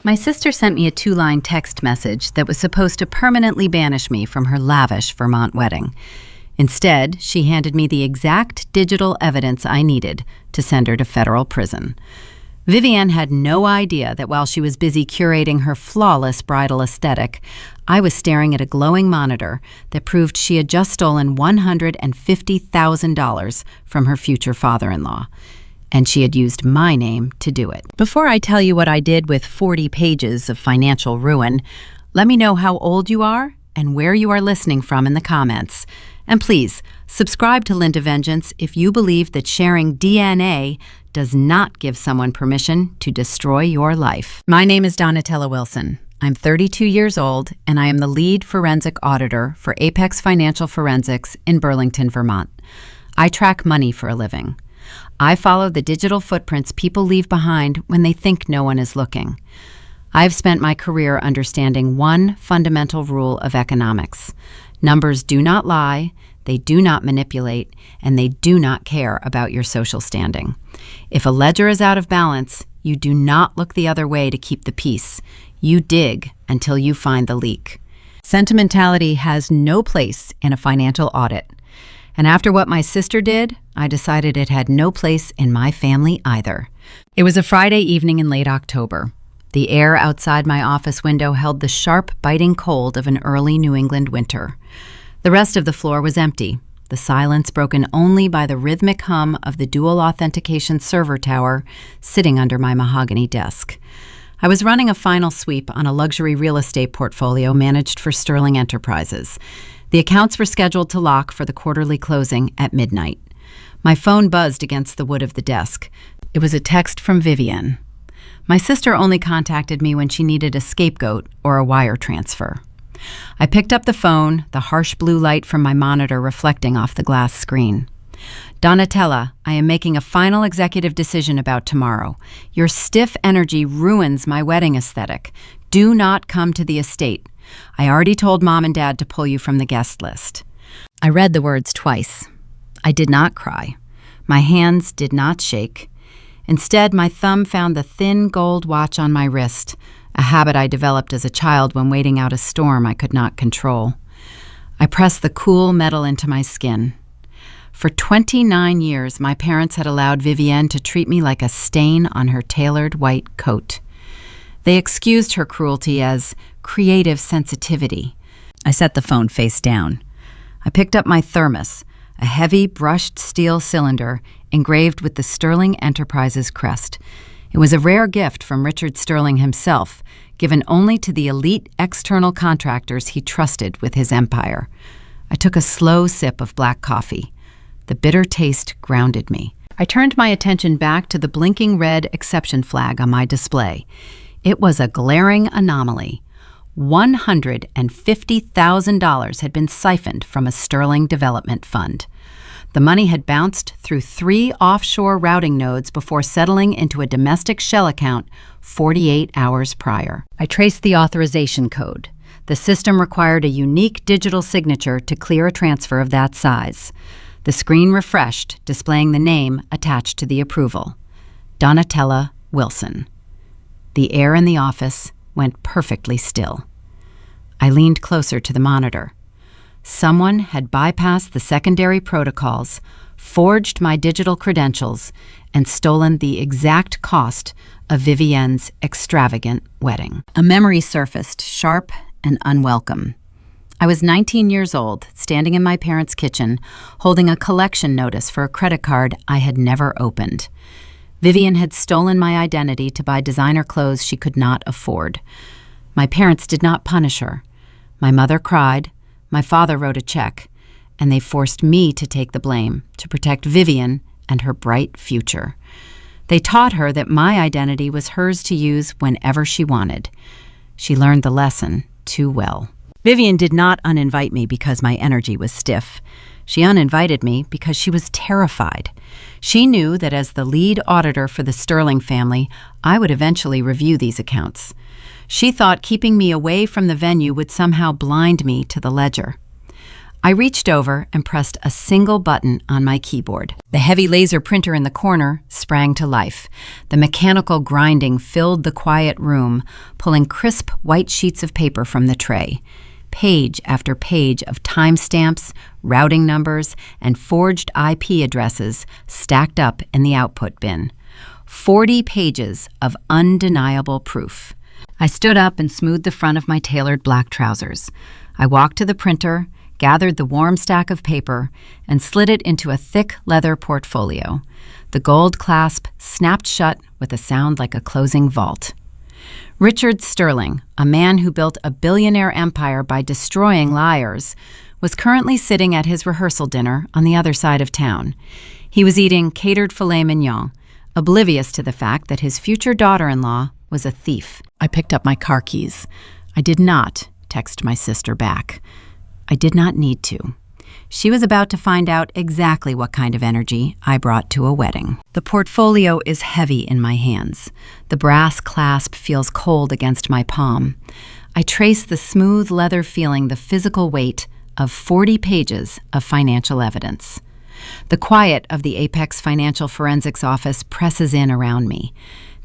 My sister sent me a 2-line text message that was supposed to permanently banish me from her lavish Vermont wedding. Instead, she handed me the exact digital evidence I needed to send her to federal prison. Vivienne had no idea that while she was busy curating her flawless bridal aesthetic, I was staring at a glowing monitor that proved she had just stolen $150,000 from her future father-in-law. And she had used my name to do it. Before I tell you what I did with 40 pages of financial ruin, let me know how old you are and where you are listening from in the comments. And please, subscribe to Linda Vengeance if you believe that sharing DNA does not give someone permission to destroy your life. My name is Donatella Wilson. I'm 32 years old, and I am the lead forensic auditor for Apex Financial Forensics in Burlington, Vermont. I track money for a living. I follow the digital footprints people leave behind when they think no one is looking. I've spent my career understanding one fundamental rule of economics. Numbers do not lie, they do not manipulate, and they do not care about your social standing. If a ledger is out of balance, you do not look the other way to keep the peace. You dig until you find the leak. Sentimentality has no place in a financial audit. And after what my sister did, I decided it had no place in my family either. It was a Friday evening in late October. The air outside my office window held the sharp, biting cold of an early New England winter. The rest of the floor was empty, the silence broken only by the rhythmic hum of the dual authentication server tower sitting under my mahogany desk. I was running a final sweep on a luxury real estate portfolio managed for Sterling Enterprises. The accounts were scheduled to lock for the quarterly closing at midnight. My phone buzzed against the wood of the desk. It was a text from Vivienne. My sister only contacted me when she needed a scapegoat or a wire transfer. I picked up the phone, the harsh blue light from my monitor reflecting off the glass screen. Donatella, I am making a final executive decision about tomorrow. Your stiff energy ruins my wedding aesthetic. Do not come to the estate. I already told Mom and Dad to pull you from the guest list. I read the words twice. I did not cry. My hands did not shake. Instead, my thumb found the thin gold watch on my wrist, a habit I developed as a child when waiting out a storm I could not control. I pressed the cool metal into my skin. For 29 years, my parents had allowed Vivienne to treat me like a stain on her tailored white coat. They excused her cruelty as creative sensitivity. I set the phone face down. I picked up my thermos, a heavy brushed steel cylinder engraved with the Sterling Enterprises crest. It was a rare gift from Richard Sterling himself, given only to the elite external contractors he trusted with his empire. I took a slow sip of black coffee. The bitter taste grounded me. I turned my attention back to the blinking red exception flag on my display. It was a glaring anomaly. $150,000 had been siphoned from a Sterling development fund. The money had bounced through 3 offshore routing nodes before settling into a domestic shell account 48 hours prior. I traced the authorization code. The system required a unique digital signature to clear a transfer of that size. The screen refreshed, displaying the name attached to the approval. Donatella Wilson. The air in the office went perfectly still. I leaned closer to the monitor. Someone had bypassed the secondary protocols, forged my digital credentials, and stolen the exact cost of Vivienne's extravagant wedding. A memory surfaced, sharp and unwelcome. I was 19 years old, standing in my parents' kitchen, holding a collection notice for a credit card I had never opened. Vivienne had stolen my identity to buy designer clothes she could not afford. My parents did not punish her. My mother cried, my father wrote a check, and they forced me to take the blame to protect Vivienne and her bright future. They taught her that my identity was hers to use whenever she wanted. She learned the lesson too well. Vivienne did not uninvite me because my energy was stiff. She uninvited me because she was terrified. She knew that as the lead auditor for the Sterling family, I would eventually review these accounts. She thought keeping me away from the venue would somehow blind me to the ledger. I reached over and pressed a single button on my keyboard. The heavy laser printer in the corner sprang to life. The mechanical grinding filled the quiet room, pulling crisp white sheets of paper from the tray. Page after page of timestamps, routing numbers, and forged IP addresses stacked up in the output bin. 40 pages of undeniable proof. I stood up and smoothed the front of my tailored black trousers. I walked to the printer, gathered the warm stack of paper, and slid it into a thick leather portfolio. The gold clasp snapped shut with a sound like a closing vault. Richard Sterling, a man who built a billionaire empire by destroying liars, was currently sitting at his rehearsal dinner on the other side of town. He was eating catered filet mignon, oblivious to the fact that his future daughter-in-law was a thief. I picked up my car keys. I did not text my sister back. I did not need to. She was about to find out exactly what kind of energy I brought to a wedding. The portfolio is heavy in my hands. The brass clasp feels cold against my palm. I trace the smooth leather feeling the physical weight of 40 pages of financial evidence. The quiet of the Apex Financial Forensics office presses in around me.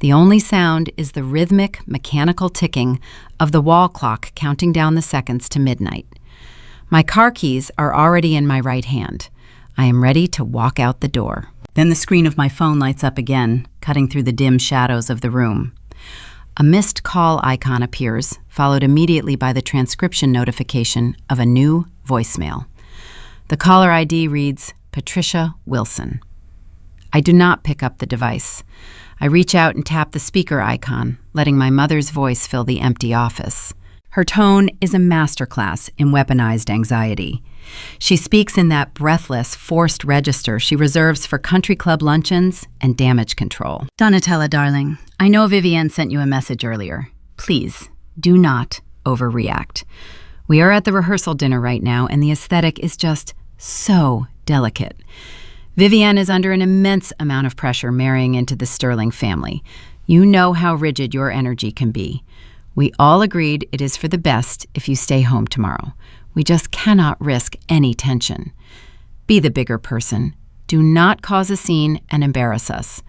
The only sound is the rhythmic, mechanical ticking of the wall clock counting down the seconds to midnight. My car keys are already in my right hand. I am ready to walk out the door. Then the screen of my phone lights up again, cutting through the dim shadows of the room. A missed call icon appears, followed immediately by the transcription notification of a new voicemail. The caller ID reads, Patricia Wilson. I do not pick up the device. I reach out and tap the speaker icon, letting my mother's voice fill the empty office. Her tone is a masterclass in weaponized anxiety. She speaks in that breathless, forced register she reserves for country club luncheons and damage control. Donatella, darling, I know Vivienne sent you a message earlier. Please, do not overreact. We are at the rehearsal dinner right now, and the aesthetic is just so delicate. Vivienne is under an immense amount of pressure marrying into the Sterling family. You know how rigid your energy can be. We all agreed it is for the best if you stay home tomorrow. We just cannot risk any tension. Be the bigger person. Do not cause a scene and embarrass us.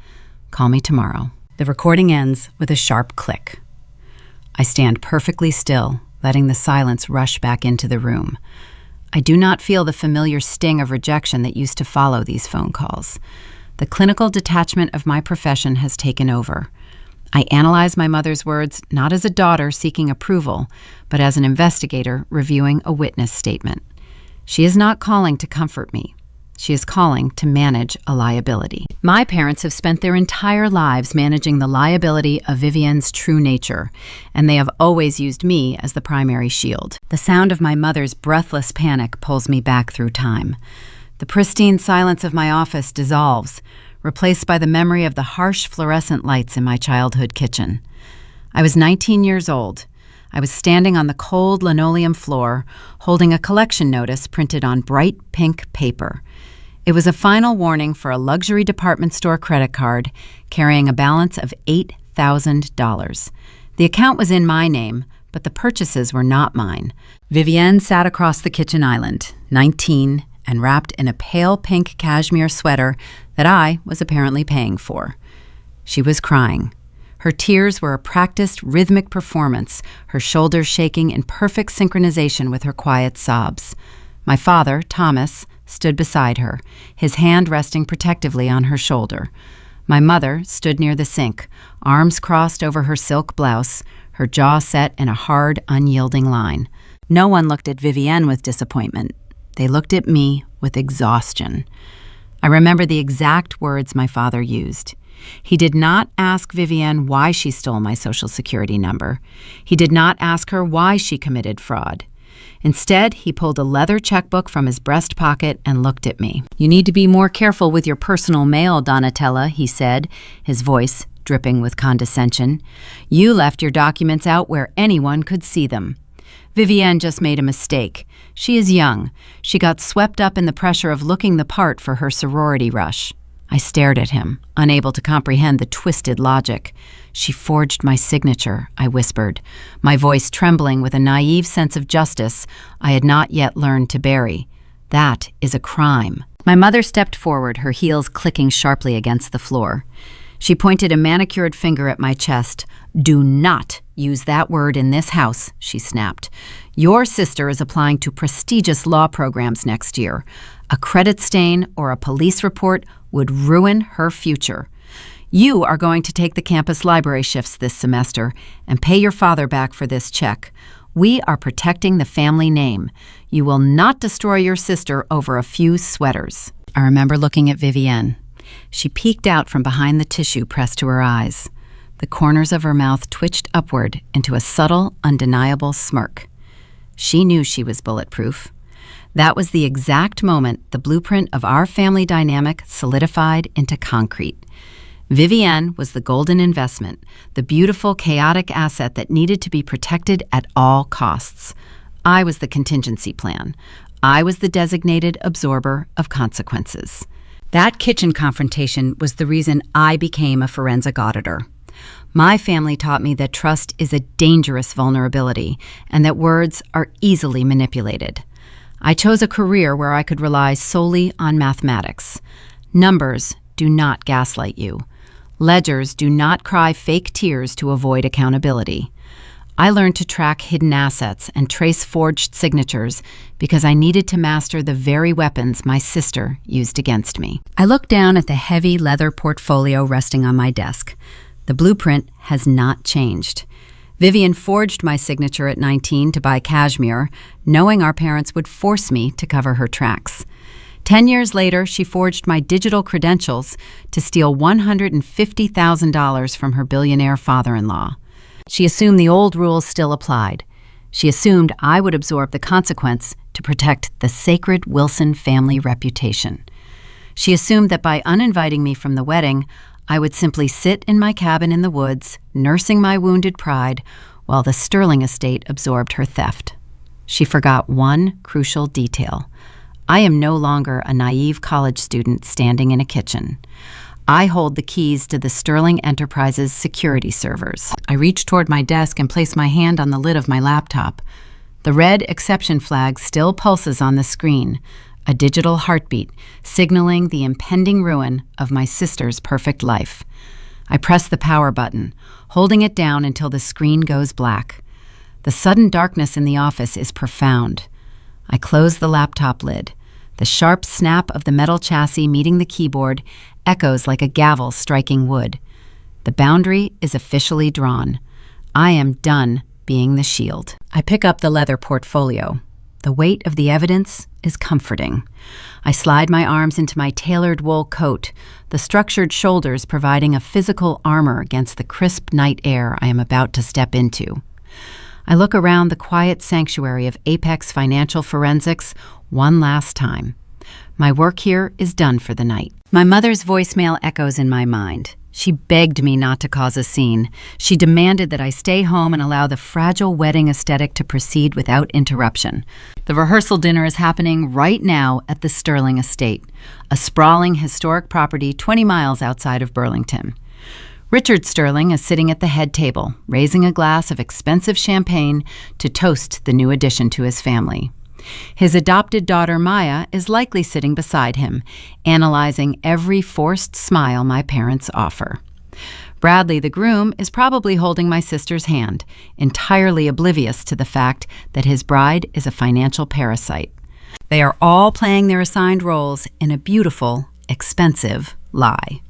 Call me tomorrow. The recording ends with a sharp click. I stand perfectly still, letting the silence rush back into the room. I do not feel the familiar sting of rejection that used to follow these phone calls. The clinical detachment of my profession has taken over. I analyze my mother's words not as a daughter seeking approval, but as an investigator reviewing a witness statement. She is not calling to comfort me. She is calling to manage a liability. My parents have spent their entire lives managing the liability of Vivienne's true nature, and they have always used me as the primary shield. The sound of my mother's breathless panic pulls me back through time. The pristine silence of my office dissolves, replaced by the memory of the harsh fluorescent lights in my childhood kitchen. I was 19 years old. I was standing on the cold linoleum floor, holding a collection notice printed on bright pink paper. It was a final warning for a luxury department store credit card carrying a balance of $8,000. The account was in my name, but the purchases were not mine. Vivienne sat across the kitchen island, 19, and wrapped in a pale pink cashmere sweater that I was apparently paying for. She was crying. Her tears were a practiced rhythmic performance, her shoulders shaking in perfect synchronization with her quiet sobs. My father, Thomas, stood beside her, his hand resting protectively on her shoulder. My mother stood near the sink, arms crossed over her silk blouse, her jaw set in a hard, unyielding line. No one looked at Vivienne with disappointment. They looked at me with exhaustion. I remember the exact words my father used. He did not ask Vivienne why she stole my Social Security number. He did not ask her why she committed fraud. Instead, he pulled a leather checkbook from his breast pocket and looked at me. "You need to be more careful with your personal mail, Donatella," he said, his voice dripping with condescension. "You left your documents out where anyone could see them. Vivienne just made a mistake. She is young. She got swept up in the pressure of looking the part for her sorority rush." I stared at him, unable to comprehend the twisted logic. "She forged my signature," I whispered, my voice trembling with a naive sense of justice I had not yet learned to bury. That is a crime. My mother stepped forward, her heels clicking sharply against the floor. She pointed a manicured finger at my chest. "Do not use that word in this house," she snapped. "Your sister is applying to prestigious law programs next year. A credit stain or a police report would ruin her future. You are going to take the campus library shifts this semester and pay your father back for this check. We are protecting the family name. You will not destroy your sister over a few sweaters." I remember looking at Vivienne. She peeked out from behind the tissue pressed to her eyes. The corners of her mouth twitched upward into a subtle, undeniable smirk. She knew she was bulletproof. That was the exact moment the blueprint of our family dynamic solidified into concrete. Vivienne was the golden investment, the beautiful, chaotic asset that needed to be protected at all costs. I was the contingency plan. I was the designated absorber of consequences. That kitchen confrontation was the reason I became a forensic auditor. My family taught me that trust is a dangerous vulnerability and that words are easily manipulated. I chose a career where I could rely solely on mathematics. Numbers do not gaslight you. Ledgers do not cry fake tears to avoid accountability. I learned to track hidden assets and trace forged signatures because I needed to master the very weapons my sister used against me. I looked down at the heavy leather portfolio resting on my desk. The blueprint has not changed. Vivienne forged my signature at 19 to buy cashmere, knowing our parents would force me to cover her tracks. 10 years later, she forged my digital credentials to steal $150,000 from her billionaire father-in-law. She assumed the old rules still applied. She assumed I would absorb the consequence to protect the sacred Wilson family reputation. She assumed that by uninviting me from the wedding, I would simply sit in my cabin in the woods, nursing my wounded pride, while the Sterling estate absorbed her theft. She forgot one crucial detail. I am no longer a naive college student standing in a kitchen. I hold the keys to the Sterling Enterprises security servers. I reach toward my desk and place my hand on the lid of my laptop. The red exception flag still pulses on the screen, a digital heartbeat signaling the impending ruin of my sister's perfect life. I press the power button, holding it down until the screen goes black. The sudden darkness in the office is profound. I close the laptop lid. The sharp snap of the metal chassis meeting the keyboard echoes like a gavel striking wood. The boundary is officially drawn. I am done being the shield. I pick up the leather portfolio. The weight of the evidence is comforting. I slide my arms into my tailored wool coat, the structured shoulders providing a physical armor against the crisp night air I am about to step into. I look around the quiet sanctuary of Apex Financial Forensics one last time. My work here is done for the night. My mother's voicemail echoes in my mind. She begged me not to cause a scene. She demanded that I stay home and allow the fragile wedding aesthetic to proceed without interruption. The rehearsal dinner is happening right now at the Sterling Estate, a sprawling historic property 20 miles outside of Burlington. Richard Sterling is sitting at the head table, raising a glass of expensive champagne to toast the new addition to his family. His adopted daughter, Maya, is likely sitting beside him, analyzing every forced smile my parents offer. Bradley, the groom, is probably holding my sister's hand, entirely oblivious to the fact that his bride is a financial parasite. They are all playing their assigned roles in a beautiful, expensive lie.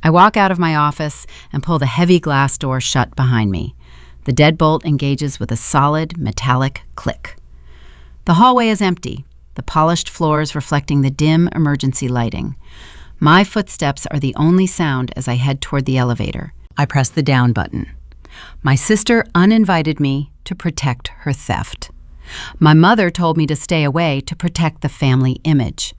I walk out of my office and pull the heavy glass door shut behind me. The deadbolt engages with a solid, metallic click. The hallway is empty, the polished floors reflecting the dim emergency lighting. My footsteps are the only sound as I head toward the elevator. I press the down button. My sister uninvited me to protect her theft. My mother told me to stay away to protect the family image.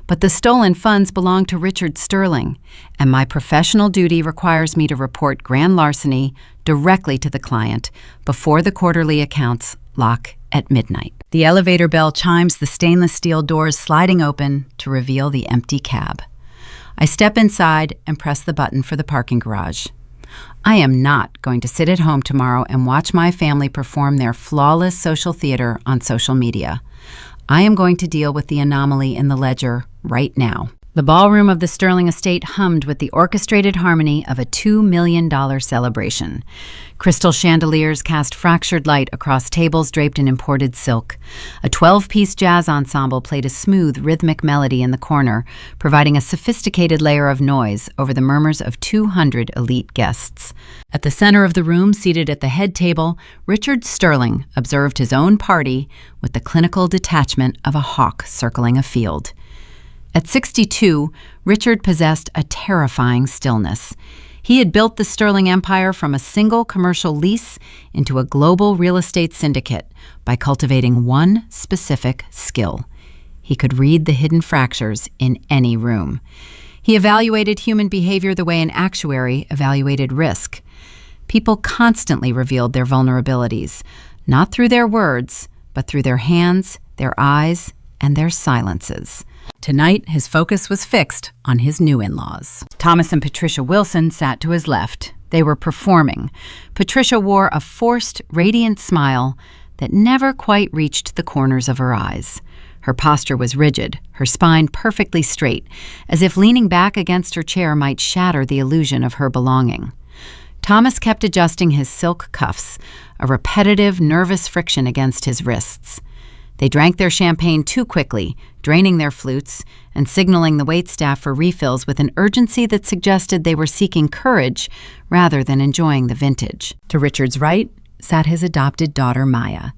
But the stolen funds belong to Richard Sterling, and my professional duty requires me to report grand larceny directly to the client before the quarterly accounts lock at midnight. The elevator bell chimes, the stainless steel doors sliding open to reveal the empty cab. I step inside and press the button for the parking garage. I am not going to sit at home tomorrow and watch my family perform their flawless social theater on social media. I am going to deal with the anomaly in the ledger right now." The ballroom of the Sterling estate hummed with the orchestrated harmony of a $2 million celebration. Crystal chandeliers cast fractured light across tables draped in imported silk. A 12-piece jazz ensemble played a smooth, rhythmic melody in the corner, providing a sophisticated layer of noise over the murmurs of 200 elite guests. At the center of the room, seated at the head table, Richard Sterling observed his own party with the clinical detachment of a hawk circling a field. At 62, Richard possessed a terrifying stillness. He had built the Sterling empire from a single commercial lease into a global real estate syndicate by cultivating one specific skill. He could read the hidden fractures in any room. He evaluated human behavior the way an actuary evaluated risk. People constantly revealed their vulnerabilities, not through their words, but through their hands, their eyes, and their silences. Tonight, his focus was fixed on his new in-laws. Thomas and Patricia Wilson sat to his left. They were performing. Patricia wore a forced, radiant smile that never quite reached the corners of her eyes. Her posture was rigid, her spine perfectly straight, as if leaning back against her chair might shatter the illusion of her belonging. Thomas kept adjusting his silk cuffs, a repetitive, nervous friction against his wrists. They drank their champagne too quickly, draining their flutes and signaling the waitstaff for refills with an urgency that suggested they were seeking courage rather than enjoying the vintage. To Richard's right sat his adopted daughter, Maya.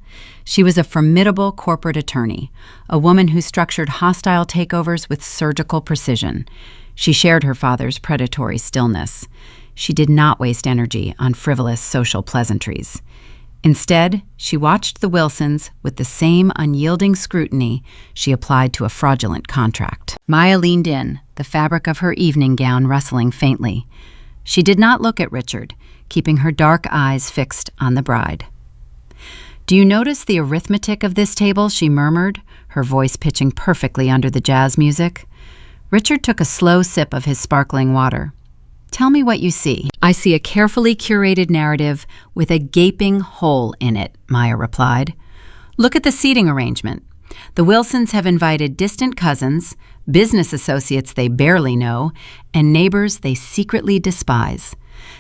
She was a formidable corporate attorney, a woman who structured hostile takeovers with surgical precision. She shared her father's predatory stillness. She did not waste energy on frivolous social pleasantries. Instead, she watched the Wilsons with the same unyielding scrutiny she applied to a fraudulent contract. Maya leaned in, the fabric of her evening gown rustling faintly. She did not look at Richard, keeping her dark eyes fixed on the bride. "Do you notice the arithmetic of this table?" she murmured, her voice pitching perfectly under the jazz music. Richard took a slow sip of his sparkling water. "Tell me what you see." "I see a carefully curated narrative with a gaping hole in it," Maya replied. "Look at the seating arrangement. The Wilsons have invited distant cousins, business associates they barely know, and neighbors they secretly despise.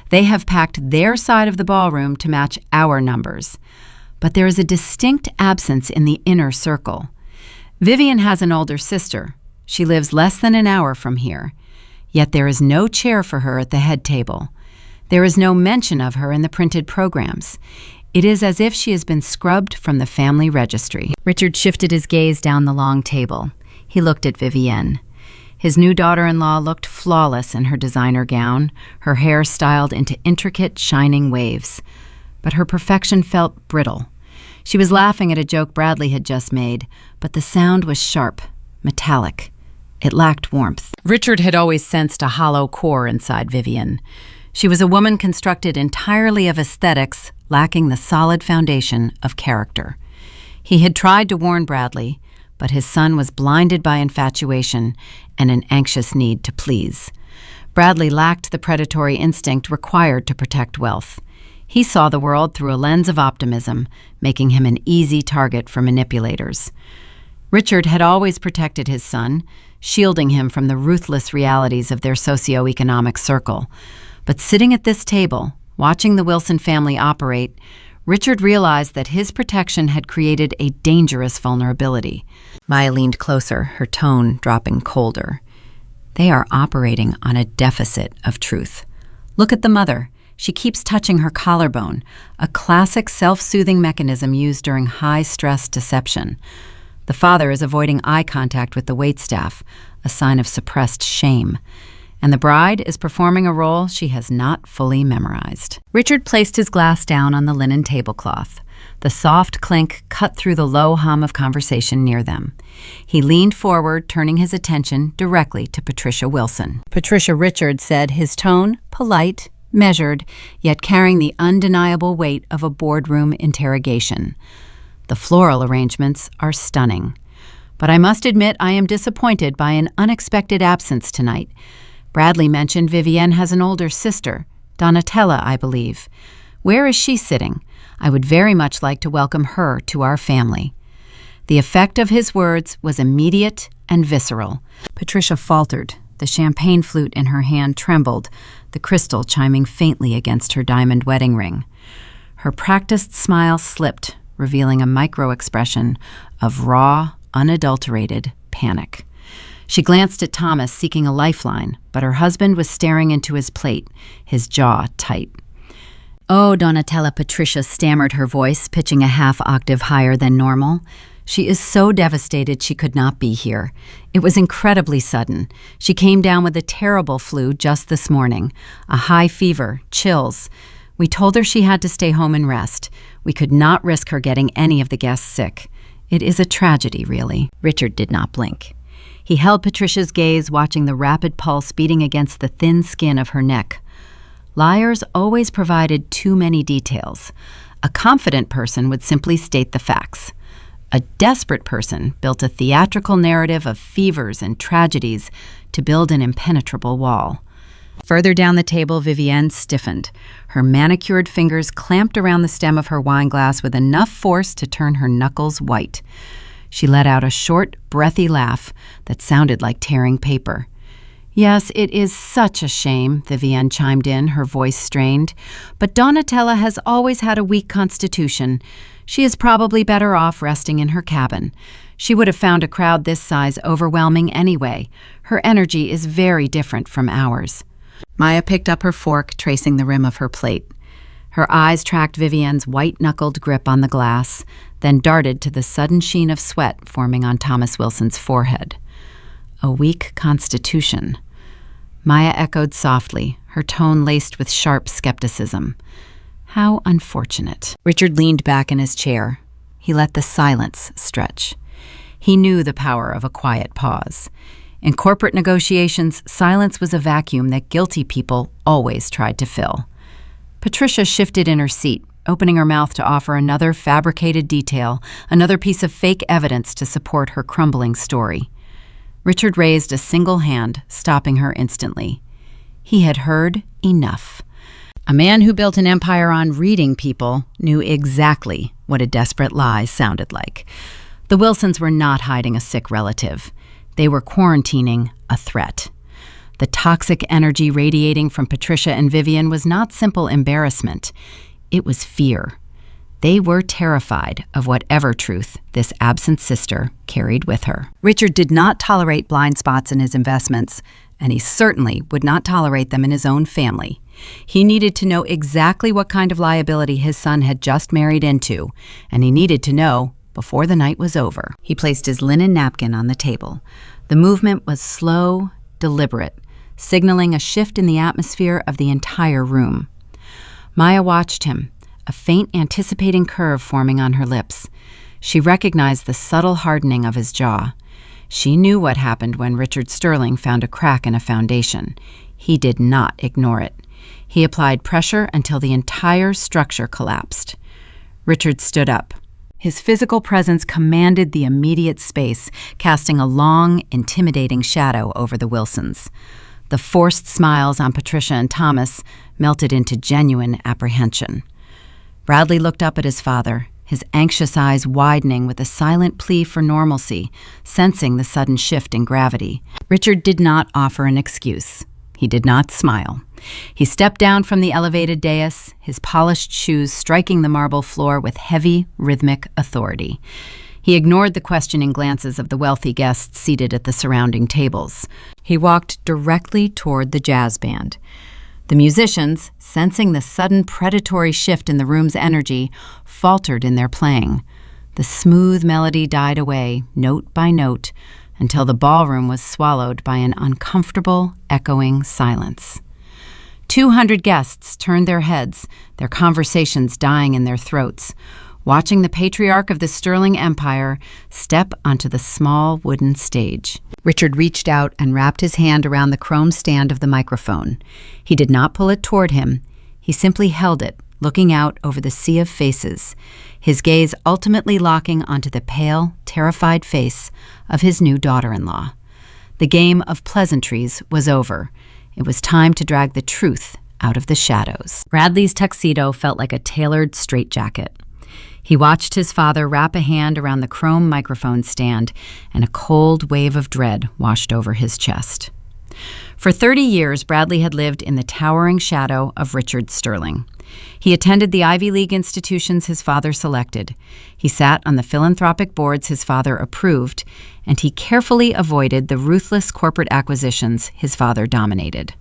They have packed their side of the ballroom to match our numbers. But there is a distinct absence in the inner circle. Vivian has an older sister. She lives less than an hour from here. Yet there is no chair for her at the head table. There is no mention of her in the printed programs. It is as if she has been scrubbed from the family registry." Richard shifted his gaze down the long table. He looked at Vivienne. His new daughter-in-law looked flawless in her designer gown, her hair styled into intricate, shining waves. But her perfection felt brittle. She was laughing at a joke Bradley had just made, but the sound was sharp, metallic. It lacked warmth. Richard had always sensed a hollow core inside Vivienne. She was a woman constructed entirely of aesthetics, lacking the solid foundation of character. He had tried to warn Bradley, but his son was blinded by infatuation and an anxious need to please. Bradley lacked the predatory instinct required to protect wealth. He saw the world through a lens of optimism, making him an easy target for manipulators. Richard had always protected his son, shielding him from the ruthless realities of their socioeconomic circle. But sitting at this table, watching the Wilson family operate, Richard realized that his protection had created a dangerous vulnerability. Maya leaned closer, her tone dropping colder. "They are operating on a deficit of truth. Look at the mother. She keeps touching her collarbone, a classic self-soothing mechanism used during high-stress deception. The father is avoiding eye contact with the waitstaff, a sign of suppressed shame. And the bride is performing a role she has not fully memorized." Richard placed his glass down on the linen tablecloth. The soft clink cut through the low hum of conversation near them. He leaned forward, turning his attention directly to Patricia Wilson. "Patricia," Richard said, his tone polite, measured, yet carrying the undeniable weight of a boardroom interrogation. "The floral arrangements are stunning. But I must admit I am disappointed by an unexpected absence tonight. Bradley mentioned Vivienne has an older sister, Donatella, I believe. Where is she sitting? I would very much like to welcome her to our family." The effect of his words was immediate and visceral. Patricia faltered. The champagne flute in her hand trembled, the crystal chiming faintly against her diamond wedding ring. Her practiced smile slipped, revealing a micro-expression of raw, unadulterated panic. She glanced at Thomas, seeking a lifeline, but her husband was staring into his plate, his jaw tight. "Oh, Donatella," Patricia stammered, her voice pitching a half-octave higher than normal. "She is so devastated she could not be here. It was incredibly sudden. She came down with a terrible flu just this morning, a high fever, chills. We told her she had to stay home and rest. We could not risk her getting any of the guests sick. It is a tragedy, really." Richard did not blink. He held Patricia's gaze, watching the rapid pulse beating against the thin skin of her neck. Liars always provided too many details. A confident person would simply state the facts. A desperate person built a theatrical narrative of fevers and tragedies to build an impenetrable wall. Further down the table, Vivienne stiffened. Her manicured fingers clamped around the stem of her wineglass with enough force to turn her knuckles white. She let out a short, breathy laugh that sounded like tearing paper. "Yes, it is such a shame," Vivienne chimed in, her voice strained. "But Donatella has always had a weak constitution. She is probably better off resting in her cabin. She would have found a crowd this size overwhelming anyway. Her energy is very different from ours." Maya picked up her fork, tracing the rim of her plate. Her eyes tracked Vivienne's white-knuckled grip on the glass, then darted to the sudden sheen of sweat forming on Thomas Wilson's forehead. A weak constitution. Maya echoed softly, her tone laced with sharp skepticism. How unfortunate. Richard leaned back in his chair. He let the silence stretch. He knew the power of a quiet pause. In corporate negotiations, silence was a vacuum that guilty people always tried to fill. Patricia shifted in her seat, opening her mouth to offer another fabricated detail, another piece of fake evidence to support her crumbling story. Richard raised a single hand, stopping her instantly. He had heard enough. A man who built an empire on reading people knew exactly what a desperate lie sounded like. The Wilsons were not hiding a sick relative. They were quarantining a threat. The toxic energy radiating from Patricia and Vivienne was not simple embarrassment. It was fear. They were terrified of whatever truth this absent sister carried with her. Richard did not tolerate blind spots in his investments, and he certainly would not tolerate them in his own family. He needed to know exactly what kind of liability his son had just married into, and he needed to know before the night was over. He placed his linen napkin on the table. The movement was slow, deliberate, signaling a shift in the atmosphere of the entire room. Maya watched him, a faint anticipating curve forming on her lips. She recognized the subtle hardening of his jaw. She knew what happened when Richard Sterling found a crack in a foundation. He did not ignore it. He applied pressure until the entire structure collapsed. Richard stood up. His physical presence commanded the immediate space, casting a long, intimidating shadow over the Wilsons. The forced smiles on Patricia and Thomas melted into genuine apprehension. Bradley looked up at his father, his anxious eyes widening with a silent plea for normalcy, sensing the sudden shift in gravity. Richard did not offer an excuse. He did not smile. He stepped down from the elevated dais, his polished shoes striking the marble floor with heavy, rhythmic authority. He ignored the questioning glances of the wealthy guests seated at the surrounding tables. He walked directly toward the jazz band. The musicians, sensing the sudden predatory shift in the room's energy, faltered in their playing. The smooth melody died away, note by note, until the ballroom was swallowed by an uncomfortable, echoing silence. 200 guests turned their heads, their conversations dying in their throats, watching the patriarch of the Sterling Empire step onto the small wooden stage. Richard reached out and wrapped his hand around the chrome stand of the microphone. He did not pull it toward him. He simply held it, looking out over the sea of faces, his gaze ultimately locking onto the pale, terrified face of his new daughter-in-law. The game of pleasantries was over. It was time to drag the truth out of the shadows. Bradley's tuxedo felt like a tailored straitjacket. He watched his father wrap a hand around the chrome microphone stand, and a cold wave of dread washed over his chest. For 30 years, Bradley had lived in the towering shadow of Richard Sterling. He attended the Ivy League institutions his father selected. He sat on the philanthropic boards his father approved, and he carefully avoided the ruthless corporate acquisitions his father dominated.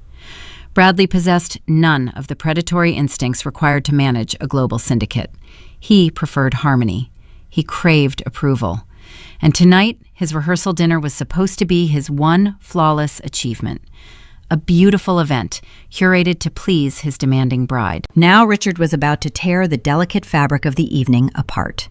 Bradley possessed none of the predatory instincts required to manage a global syndicate. He preferred harmony. He craved approval. And tonight, his rehearsal dinner was supposed to be his one flawless achievement. A beautiful event, curated to please his demanding bride. Now Richard was about to tear the delicate fabric of the evening apart.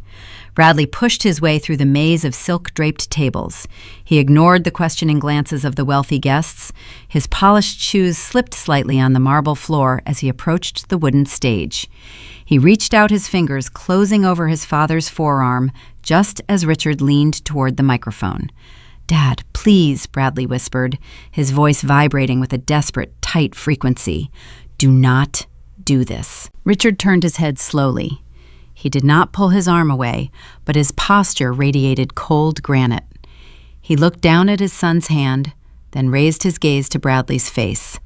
Bradley pushed his way through the maze of silk-draped tables. He ignored the questioning glances of the wealthy guests. His polished shoes slipped slightly on the marble floor as he approached the wooden stage. He reached out his fingers, closing over his father's forearm, just as Richard leaned toward the microphone. "Dad, please," Bradley whispered, his voice vibrating with a desperate, tight frequency. "Do not do this." Richard turned his head slowly. He did not pull his arm away, but his posture radiated cold granite. He looked down at his son's hand, then raised his gaze to Bradley's face.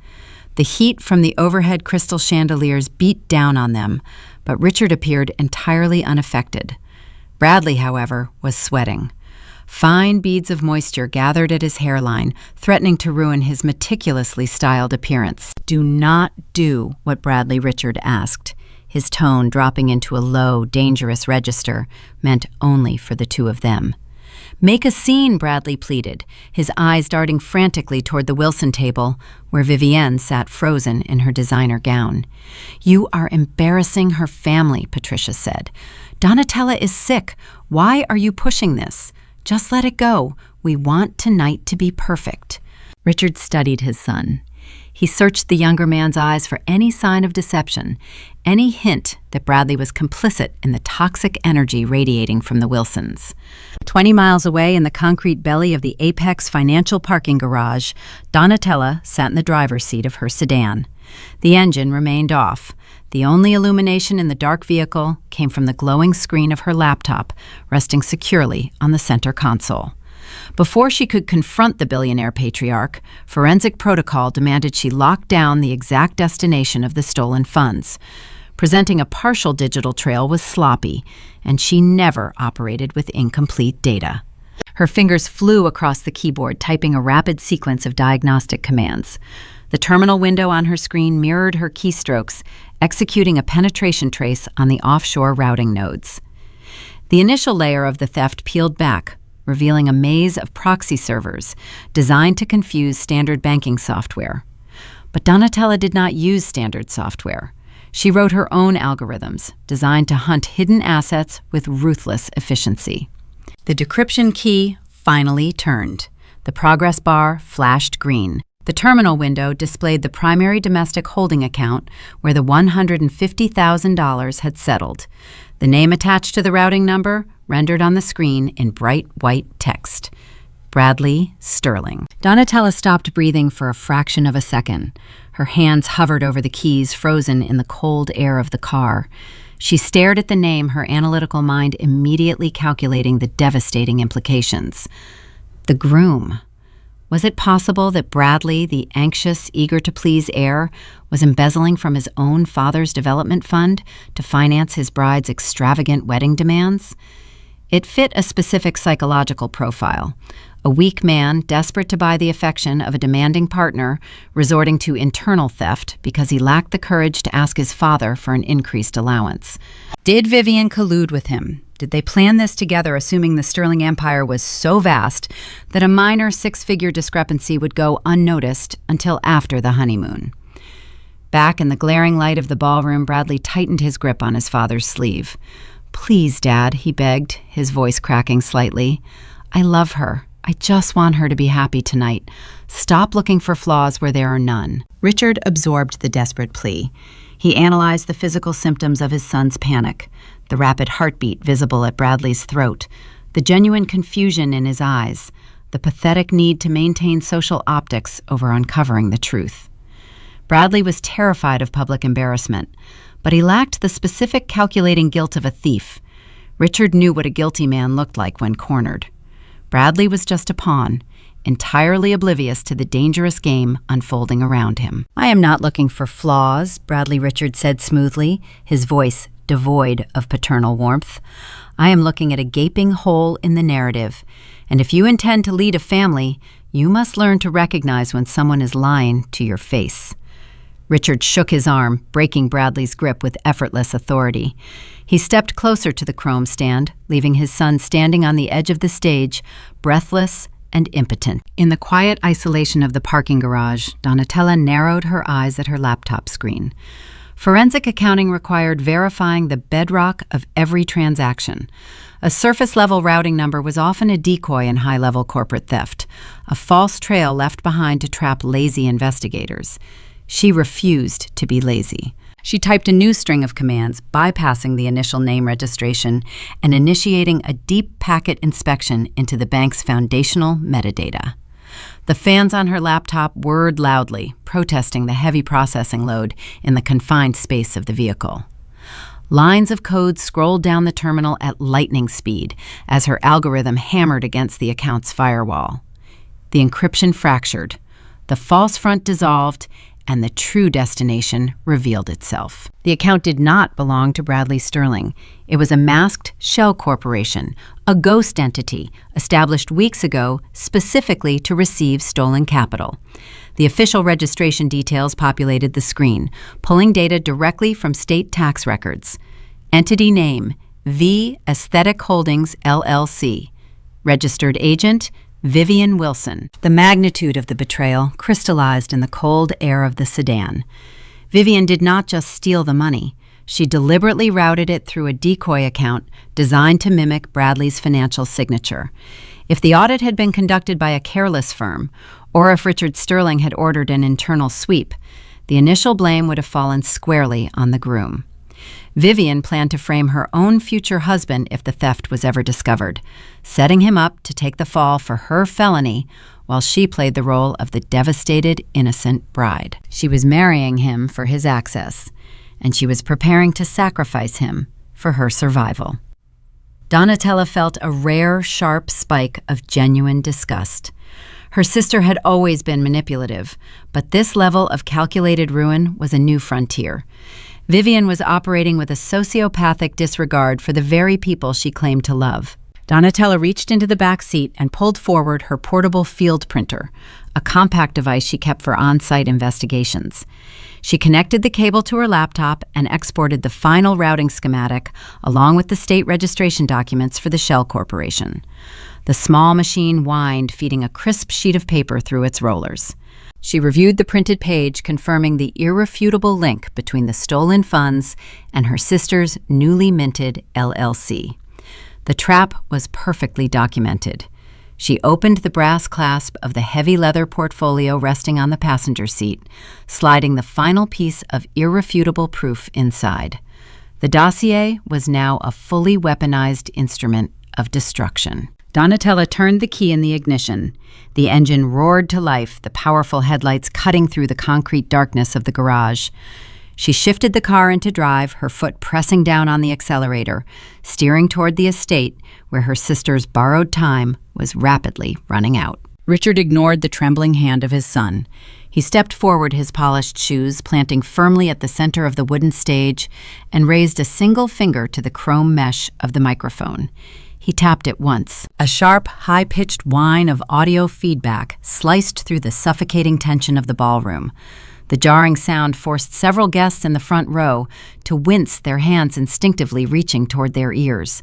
The heat from the overhead crystal chandeliers beat down on them, but Richard appeared entirely unaffected. Bradley, however, was sweating. Fine beads of moisture gathered at his hairline, threatening to ruin his meticulously styled appearance. "Do not do what Bradley," Richard asked, his tone dropping into a low, dangerous register meant only for the two of them. "Make a scene," Bradley pleaded, his eyes darting frantically toward the Wilson table, where Vivienne sat frozen in her designer gown. "You are embarrassing her family," Patricia said. "Donatella is sick. Why are you pushing this? Just let it go. We want tonight to be perfect." Richard studied his son. He searched the younger man's eyes for any sign of deception, any hint that Bradley was complicit in the toxic energy radiating from the Wilsons. 20 miles away in the concrete belly of the Apex Financial parking garage, Donatella sat in the driver's seat of her sedan. The engine remained off. The only illumination in the dark vehicle came from the glowing screen of her laptop, resting securely on the center console. Before she could confront the billionaire patriarch, forensic protocol demanded she lock down the exact destination of the stolen funds. Presenting a partial digital trail was sloppy, and she never operated with incomplete data. Her fingers flew across the keyboard, typing a rapid sequence of diagnostic commands. The terminal window on her screen mirrored her keystrokes, executing a penetration trace on the offshore routing nodes. The initial layer of the theft peeled back, revealing a maze of proxy servers designed to confuse standard banking software. But Donatella did not use standard software. She wrote her own algorithms, designed to hunt hidden assets with ruthless efficiency. The decryption key finally turned. The progress bar flashed green. The terminal window displayed the primary domestic holding account where the $150,000 had settled. The name attached to the routing number rendered on the screen in bright white text: Bradley Sterling. Donatella stopped breathing for a fraction of a second. Her hands hovered over the keys, frozen in the cold air of the car. She stared at the name, her analytical mind immediately calculating the devastating implications. The groom. Was it possible that Bradley, the anxious, eager-to-please heir, was embezzling from his own father's development fund to finance his bride's extravagant wedding demands? It fit a specific psychological profile: a weak man desperate to buy the affection of a demanding partner, resorting to internal theft because he lacked the courage to ask his father for an increased allowance. Did Vivienne collude with him? Did they plan this together, assuming the Sterling Empire was so vast that a minor six-figure discrepancy would go unnoticed until after the honeymoon? Back in the glaring light of the ballroom, Bradley tightened his grip on his father's sleeve. "Please, Dad," he begged, his voice cracking slightly. "I love her. I just want her to be happy tonight. Stop looking for flaws where there are none." Richard absorbed the desperate plea. He analyzed the physical symptoms of his son's panic: the rapid heartbeat visible at Bradley's throat, the genuine confusion in his eyes, the pathetic need to maintain social optics over uncovering the truth. Bradley was terrified of public embarrassment, but he lacked the specific calculating guilt of a thief. Richard knew what a guilty man looked like when cornered. Bradley was just a pawn, entirely oblivious to the dangerous game unfolding around him. "I am not looking for flaws," Bradley Richard said smoothly, his voice devoid of paternal warmth. "I am looking at a gaping hole in the narrative, and if you intend to lead a family, you must learn to recognize when someone is lying to your face." Richard shook his arm, breaking Bradley's grip with effortless authority. He stepped closer to the chrome stand, leaving his son standing on the edge of the stage, breathless and impotent. In the quiet isolation of the parking garage, Donatella narrowed her eyes at her laptop screen. Forensic accounting required verifying the bedrock of every transaction. A surface-level routing number was often a decoy in high-level corporate theft, a false trail left behind to trap lazy investigators. She refused to be lazy. She typed a new string of commands, bypassing the initial name registration and initiating a deep packet inspection into the bank's foundational metadata. The fans on her laptop whirred loudly, protesting the heavy processing load in the confined space of the vehicle. Lines of code scrolled down the terminal at lightning speed as her algorithm hammered against the account's firewall. The encryption fractured, the false front dissolved, and the true destination revealed itself. The account did not belong to Bradley Sterling. It was a masked shell corporation, a ghost entity established weeks ago specifically to receive stolen capital. The official registration details populated the screen, pulling data directly from state tax records. Entity name, V Aesthetic Holdings, LLC. Registered agent, Vivian Wilson. The magnitude of the betrayal crystallized in the cold air of the sedan. Vivian did not just steal the money. She deliberately routed it through a decoy account designed to mimic Bradley's financial signature. If the audit had been conducted by a careless firm, or if Richard Sterling had ordered an internal sweep, the initial blame would have fallen squarely on the groom. Vivian planned to frame her own future husband if the theft was ever discovered, setting him up to take the fall for her felony while she played the role of the devastated, innocent bride. She was marrying him for his access, and she was preparing to sacrifice him for her survival. Donatella felt a rare, sharp spike of genuine disgust. Her sister had always been manipulative, but this level of calculated ruin was a new frontier. Vivian was operating with a sociopathic disregard for the very people she claimed to love. Donatella reached into the back seat and pulled forward her portable field printer, a compact device she kept for on-site investigations. She connected the cable to her laptop and exported the final routing schematic along with the state registration documents for the Shell Corporation. The small machine whined, feeding a crisp sheet of paper through its rollers. She reviewed the printed page, confirming the irrefutable link between the stolen funds and her sister's newly minted LLC. The trap was perfectly documented. She opened the brass clasp of the heavy leather portfolio resting on the passenger seat, sliding the final piece of irrefutable proof inside. The dossier was now a fully weaponized instrument of destruction. Donatella turned the key in the ignition. The engine roared to life, the powerful headlights cutting through the concrete darkness of the garage. She shifted the car into drive, her foot pressing down on the accelerator, steering toward the estate where her sister's borrowed time was rapidly running out. Richard ignored the trembling hand of his son. He stepped forward, his polished shoes planting firmly at the center of the wooden stage, and raised a single finger to the chrome mesh of the microphone. He tapped it once. A sharp, high-pitched whine of audio feedback sliced through the suffocating tension of the ballroom. The jarring sound forced several guests in the front row to wince, their hands instinctively reaching toward their ears.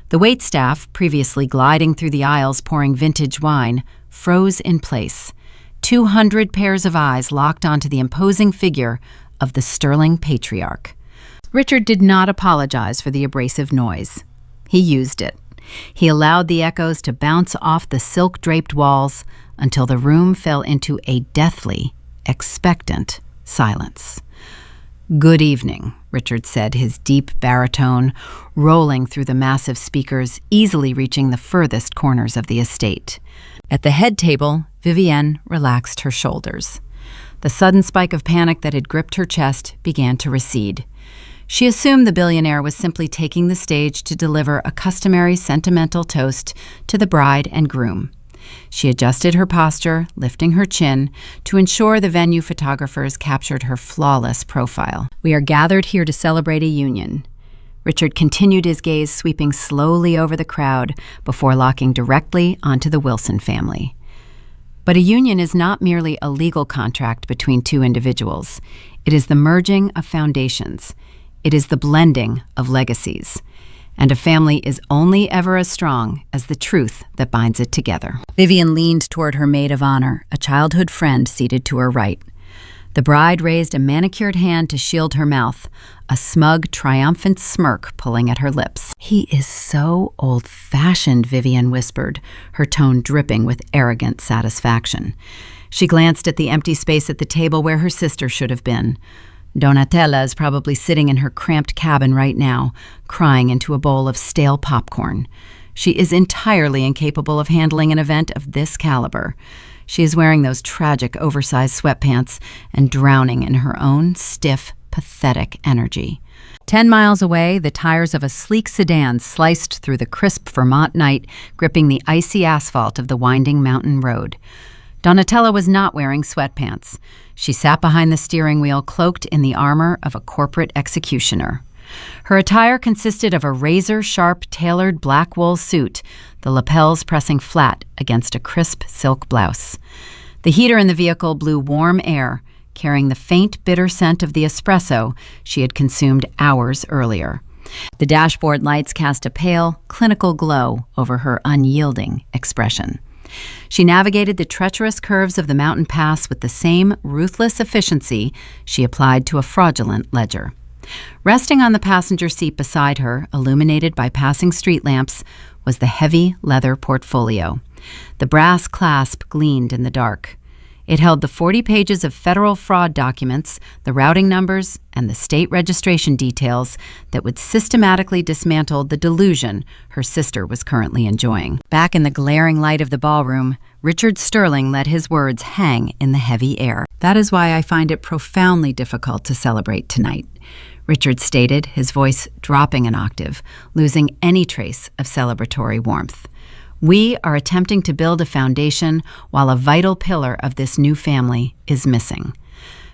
The waitstaff, previously gliding through the aisles pouring vintage wine, froze in place. 200 pairs of eyes locked onto the imposing figure of the Sterling patriarch. Richard did not apologize for the abrasive noise. He used it. He allowed the echoes to bounce off the silk-draped walls until the room fell into a deathly, expectant silence. "Good evening," Richard said, his deep baritone rolling through the massive speakers, easily reaching the furthest corners of the estate. At the head table, Vivienne relaxed her shoulders. The sudden spike of panic that had gripped her chest began to recede. She assumed the billionaire was simply taking the stage to deliver a customary sentimental toast to the bride and groom. She adjusted her posture, lifting her chin, to ensure the venue photographers captured her flawless profile. "We are gathered here to celebrate a union." Richard continued, his gaze sweeping slowly over the crowd before locking directly onto the Wilson family. But a union is not merely a legal contract between two individuals. It is the merging of foundations. It is the blending of legacies. And a family is only ever as strong as the truth that binds it together. Vivian leaned toward her maid of honor, a childhood friend seated to her right. The bride raised a manicured hand to shield her mouth, a smug, triumphant smirk pulling at her lips. "He is so old-fashioned," Vivian whispered, her tone dripping with arrogant satisfaction. She glanced at the empty space at the table where her sister should have been. Donatella is probably sitting in her cramped cabin right now, crying into a bowl of stale popcorn. She is entirely incapable of handling an event of this caliber. She is wearing those tragic, oversized sweatpants and drowning in her own stiff, pathetic energy. 10 miles away, the tires of a sleek sedan sliced through the crisp Vermont night, gripping the icy asphalt of the winding mountain road. Donatella was not wearing sweatpants. She sat behind the steering wheel, cloaked in the armor of a corporate executioner. Her attire consisted of a razor-sharp, tailored black wool suit, the lapels pressing flat against a crisp silk blouse. The heater in the vehicle blew warm air, carrying the faint, bitter scent of the espresso she had consumed hours earlier. The dashboard lights cast a pale, clinical glow over her unyielding expression. She navigated the treacherous curves of the mountain pass with the same ruthless efficiency she applied to a fraudulent ledger. Resting on the passenger seat beside her, illuminated by passing street lamps, was the heavy leather portfolio. The brass clasp gleamed in the dark. It held the 40 pages of federal fraud documents, the routing numbers, and the state registration details that would systematically dismantle the delusion her sister was currently enjoying. Back in the glaring light of the ballroom, Richard Sterling let his words hang in the heavy air. "That is why I find it profoundly difficult to celebrate tonight," Richard stated, his voice dropping an octave, losing any trace of celebratory warmth. "We are attempting to build a foundation while a vital pillar of this new family is missing.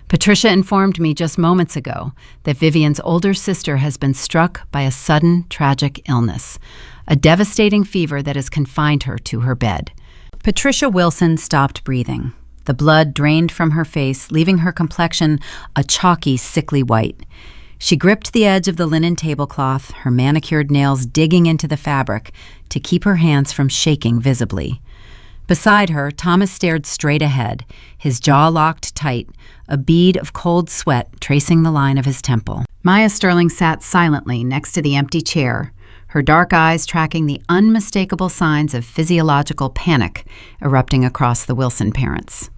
Patricia informed me just moments ago that Vivian's older sister has been struck by a sudden, tragic illness, a devastating fever that has confined her to her bed." Patricia Wilson stopped breathing. The blood drained from her face, leaving her complexion a chalky, sickly white. She gripped the edge of the linen tablecloth, her manicured nails digging into the fabric to keep her hands from shaking visibly. Beside her, Thomas stared straight ahead, his jaw locked tight, a bead of cold sweat tracing the line of his temple. Maya Sterling sat silently next to the empty chair, her dark eyes tracking the unmistakable signs of physiological panic erupting across the Wilson parents.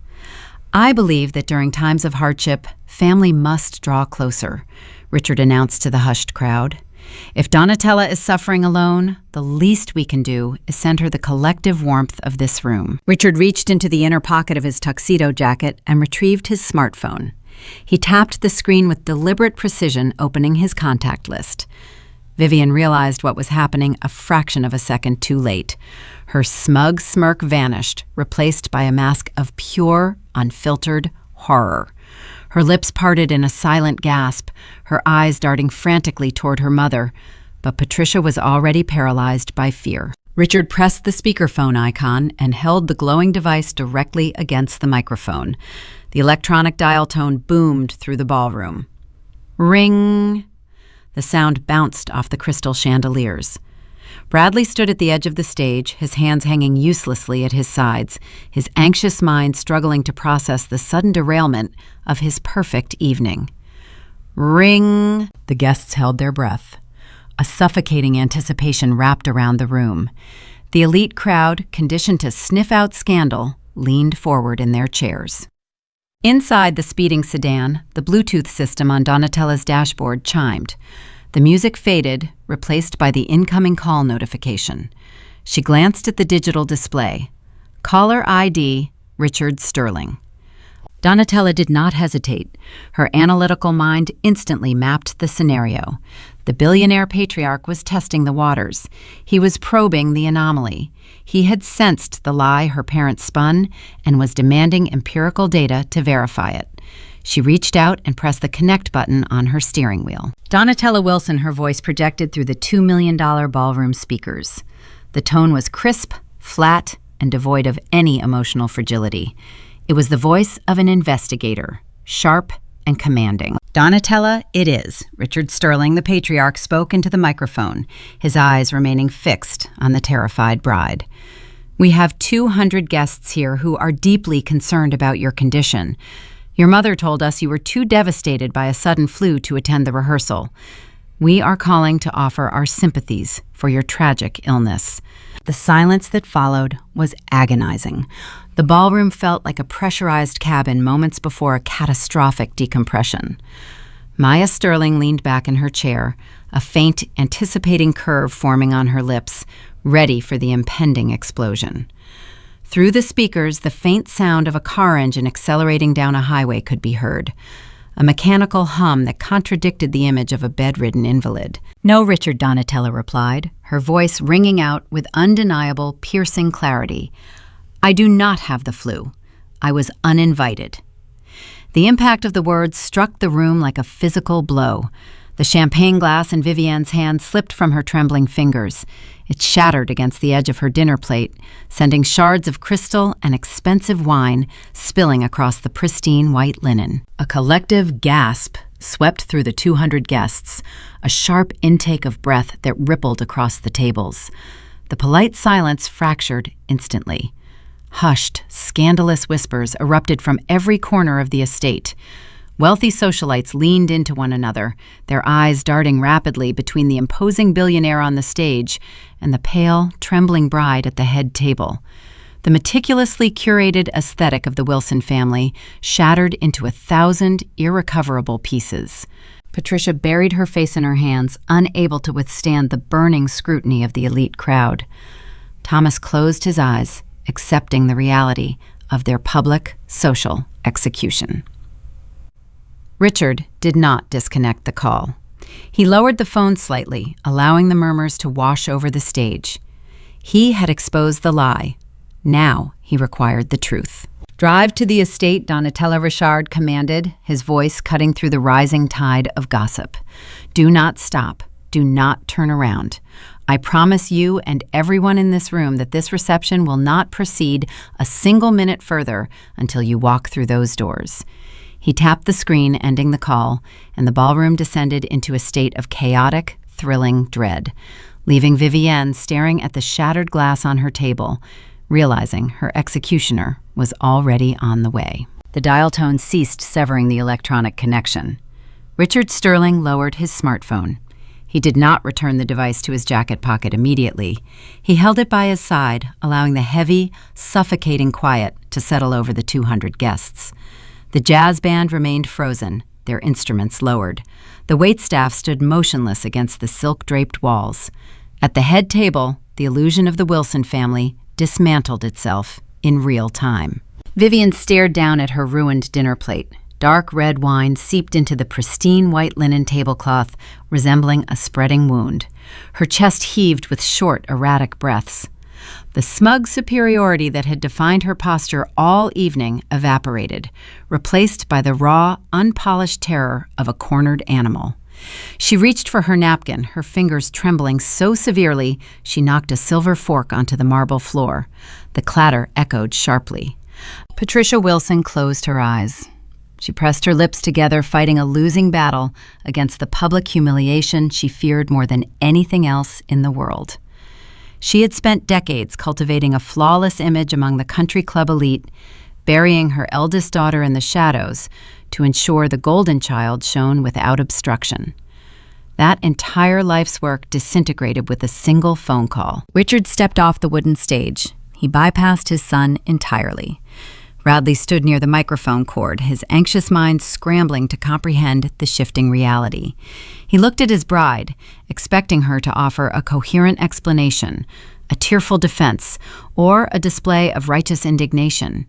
"I believe that during times of hardship, family must draw closer," Richard announced to the hushed crowd. "If Donatella is suffering alone, the least we can do is send her the collective warmth of this room." Richard reached into the inner pocket of his tuxedo jacket and retrieved his smartphone. He tapped the screen with deliberate precision, opening his contact list. Vivian realized what was happening a fraction of a second too late. Her smug smirk vanished, replaced by a mask of pure, unfiltered horror. Her lips parted in a silent gasp, her eyes darting frantically toward her mother, but Patricia was already paralyzed by fear. Richard pressed the speakerphone icon and held the glowing device directly against the microphone. The electronic dial tone boomed through the ballroom. Ring! The sound bounced off the crystal chandeliers. Bradley stood at the edge of the stage, his hands hanging uselessly at his sides, his anxious mind struggling to process the sudden derailment of his perfect evening. Ring! The guests held their breath. A suffocating anticipation wrapped around the room. The elite crowd, conditioned to sniff out scandal, leaned forward in their chairs. Inside the speeding sedan, the Bluetooth system on Donatella's dashboard chimed. The music faded, replaced by the incoming call notification. She glanced at the digital display. Caller ID, Richard Sterling. Donatella did not hesitate. Her analytical mind instantly mapped the scenario. The billionaire patriarch was testing the waters. He was probing the anomaly. He had sensed the lie her parents spun and was demanding empirical data to verify it. She reached out and pressed the connect button on her steering wheel. Donatella Wilson, her voice projected through the $2 million ballroom speakers. The tone was crisp, flat, and devoid of any emotional fragility. It was the voice of an investigator, sharp and commanding. "Donatella, it is." Richard Sterling, the patriarch, spoke into the microphone, his eyes remaining fixed on the terrified bride. "We have 200 guests here who are deeply concerned about your condition. Your mother told us you were too devastated by a sudden flu to attend the rehearsal. We are calling to offer our sympathies for your tragic illness." The silence that followed was agonizing. The ballroom felt like a pressurized cabin moments before a catastrophic decompression. Maya Sterling leaned back in her chair, a faint, anticipating curve forming on her lips, ready for the impending explosion. Through the speakers, the faint sound of a car engine accelerating down a highway could be heard, a mechanical hum that contradicted the image of a bedridden invalid. "No, Richard," Donatella replied, her voice ringing out with undeniable, piercing clarity. "I do not have the flu. I was uninvited." The impact of the words struck the room like a physical blow. The champagne glass in Vivienne's hand slipped from her trembling fingers. It shattered against the edge of her dinner plate, sending shards of crystal and expensive wine spilling across the pristine white linen. A collective gasp swept through the 200 guests, a sharp intake of breath that rippled across the tables. The polite silence fractured instantly. Hushed, scandalous whispers erupted from every corner of the estate. Wealthy socialites leaned into one another, their eyes darting rapidly between the imposing billionaire on the stage and the pale, trembling bride at the head table. The meticulously curated aesthetic of the Wilson family shattered into 1,000 irrecoverable pieces. Patricia buried her face in her hands, unable to withstand the burning scrutiny of the elite crowd. Thomas closed his eyes, accepting the reality of their public, social execution. Richard did not disconnect the call. He lowered the phone slightly, allowing the murmurs to wash over the stage. He had exposed the lie. Now he required the truth. "Drive to the estate," Donatella Richard commanded, his voice cutting through the rising tide of gossip. "Do not stop. Do not turn around. I promise you and everyone in this room that this reception will not proceed a single minute further until you walk through those doors." He tapped the screen, ending the call, and the ballroom descended into a state of chaotic, thrilling dread, leaving Vivienne staring at the shattered glass on her table, realizing her executioner was already on the way. The dial tone ceased, severing the electronic connection. Richard Sterling lowered his smartphone. He did not return the device to his jacket pocket immediately. He held it by his side, allowing the heavy, suffocating quiet to settle over the 200 guests. The jazz band remained frozen, their instruments lowered. The waitstaff stood motionless against the silk-draped walls. At the head table, the illusion of the Wilson family dismantled itself in real time. Vivienne stared down at her ruined dinner plate. Dark red wine seeped into the pristine white linen tablecloth, resembling a spreading wound. Her chest heaved with short, erratic breaths. The smug superiority that had defined her posture all evening evaporated, replaced by the raw, unpolished terror of a cornered animal. She reached for her napkin, her fingers trembling so severely she knocked a silver fork onto the marble floor. The clatter echoed sharply. Patricia Wilson closed her eyes. She pressed her lips together, fighting a losing battle against the public humiliation she feared more than anything else in the world. She had spent decades cultivating a flawless image among the country club elite, burying her eldest daughter in the shadows to ensure the golden child shone without obstruction. That entire life's work disintegrated with a single phone call. Richard stepped off the wooden stage. He bypassed his son entirely. Radley stood near the microphone cord, his anxious mind scrambling to comprehend the shifting reality. He looked at his bride, expecting her to offer a coherent explanation, a tearful defense, or a display of righteous indignation.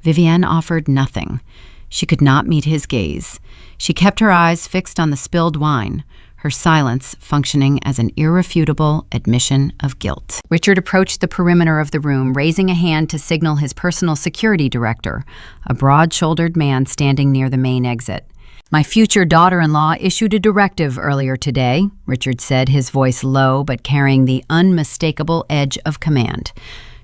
Vivienne offered nothing. She could not meet his gaze. She kept her eyes fixed on the spilled wine, her silence functioning as an irrefutable admission of guilt. Richard approached the perimeter of the room, raising a hand to signal his personal security director, a broad-shouldered man standing near the main exit. "My future daughter-in-law issued a directive earlier today," Richard said, his voice low but carrying the unmistakable edge of command.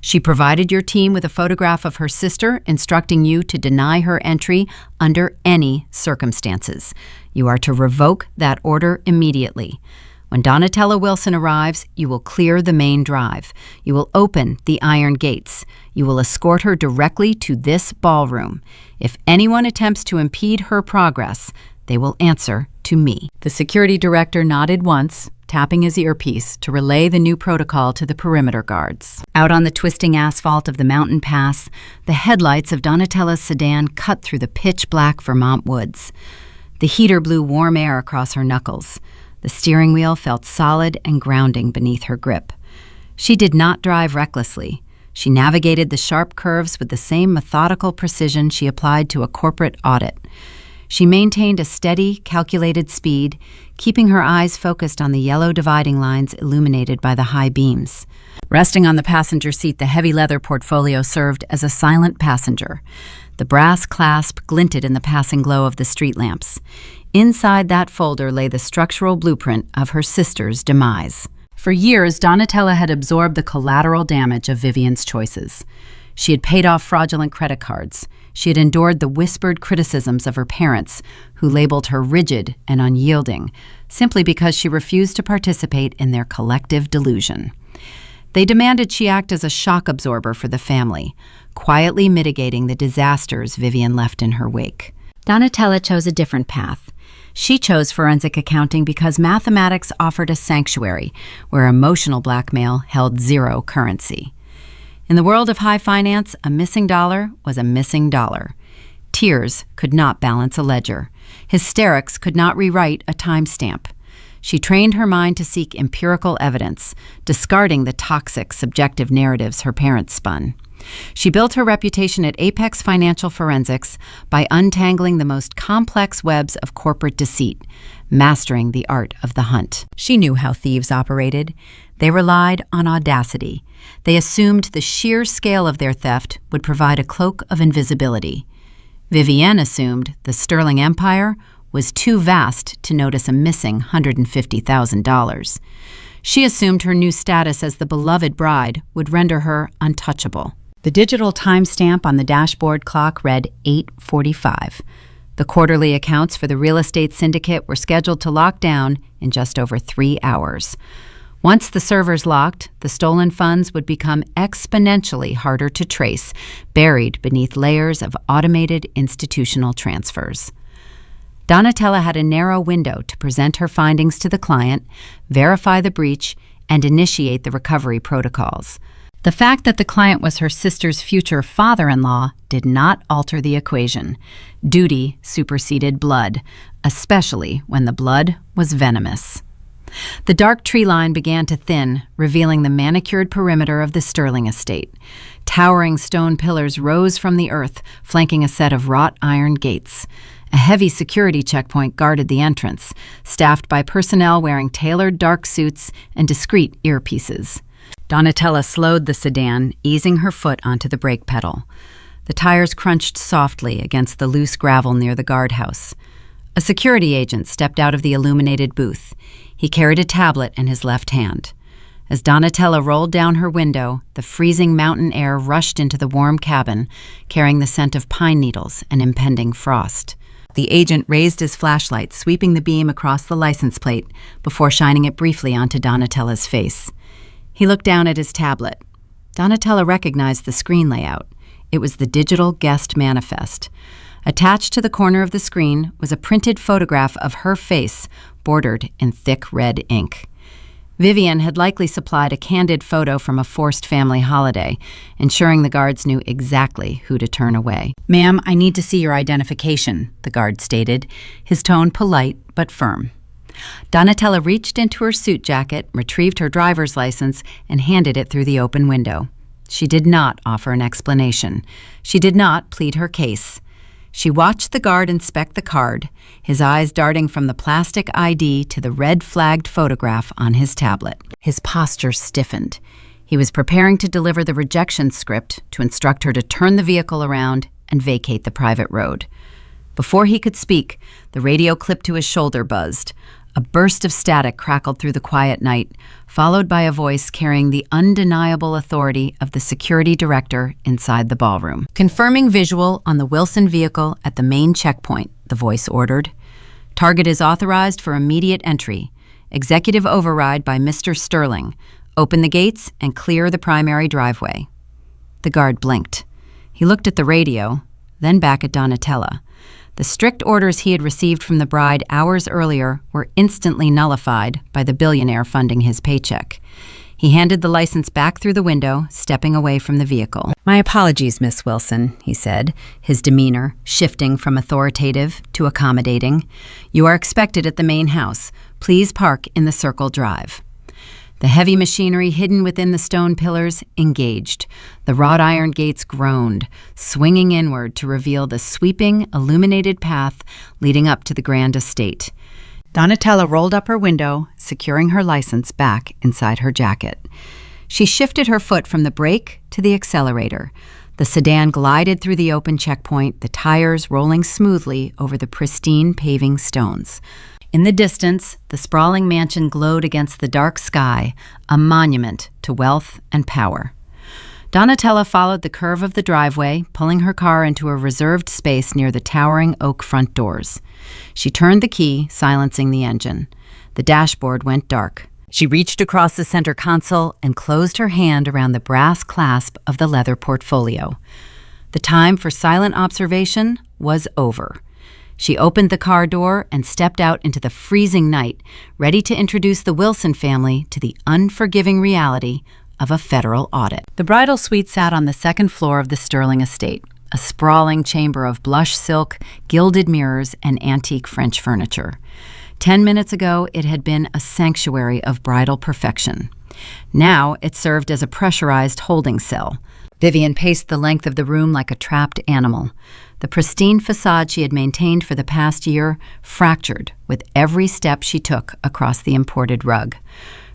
"She provided your team with a photograph of her sister, instructing you to deny her entry under any circumstances. You are to revoke that order immediately. When Donatella Wilson arrives, you will clear the main drive. You will open the iron gates. You will escort her directly to this ballroom. If anyone attempts to impede her progress, they will answer to me." The security director nodded once, tapping his earpiece to relay the new protocol to the perimeter guards. Out on the twisting asphalt of the mountain pass, the headlights of Donatella's sedan cut through the pitch-black Vermont woods. The heater blew warm air across her knuckles. The steering wheel felt solid and grounding beneath her grip. She did not drive recklessly. She navigated the sharp curves with the same methodical precision she applied to a corporate audit. She maintained a steady, calculated speed, keeping her eyes focused on the yellow dividing lines illuminated by the high beams. Resting on the passenger seat, the heavy leather portfolio served as a silent passenger. The brass clasp glinted in the passing glow of the street lamps. Inside that folder lay the structural blueprint of her sister's demise. For years, Donatella had absorbed the collateral damage of Vivienne's choices. She had paid off fraudulent credit cards. She had endured the whispered criticisms of her parents, who labeled her rigid and unyielding, simply because she refused to participate in their collective delusion. They demanded she act as a shock absorber for the family, quietly mitigating the disasters Vivienne left in her wake. Donatella chose a different path. She chose forensic accounting because mathematics offered a sanctuary where emotional blackmail held zero currency. In the world of high finance, a missing dollar was a missing dollar. Tears could not balance a ledger. Hysterics could not rewrite a timestamp. She trained her mind to seek empirical evidence, discarding the toxic, subjective narratives her parents spun. She built her reputation at Apex Financial Forensics by untangling the most complex webs of corporate deceit, mastering the art of the hunt. She knew how thieves operated. They relied on audacity. They assumed the sheer scale of their theft would provide a cloak of invisibility. Vivienne assumed the Sterling Empire was too vast to notice a missing $150,000. She assumed her new status as the beloved bride would render her untouchable. The digital timestamp on the dashboard clock read 8:45. The quarterly accounts for the real estate syndicate were scheduled to lock down in just over 3 hours. Once the servers locked, the stolen funds would become exponentially harder to trace, buried beneath layers of automated institutional transfers. Donatella had a narrow window to present her findings to the client, verify the breach, and initiate the recovery protocols. The fact that the client was her sister's future father-in-law did not alter the equation. Duty superseded blood, especially when the blood was venomous. The dark tree line began to thin, revealing the manicured perimeter of the Sterling estate. Towering stone pillars rose from the earth, flanking a set of wrought iron gates. A heavy security checkpoint guarded the entrance, staffed by personnel wearing tailored dark suits and discreet earpieces. Donatella slowed the sedan, easing her foot onto the brake pedal. The tires crunched softly against the loose gravel near the guardhouse. A security agent stepped out of the illuminated booth. He carried a tablet in his left hand. As Donatella rolled down her window, the freezing mountain air rushed into the warm cabin, carrying the scent of pine needles and impending frost. The agent raised his flashlight, sweeping the beam across the license plate before shining it briefly onto Donatella's face. He looked down at his tablet. Donatella recognized the screen layout. It was the digital guest manifest. Attached to the corner of the screen was a printed photograph of her face, bordered in thick red ink. Vivienne had likely supplied a candid photo from a forced family holiday, ensuring the guards knew exactly who to turn away. "Ma'am, I need to see your identification," the guard stated, his tone polite but firm. Donatella reached into her suit jacket, retrieved her driver's license, and handed it through the open window. She did not offer an explanation. She did not plead her case. She watched the guard inspect the card, his eyes darting from the plastic ID to the red-flagged photograph on his tablet. His posture stiffened. He was preparing to deliver the rejection script to instruct her to turn the vehicle around and vacate the private road. Before he could speak, the radio clip to his shoulder buzzed. A burst of static crackled through the quiet night, followed by a voice carrying the undeniable authority of the security director inside the ballroom. Confirming visual on the Wilson vehicle at the main checkpoint, the voice ordered. Target is authorized for immediate entry. Executive override by Mr. Sterling. Open the gates and clear the primary driveway. The guard blinked. He looked at the radio, then back at Donatella. The strict orders he had received from the bride hours earlier were instantly nullified by the billionaire funding his paycheck. He handed the license back through the window, stepping away from the vehicle. "My apologies, Miss Wilson," he said, his demeanor shifting from authoritative to accommodating. "You are expected at the main house. Please park in the Circle Drive." The heavy machinery hidden within the stone pillars engaged. The wrought iron gates groaned, swinging inward to reveal the sweeping, illuminated path leading up to the grand estate. Donatella rolled up her window, securing her license back inside her jacket. She shifted her foot from the brake to the accelerator. The sedan glided through the open checkpoint, the tires rolling smoothly over the pristine paving stones. In the distance, the sprawling mansion glowed against the dark sky, a monument to wealth and power. Donatella followed the curve of the driveway, pulling her car into a reserved space near the towering oak front doors. She turned the key, silencing the engine. The dashboard went dark. She reached across the center console and closed her hand around the brass clasp of the leather portfolio. The time for silent observation was over. She opened the car door and stepped out into the freezing night, ready to introduce the Wilson family to the unforgiving reality of a federal audit. The bridal suite sat on the second floor of the Sterling estate, a sprawling chamber of blush silk, gilded mirrors, and antique French furniture. 10 minutes ago, it had been a sanctuary of bridal perfection. Now it served as a pressurized holding cell. Vivian paced the length of the room like a trapped animal. The pristine facade she had maintained for the past year fractured with every step she took across the imported rug.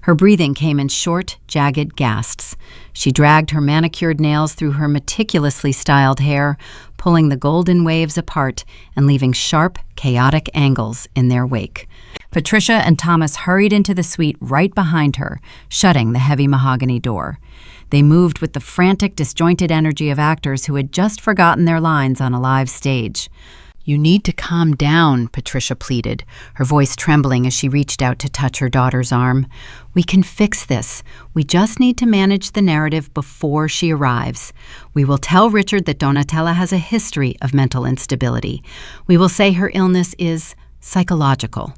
Her breathing came in short, jagged gasps. She dragged her manicured nails through her meticulously styled hair, pulling the golden waves apart and leaving sharp, chaotic angles in their wake. Patricia and Thomas hurried into the suite right behind her, shutting the heavy mahogany door. They moved with the frantic, disjointed energy of actors who had just forgotten their lines on a live stage. "You need to calm down," Patricia pleaded, her voice trembling as she reached out to touch her daughter's arm. "We can fix this. We just need to manage the narrative before she arrives. We will tell Richard that Donatella has a history of mental instability. We will say her illness is psychological."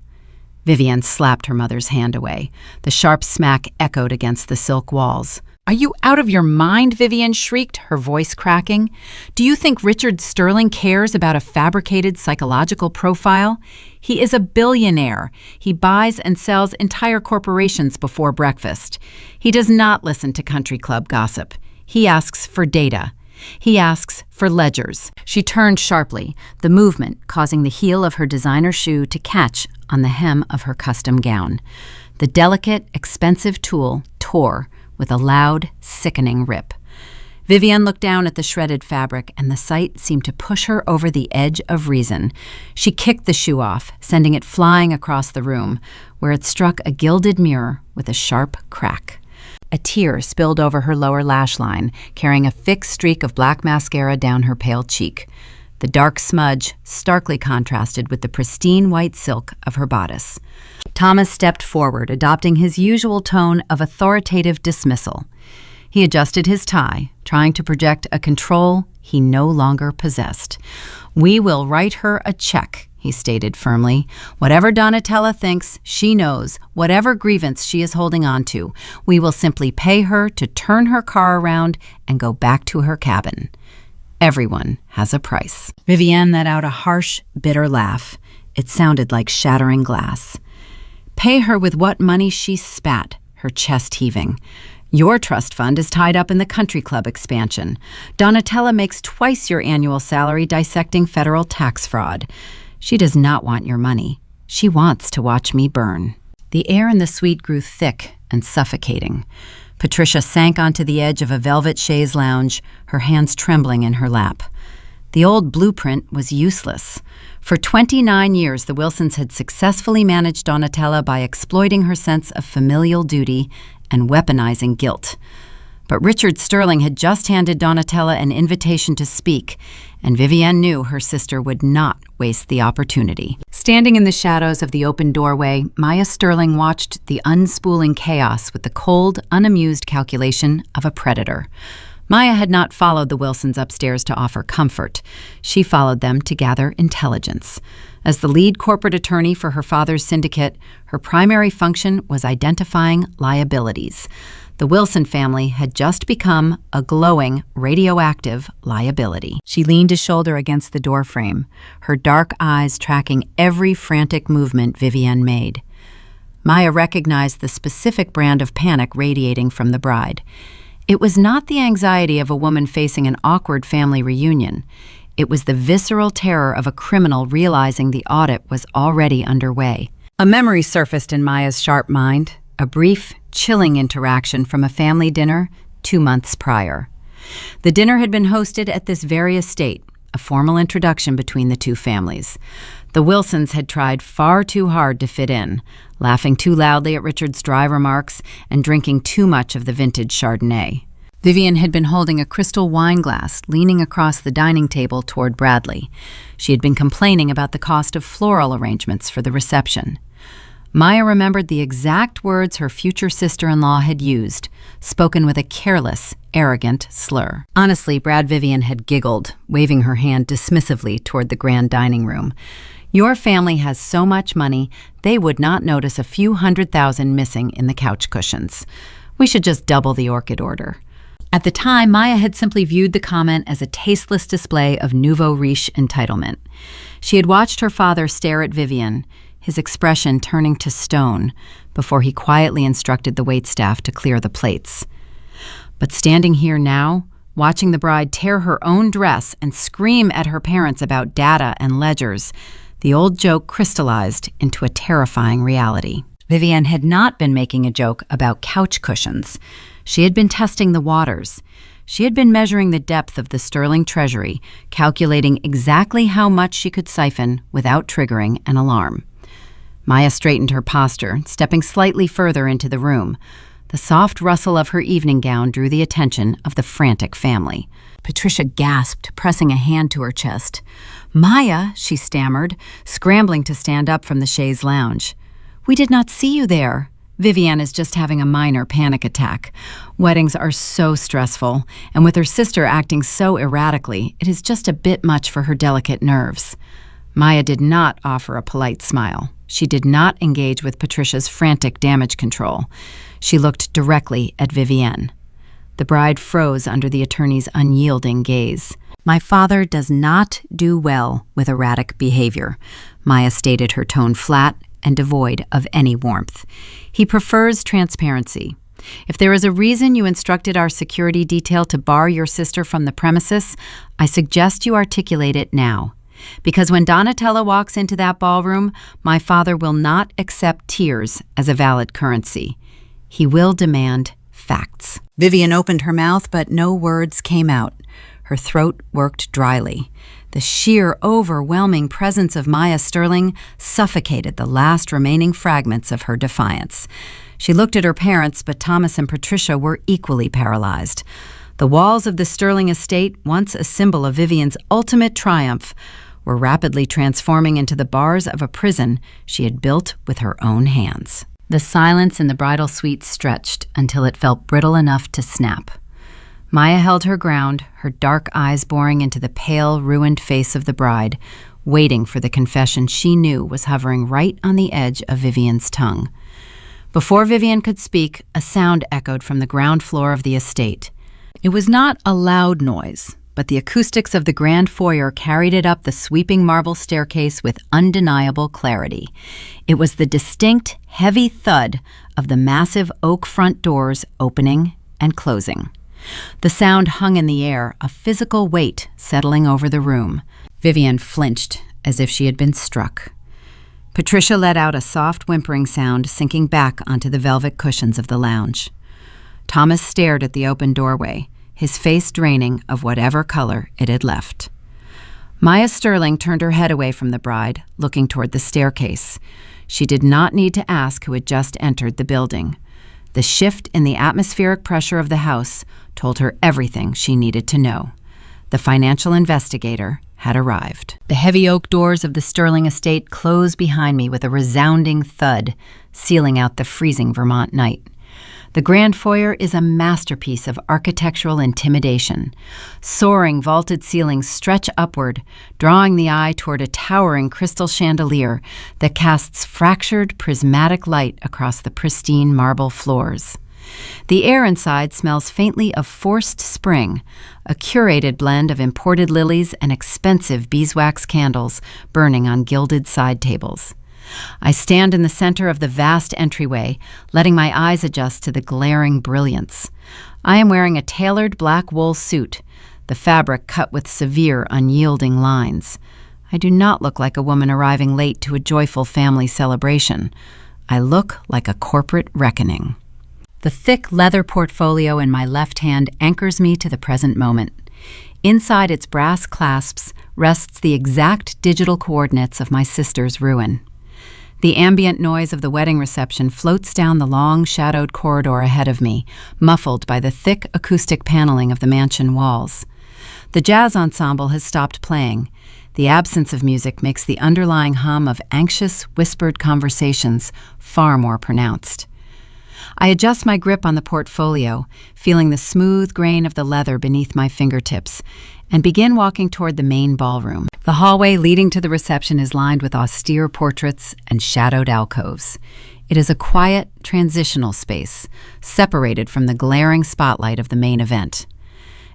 Vivian slapped her mother's hand away. The sharp smack echoed against the silk walls. "Are you out of your mind?" Vivian shrieked, her voice cracking. "Do you think Richard Sterling cares about a fabricated psychological profile? He is a billionaire. He buys and sells entire corporations before breakfast. He does not listen to country club gossip. He asks for data. He asks for ledgers." She turned sharply, the movement causing the heel of her designer shoe to catch on the hem of her custom gown. The delicate, expensive tool tore with a loud, sickening rip. Vivian looked down at the shredded fabric, and the sight seemed to push her over the edge of reason. She kicked the shoe off, sending it flying across the room, where it struck a gilded mirror with a sharp crack. A tear spilled over her lower lash line, carrying a thick streak of black mascara down her pale cheek. The dark smudge starkly contrasted with the pristine white silk of her bodice. Thomas stepped forward, adopting his usual tone of authoritative dismissal. He adjusted his tie, trying to project a control he no longer possessed. "We will write her a check," he stated firmly. "Whatever Donatella thinks, she knows, whatever grievance she is holding on to. We will simply pay her to turn her car around and go back to her cabin. Everyone has a price." Vivian let out a harsh, bitter laugh. It sounded like shattering glass. "Pay her with what money she spat," her chest heaving. Your trust fund is tied up in the country club expansion. Donatella makes twice your annual salary dissecting federal tax fraud. She does not want your money. She wants to watch me burn." The air in the suite grew thick and suffocating. Patricia sank onto the edge of a velvet chaise lounge, her hands trembling in her lap. The old blueprint was useless. For 29 years, the Wilsons had successfully managed Donatella by exploiting her sense of familial duty and weaponizing guilt. But Richard Sterling had just handed Donatella an invitation to speak, and Vivienne knew her sister would not waste the opportunity. Standing in the shadows of the open doorway, Maya Sterling watched the unspooling chaos with the cold, unamused calculation of a predator. Maya had not followed the Wilsons upstairs to offer comfort. She followed them to gather intelligence. As the lead corporate attorney for her father's syndicate, her primary function was identifying liabilities. The Wilson family had just become a glowing, radioactive liability. She leaned a shoulder against the doorframe, her dark eyes tracking every frantic movement Vivienne made. Maya recognized the specific brand of panic radiating from the bride. It was not the anxiety of a woman facing an awkward family reunion. It was the visceral terror of a criminal realizing the audit was already underway. A memory surfaced in Maya's sharp mind, a brief, chilling interaction from a family dinner 2 months prior. The dinner had been hosted at this very estate, a formal introduction between the two families. The Wilsons had tried far too hard to fit in, laughing too loudly at Richard's dry remarks and drinking too much of the vintage Chardonnay. Vivienne had been holding a crystal wine glass, leaning across the dining table toward Bradley. She had been complaining about the cost of floral arrangements for the reception. Maya remembered the exact words her future sister-in-law had used, spoken with a careless, arrogant slur. Honestly, Brad Vivienne had giggled, waving her hand dismissively toward the grand dining room. Your family has so much money, they would not notice a few $100,000 missing in the couch cushions. We should just double the orchid order. At the time, Maya had simply viewed the comment as a tasteless display of nouveau riche entitlement. She had watched her father stare at Vivienne, his expression turning to stone, before he quietly instructed the waitstaff to clear the plates. But standing here now, watching the bride tear her own dress and scream at her parents about data and ledgers, the old joke crystallized into a terrifying reality. Vivienne had not been making a joke about couch cushions. She had been testing the waters. She had been measuring the depth of the sterling treasury, calculating exactly how much she could siphon without triggering an alarm. Maya straightened her posture, stepping slightly further into the room. The soft rustle of her evening gown drew the attention of the frantic family. Patricia gasped, pressing a hand to her chest. "Maya," she stammered, scrambling to stand up from the chaise lounge. "We did not see you there." Vivienne is just having a minor panic attack. Weddings are so stressful, and with her sister acting so erratically, it is just a bit much for her delicate nerves. Maya did not offer a polite smile. She did not engage with Patricia's frantic damage control. She looked directly at Vivienne. The bride froze under the attorney's unyielding gaze. "My father does not do well with erratic behavior," Maya stated, her tone flat and devoid of any warmth. "He prefers transparency. If there is a reason you instructed our security detail to bar your sister from the premises, I suggest you articulate it now. Because when Donatella walks into that ballroom, my father will not accept tears as a valid currency. He will demand facts." Vivienne opened her mouth, but no words came out. Her throat worked dryly. The sheer, overwhelming presence of Maya Sterling suffocated the last remaining fragments of her defiance. She looked at her parents, but Thomas and Patricia were equally paralyzed. The walls of the Sterling estate, once a symbol of Vivienne's ultimate triumph, were rapidly transforming into the bars of a prison she had built with her own hands. The silence in the bridal suite stretched until it felt brittle enough to snap. Maya held her ground, her dark eyes boring into the pale, ruined face of the bride, waiting for the confession she knew was hovering right on the edge of Vivienne's tongue. Before Vivienne could speak, a sound echoed from the ground floor of the estate. It was not a loud noise, but the acoustics of the grand foyer carried it up the sweeping marble staircase with undeniable clarity. It was the distinct, heavy thud of the massive oak front doors opening and closing. The sound hung in the air, a physical weight settling over the room. Vivian flinched as if she had been struck. Patricia let out a soft whimpering sound, sinking back onto the velvet cushions of the lounge. Thomas stared at the open doorway, his face draining of whatever color it had left. Maya Sterling turned her head away from the bride, looking toward the staircase. She did not need to ask who had just entered the building. The shift in the atmospheric pressure of the house told her everything she needed to know. The financial investigator had arrived. The heavy oak doors of the Sterling estate closed behind me with a resounding thud, sealing out the freezing Vermont night. The grand foyer is a masterpiece of architectural intimidation. Soaring vaulted ceilings stretch upward, drawing the eye toward a towering crystal chandelier that casts fractured prismatic light across the pristine marble floors. The air inside smells faintly of forced spring, a curated blend of imported lilies and expensive beeswax candles burning on gilded side tables. I stand in the center of the vast entryway, letting my eyes adjust to the glaring brilliance. I am wearing a tailored black wool suit, the fabric cut with severe, unyielding lines. I do not look like a woman arriving late to a joyful family celebration. I look like a corporate reckoning. The thick leather portfolio in my left hand anchors me to the present moment. Inside its brass clasps rests the exact digital coordinates of my sister's ruin. The ambient noise of the wedding reception floats down the long, shadowed corridor ahead of me, muffled by the thick acoustic paneling of the mansion walls. The jazz ensemble has stopped playing. The absence of music makes the underlying hum of anxious, whispered conversations far more pronounced. I adjust my grip on the portfolio, feeling the smooth grain of the leather beneath my fingertips, and begin walking toward the main ballroom. The hallway leading to the reception is lined with austere portraits and shadowed alcoves. It is a quiet, transitional space, separated from the glaring spotlight of the main event.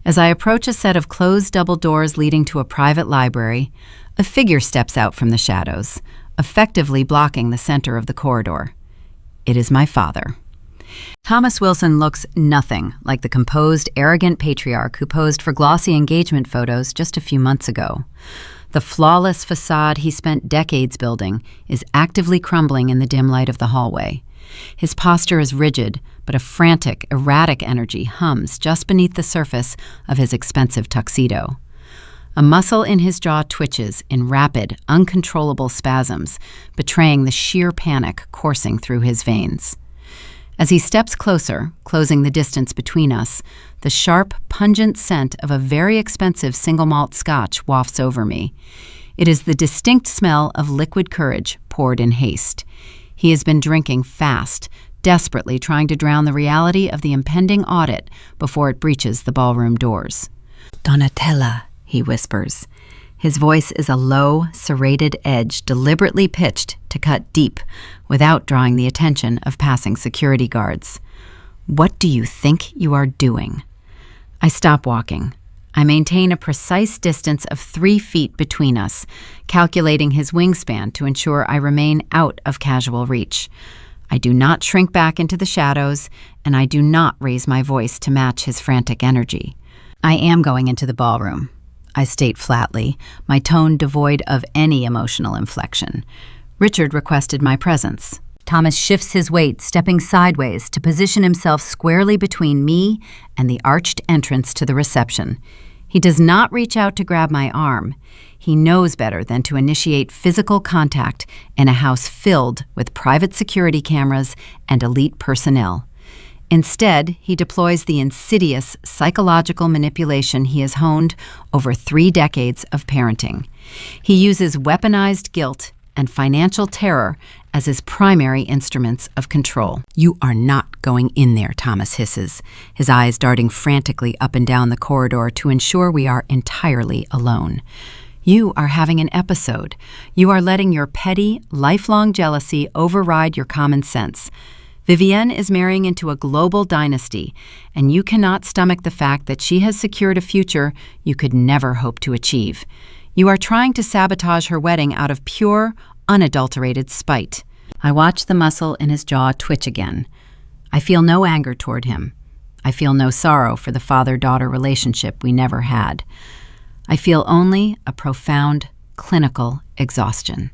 As I approach a set of closed double doors leading to a private library, a figure steps out from the shadows, effectively blocking the center of the corridor. It is my father. Thomas Wilson looks nothing like the composed, arrogant patriarch who posed for glossy engagement photos just a few months ago. The flawless facade he spent decades building is actively crumbling in the dim light of the hallway. His posture is rigid, but a frantic, erratic energy hums just beneath the surface of his expensive tuxedo. A muscle in his jaw twitches in rapid, uncontrollable spasms, betraying the sheer panic coursing through his veins. As he steps closer, closing the distance between us, the sharp, pungent scent of a very expensive single malt scotch wafts over me. It is the distinct smell of liquid courage poured in haste. He has been drinking fast, desperately trying to drown the reality of the impending audit before it breaches the ballroom doors. "Donatella," he whispers. His voice is a low, serrated edge deliberately pitched to cut deep without drawing the attention of passing security guards. "What do you think you are doing?" I stop walking. I maintain a precise distance of 3 feet between us, calculating his wingspan to ensure I remain out of casual reach. I do not shrink back into the shadows, and I do not raise my voice to match his frantic energy. "I am going into the ballroom," I state flatly, my tone devoid of any emotional inflection. "Richard requested my presence." Thomas shifts his weight, stepping sideways to position himself squarely between me and the arched entrance to the reception. He does not reach out to grab my arm. He knows better than to initiate physical contact in a house filled with private security cameras and elite personnel. Instead, he deploys the insidious psychological manipulation he has honed over 3 decades of parenting. He uses weaponized guilt and financial terror as his primary instruments of control. "You are not going in there," Thomas hisses, his eyes darting frantically up and down the corridor to ensure we are entirely alone. "You are having an episode. You are letting your petty, lifelong jealousy override your common sense. Vivienne is marrying into a global dynasty, and you cannot stomach the fact that she has secured a future you could never hope to achieve. You are trying to sabotage her wedding out of pure, unadulterated spite." I watch the muscle in his jaw twitch again. I feel no anger toward him. I feel no sorrow for the father-daughter relationship we never had. I feel only a profound clinical exhaustion.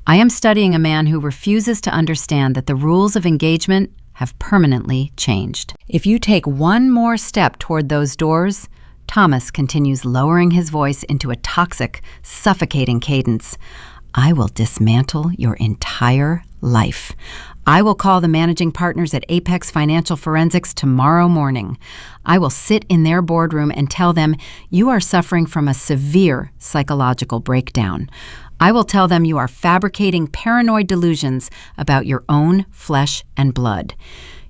I am studying a man who refuses to understand that the rules of engagement have permanently changed. If you take one more step toward those doors, Thomas continues, lowering his voice into a toxic, suffocating cadence, I will dismantle your entire life. I will call the managing partners at Apex Financial Forensics tomorrow morning. I will sit in their boardroom and tell them you are suffering from a severe psychological breakdown. I will tell them you are fabricating paranoid delusions about your own flesh and blood.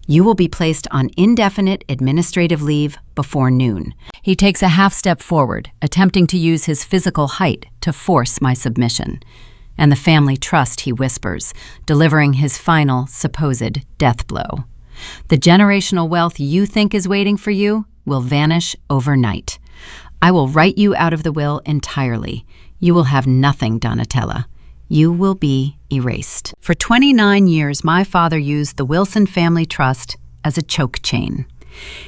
You will be placed on indefinite administrative leave before noon. He takes a half step forward, attempting to use his physical height to force my submission. And the family trust, he whispers, delivering his final supposed death blow. The generational wealth you think is waiting for you will vanish overnight. I will write you out of the will entirely. You will have nothing, Donatella. You will be erased. For 29 years, my father used the Wilson Family Trust as a choke chain.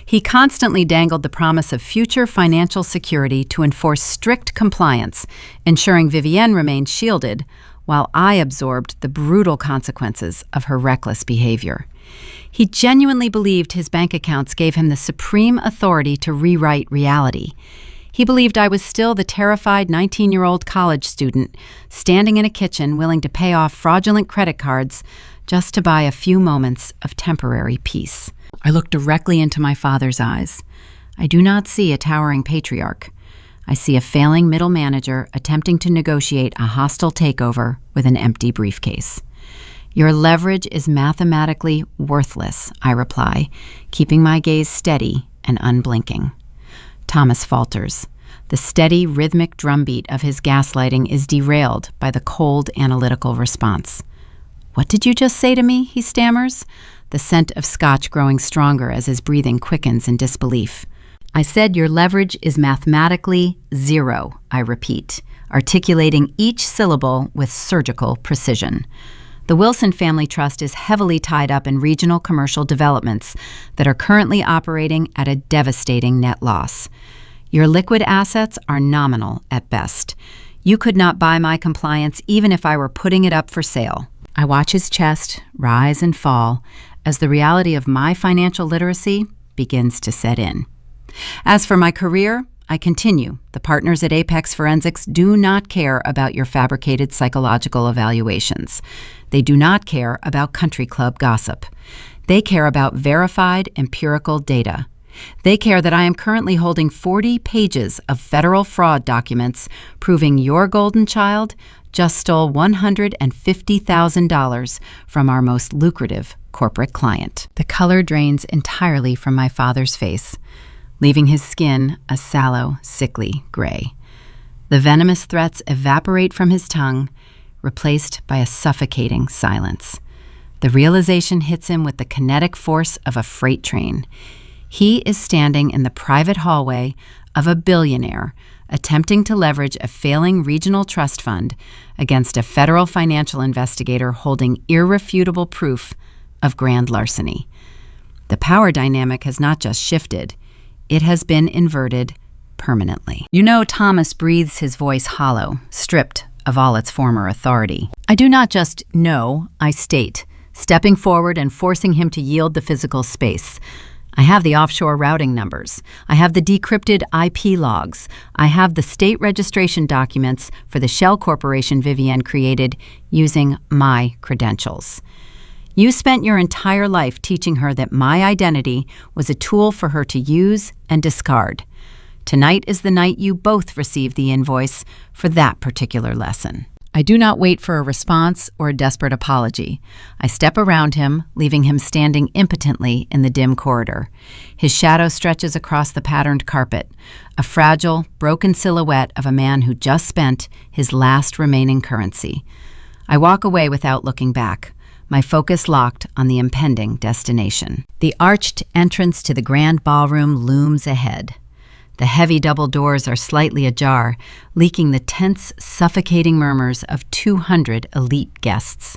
He constantly dangled the promise of future financial security to enforce strict compliance, ensuring Vivienne remained shielded, while I absorbed the brutal consequences of her reckless behavior. He genuinely believed his bank accounts gave him the supreme authority to rewrite reality. He believed I was still the terrified 19-year-old college student, standing in a kitchen willing to pay off fraudulent credit cards just to buy a few moments of temporary peace. I look directly into my father's eyes. I do not see a towering patriarch. I see a failing middle manager attempting to negotiate a hostile takeover with an empty briefcase. Your leverage is mathematically worthless, I reply, keeping my gaze steady and unblinking. Thomas falters. The steady, rhythmic drumbeat of his gaslighting is derailed by the cold, analytical response. What did you just say to me? He stammers, the scent of scotch growing stronger as his breathing quickens in disbelief. I said your leverage is mathematically 0, I repeat, articulating each syllable with surgical precision. The Wilson Family Trust is heavily tied up in regional commercial developments that are currently operating at a devastating net loss. Your liquid assets are nominal at best. You could not buy my compliance even if I were putting it up for sale. I watch his chest rise and fall as the reality of my financial literacy begins to set in. As for my career, I continue. The partners at Apex Forensics do not care about your fabricated psychological evaluations. They do not care about country club gossip. They care about verified empirical data. They care that I am currently holding 40 pages of federal fraud documents proving your golden child just stole $150,000 from our most lucrative corporate client. The color drains entirely from my father's face, leaving his skin a sallow, sickly gray. The venomous threats evaporate from his tongue, replaced by a suffocating silence. The realization hits him with the kinetic force of a freight train. He is standing in the private hallway of a billionaire attempting to leverage a failing regional trust fund against a federal financial investigator holding irrefutable proof of grand larceny. The power dynamic has not just shifted, it has been inverted permanently. You know, Thomas breathes his voice hollow, stripped of all its former authority. I do not just know, I state, stepping forward and forcing him to yield the physical space. I have the offshore routing numbers. I have the decrypted IP logs. I have the state registration documents for the shell corporation Vivienne created using my credentials. You spent your entire life teaching her that my identity was a tool for her to use and discard. Tonight is the night you both receive the invoice for that particular lesson. I do not wait for a response or a desperate apology. I step around him, leaving him standing impotently in the dim corridor. His shadow stretches across the patterned carpet, a fragile, broken silhouette of a man who just spent his last remaining currency. I walk away without looking back, my focus locked on the impending destination. The arched entrance to the grand ballroom looms ahead. The heavy double doors are slightly ajar, leaking the tense, suffocating murmurs of 200 elite guests.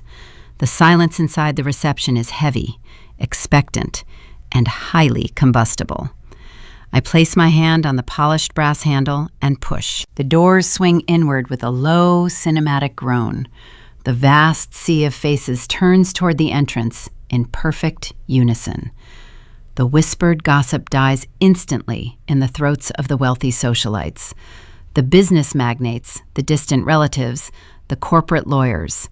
The silence inside the reception is heavy, expectant, and highly combustible. I place my hand on the polished brass handle and push. The doors swing inward with a low, cinematic groan. The vast sea of faces turns toward the entrance in perfect unison. The whispered gossip dies instantly in the throats of the wealthy socialites. The business magnates, the distant relatives, the corporate lawyers.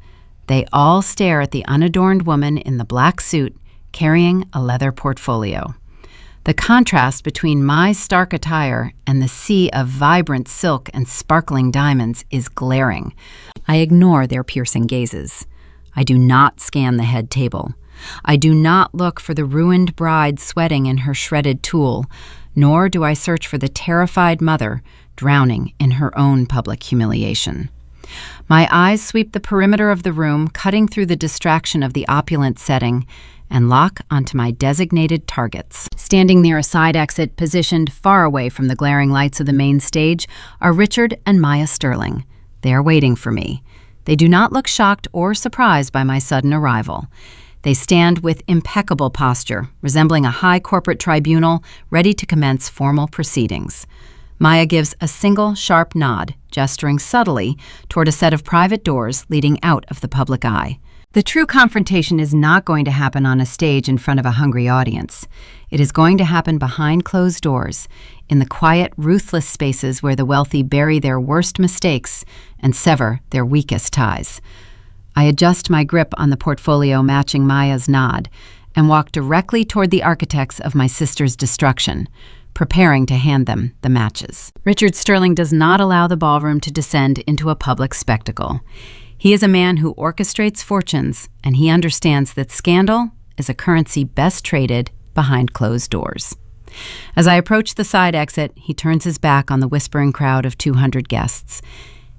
They all stare at the unadorned woman in the black suit carrying a leather portfolio. The contrast between my stark attire and the sea of vibrant silk and sparkling diamonds is glaring. I ignore their piercing gazes. I do not scan the head table. I do not look for the ruined bride sweating in her shredded tulle, nor do I search for the terrified mother drowning in her own public humiliation. My eyes sweep the perimeter of the room, cutting through the distraction of the opulent setting, and lock onto my designated targets. Standing near a side exit positioned far away from the glaring lights of the main stage are Richard and Maya Sterling. They are waiting for me. They do not look shocked or surprised by my sudden arrival. They stand with impeccable posture, resembling a high corporate tribunal ready to commence formal proceedings. Maya gives a single sharp nod, gesturing subtly toward a set of private doors leading out of the public eye. The true confrontation is not going to happen on a stage in front of a hungry audience. It is going to happen behind closed doors, in the quiet, ruthless spaces where the wealthy bury their worst mistakes and sever their weakest ties. I adjust my grip on the portfolio matching Maya's nod and walk directly toward the architects of my sister's destruction, preparing to hand them the matches. Richard Sterling does not allow the ballroom to descend into a public spectacle. He is a man who orchestrates fortunes, and he understands that scandal is a currency best traded behind closed doors. As I approach the side exit, he turns his back on the whispering crowd of 200 guests.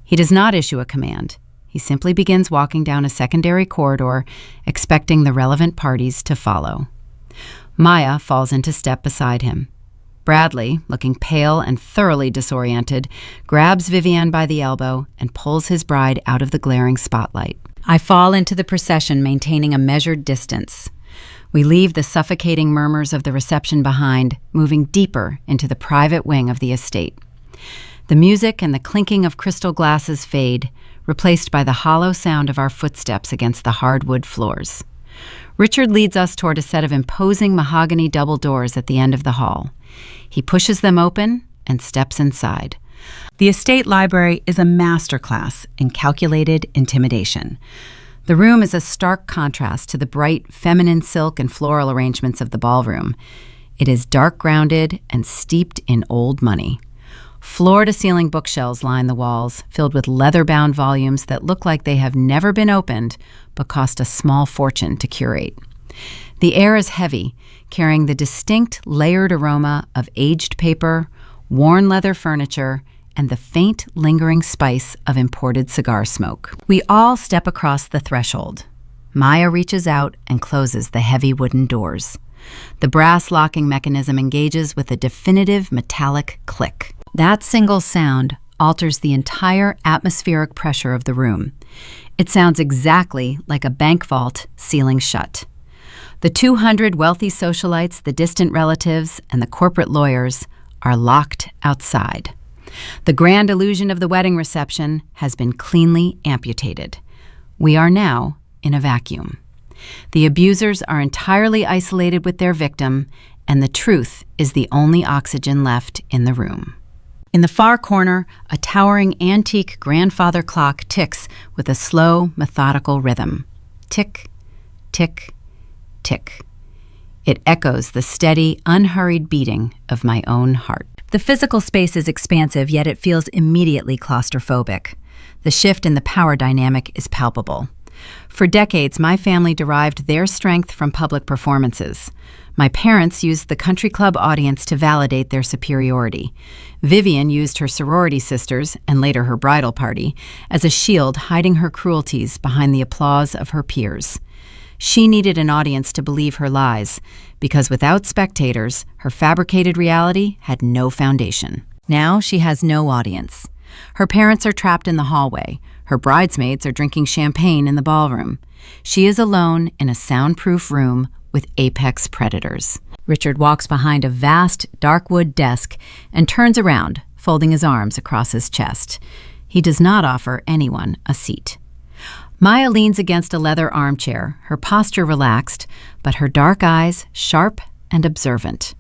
He does not issue a command. He simply begins walking down a secondary corridor, expecting the relevant parties to follow. Maya falls into step beside him. Bradley, looking pale and thoroughly disoriented, grabs Vivienne by the elbow and pulls his bride out of the glaring spotlight. I fall into the procession, maintaining a measured distance. We leave the suffocating murmurs of the reception behind, moving deeper into the private wing of the estate. The music and the clinking of crystal glasses fade, replaced by the hollow sound of our footsteps against the hardwood floors. Richard leads us toward a set of imposing mahogany double doors at the end of the hall. He pushes them open and steps inside. The estate library is a masterclass in calculated intimidation. The room is a stark contrast to the bright, feminine silk and floral arrangements of the ballroom. It is dark-grounded and steeped in old money. Floor-to-ceiling bookshelves line the walls, filled with leather-bound volumes that look like they have never been opened but cost a small fortune to curate. The air is heavy, carrying the distinct layered aroma of aged paper, worn leather furniture, and the faint, lingering spice of imported cigar smoke. We all step across the threshold. Maya reaches out and closes the heavy wooden doors. The brass locking mechanism engages with a definitive metallic click. That single sound alters the entire atmospheric pressure of the room. It sounds exactly like a bank vault sealing shut. The 200 wealthy socialites, the distant relatives, and the corporate lawyers are locked outside. The grand illusion of the wedding reception has been cleanly amputated. We are now in a vacuum. The abusers are entirely isolated with their victim, and the truth is the only oxygen left in the room. In the far corner, a towering antique grandfather clock ticks with a slow, methodical rhythm. Tick, tick, tick. It echoes the steady, unhurried beating of my own heart. The physical space is expansive, yet it feels immediately claustrophobic. The shift in the power dynamic is palpable. For decades, my family derived their strength from public performances. My parents used the country club audience to validate their superiority. Vivienne used her sorority sisters, and later her bridal party, as a shield hiding her cruelties behind the applause of her peers. She needed an audience to believe her lies, because without spectators, her fabricated reality had no foundation. Now she has no audience. Her parents are trapped in the hallway. Her bridesmaids are drinking champagne in the ballroom. She is alone in a soundproof room with apex predators. Richard walks behind a vast, dark wood desk and turns around, folding his arms across his chest. He does not offer anyone a seat. Maya leans against a leather armchair, her posture relaxed, but her dark eyes sharp and observant.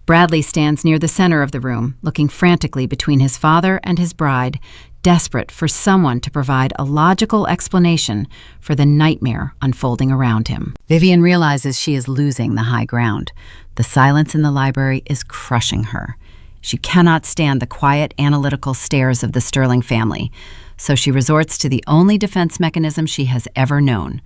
Bradley stands near the center of the room, looking frantically between his father and his bride, desperate for someone to provide a logical explanation for the nightmare unfolding around him. Vivian realizes she is losing the high ground. The silence in the library is crushing her. She cannot stand the quiet, analytical stares of the Sterling family, so she resorts to the only defense mechanism she has ever known.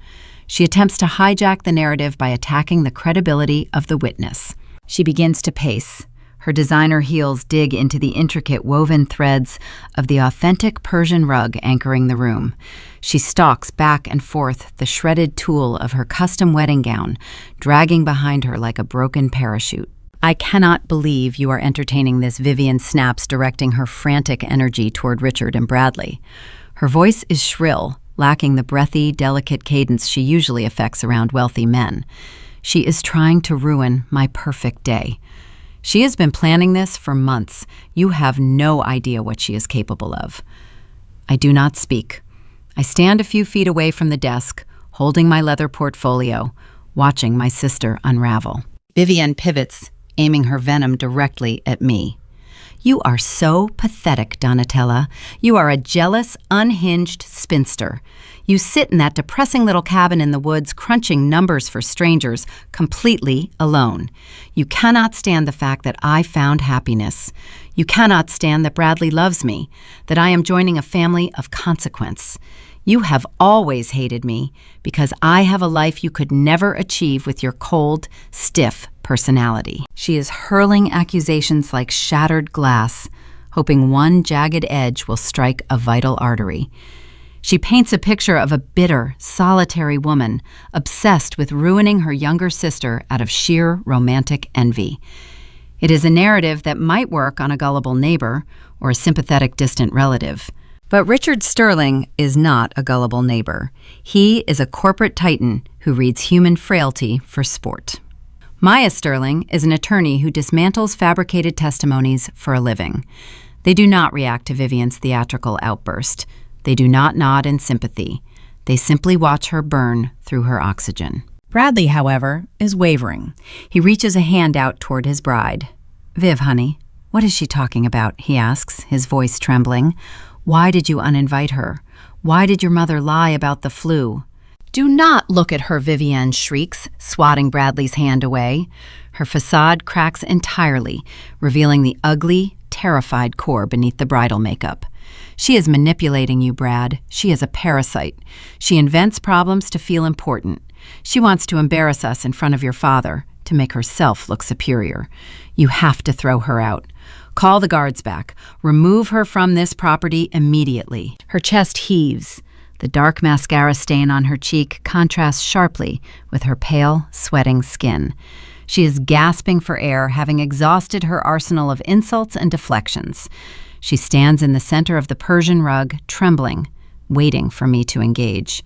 She attempts to hijack the narrative by attacking the credibility of the witness. She begins to pace. Her designer heels dig into the intricate woven threads of the authentic Persian rug anchoring the room. She stalks back and forth the shredded tulle of her custom wedding gown, dragging behind her like a broken parachute. "I cannot believe you are entertaining this," Vivian snaps, directing her frantic energy toward Richard and Bradley. Her voice is shrill, lacking the breathy, delicate cadence she usually affects around wealthy men. She is trying to ruin my perfect day. She has been planning this for months. You have no idea what she is capable of. I do not speak. I stand a few feet away from the desk, holding my leather portfolio, watching my sister unravel. Vivian pivots, aiming her venom directly at me. "You are so pathetic, Donatella. You are a jealous, unhinged spinster. You sit in that depressing little cabin in the woods crunching numbers for strangers, completely alone. You cannot stand the fact that I found happiness. You cannot stand that Bradley loves me, that I am joining a family of consequence. You have always hated me because I have a life you could never achieve with your cold, stiff personality." She is hurling accusations like shattered glass, hoping one jagged edge will strike a vital artery. She paints a picture of a bitter, solitary woman, obsessed with ruining her younger sister out of sheer romantic envy. It is a narrative that might work on a gullible neighbor or a sympathetic distant relative. But Richard Sterling is not a gullible neighbor. He is a corporate titan who reads human frailty for sport. Maya Sterling is an attorney who dismantles fabricated testimonies for a living. They do not react to Vivian's theatrical outburst. They do not nod in sympathy. They simply watch her burn through her oxygen. Bradley, however, is wavering. He reaches a hand out toward his bride. "Viv, honey, what is she talking about?" he asks, his voice trembling. "Why did you uninvite her? Why did your mother lie about the flu?" "Do not look at her," Vivian shrieks, swatting Bradley's hand away. Her facade cracks entirely, revealing the ugly, terrified core beneath the bridal makeup. "She is manipulating you, Brad. She is a parasite. She invents problems to feel important. She wants to embarrass us in front of your father, to make herself look superior. You have to throw her out. Call the guards back. Remove her from this property immediately." Her chest heaves. The dark mascara stain on her cheek contrasts sharply with her pale, sweating skin. She is gasping for air, having exhausted her arsenal of insults and deflections. She stands in the center of the Persian rug, trembling, waiting for me to engage.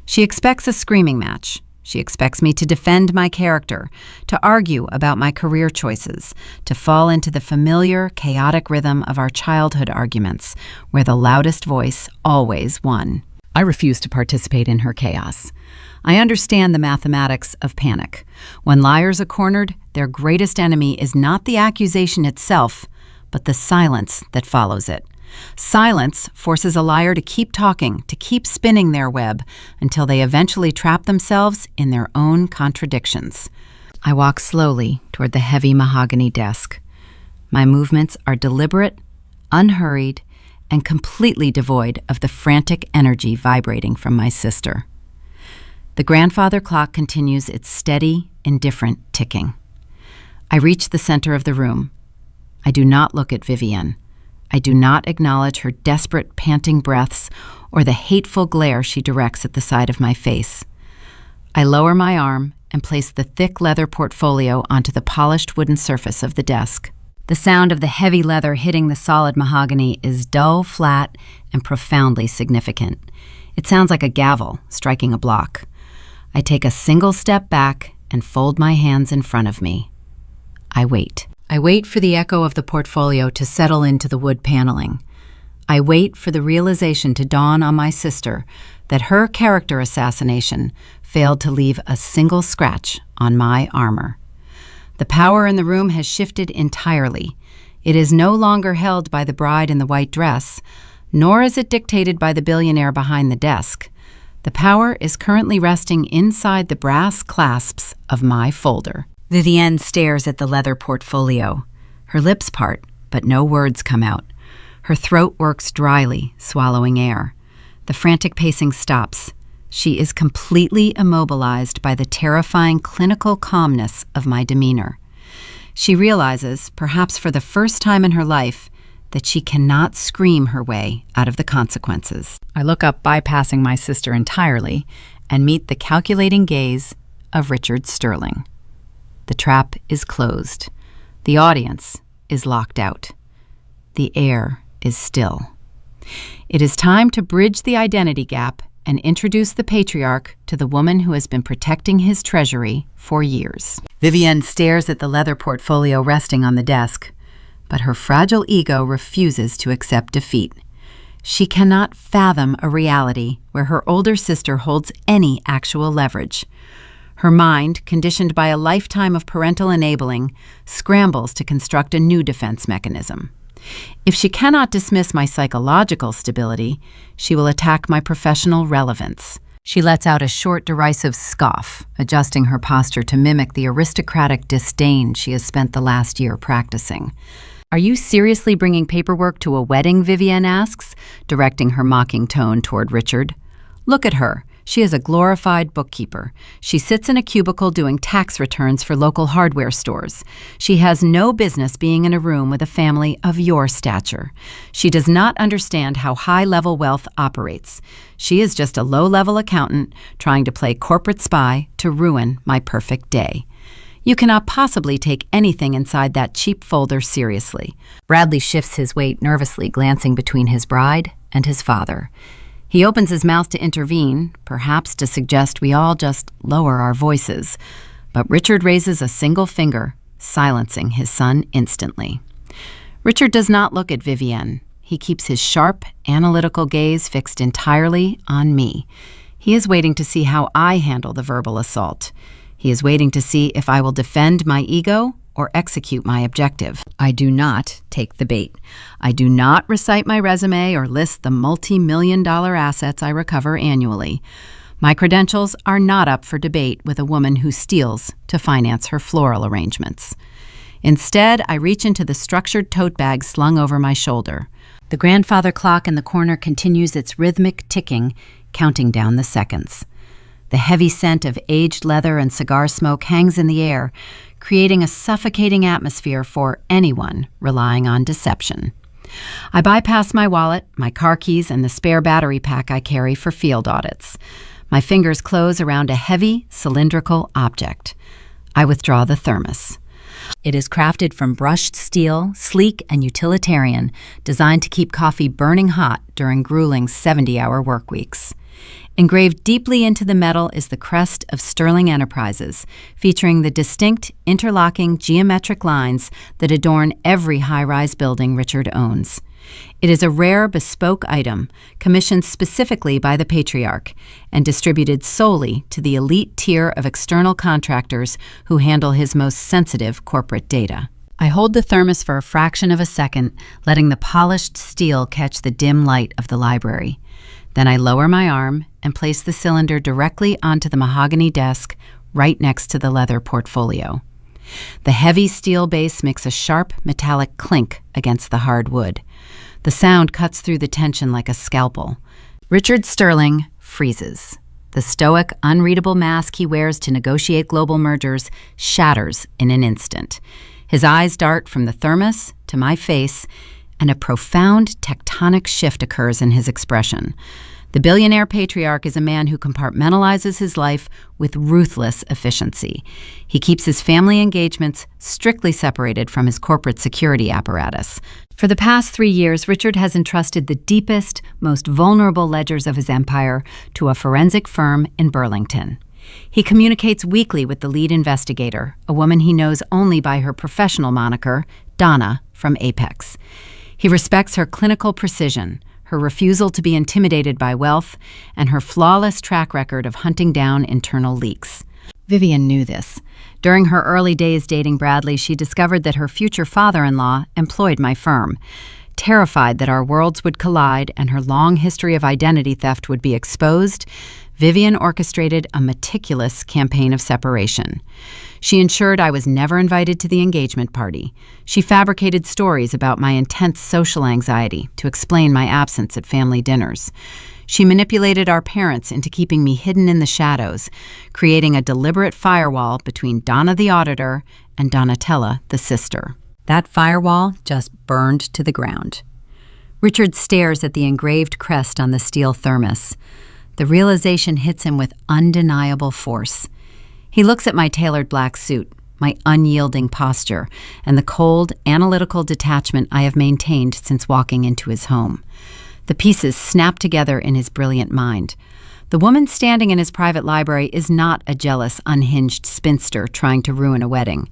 She expects a screaming match. She expects me to defend my character, to argue about my career choices, to fall into the familiar, chaotic rhythm of our childhood arguments, where the loudest voice always won. I refuse to participate in her chaos. I understand the mathematics of panic. When liars are cornered, their greatest enemy is not the accusation itself, but the silence that follows it. Silence forces a liar to keep talking, to keep spinning their web, until they eventually trap themselves in their own contradictions. I walk slowly toward the heavy mahogany desk. My movements are deliberate, unhurried, and completely devoid of the frantic energy vibrating from my sister. The grandfather clock continues its steady, indifferent ticking. I reach the center of the room. I do not look at Vivian. I do not acknowledge her desperate, panting breaths or the hateful glare she directs at the side of my face. I lower my arm and place the thick leather portfolio onto the polished wooden surface of the desk. The sound of the heavy leather hitting the solid mahogany is dull, flat, and profoundly significant. It sounds like a gavel striking a block. I take a single step back and fold my hands in front of me. I wait. I wait for the echo of the portfolio to settle into the wood paneling. I wait for the realization to dawn on my sister that her character assassination failed to leave a single scratch on my armor. The power in the room has shifted entirely. It is no longer held by the bride in the white dress, nor is it dictated by the billionaire behind the desk. The power is currently resting inside the brass clasps of my folder. Vivienne stares at the leather portfolio. Her lips part, but no words come out. Her throat works dryly, swallowing air. The frantic pacing stops. She is completely immobilized by the terrifying clinical calmness of my demeanor. She realizes, perhaps for the first time in her life, that she cannot scream her way out of the consequences. I look up, bypassing my sister entirely, and meet the calculating gaze of Richard Sterling. The trap is closed. The audience is locked out. The air is still. It is time to bridge the identity gap and introduce the patriarch to the woman who has been protecting his treasury for years. Vivienne stares at the leather portfolio resting on the desk, but her fragile ego refuses to accept defeat. She cannot fathom a reality where her older sister holds any actual leverage. Her mind, conditioned by a lifetime of parental enabling, scrambles to construct a new defense mechanism. If she cannot dismiss my psychological stability, she will attack my professional relevance. She lets out a short, derisive scoff, adjusting her posture to mimic the aristocratic disdain she has spent the last year practicing. "Are you seriously bringing paperwork to a wedding?" Vivienne asks, directing her mocking tone toward Richard. "Look at her. She is a glorified bookkeeper. She sits in a cubicle doing tax returns for local hardware stores. She has no business being in a room with a family of your stature. She does not understand how high-level wealth operates. She is just a low-level accountant trying to play corporate spy to ruin my perfect day. You cannot possibly take anything inside that cheap folder seriously." Bradley shifts his weight nervously, glancing between his bride and his father. He opens his mouth to intervene, perhaps to suggest we all just lower our voices. But Richard raises a single finger, silencing his son instantly. Richard does not look at Vivienne. He keeps his sharp, analytical gaze fixed entirely on me. He is waiting to see how I handle the verbal assault. He is waiting to see if I will defend my ego or execute my objective. I do not take the bait. I do not recite my resume or list the multi-million-dollar assets I recover annually. My credentials are not up for debate with a woman who steals to finance her floral arrangements. Instead, I reach into the structured tote bag slung over my shoulder. The grandfather clock in the corner continues its rhythmic ticking, counting down the seconds. The heavy scent of aged leather and cigar smoke hangs in the air, creating a suffocating atmosphere for anyone relying on deception. I bypass my wallet, my car keys, and the spare battery pack I carry for field audits. My fingers close around a heavy, cylindrical object. I withdraw the thermos. It is crafted from brushed steel, sleek and utilitarian, designed to keep coffee burning hot during grueling 70-hour work weeks. Engraved deeply into the metal is the crest of Sterling Enterprises, featuring the distinct, interlocking geometric lines that adorn every high-rise building Richard owns. It is a rare, bespoke item, commissioned specifically by the patriarch and distributed solely to the elite tier of external contractors who handle his most sensitive corporate data. I hold the thermos for a fraction of a second, letting the polished steel catch the dim light of the library. Then I lower my arm and place the cylinder directly onto the mahogany desk right next to the leather portfolio. The heavy steel base makes a sharp, metallic clink against the hard wood. The sound cuts through the tension like a scalpel. Richard Sterling freezes. The stoic, unreadable mask he wears to negotiate global mergers shatters in an instant. His eyes dart from the thermos to my face, and a profound tectonic shift occurs in his expression. The billionaire patriarch is a man who compartmentalizes his life with ruthless efficiency. He keeps his family engagements strictly separated from his corporate security apparatus. For the past 3 years, Richard has entrusted the deepest, most vulnerable ledgers of his empire to a forensic firm in Burlington. He communicates weekly with the lead investigator, a woman he knows only by her professional moniker, Donna, from Apex. He respects her clinical precision, her refusal to be intimidated by wealth, and her flawless track record of hunting down internal leaks. Vivian knew this. During her early days dating Bradley, she discovered that her future father-in-law employed my firm. Terrified that our worlds would collide and her long history of identity theft would be exposed, Vivian orchestrated a meticulous campaign of separation. She ensured I was never invited to the engagement party. She fabricated stories about my intense social anxiety to explain my absence at family dinners. She manipulated our parents into keeping me hidden in the shadows, creating a deliberate firewall between Donna the auditor and Donatella the sister. That firewall just burned to the ground. Richard stares at the engraved crest on the steel thermos. The realization hits him with undeniable force. He looks at my tailored black suit, my unyielding posture, and the cold, analytical detachment I have maintained since walking into his home. The pieces snap together in his brilliant mind. The woman standing in his private library is not a jealous, unhinged spinster trying to ruin a wedding.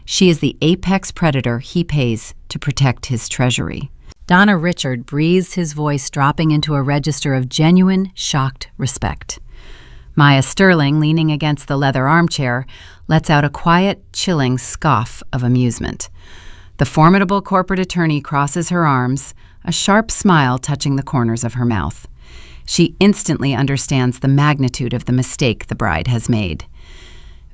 She is the apex predator he pays to protect his treasury. Donna Richard breathes, his voice dropping into a register of genuine, shocked respect. Maya Sterling, leaning against the leather armchair, lets out a quiet, chilling scoff of amusement. The formidable corporate attorney crosses her arms, a sharp smile touching the corners of her mouth. She instantly understands the magnitude of the mistake the bride has made.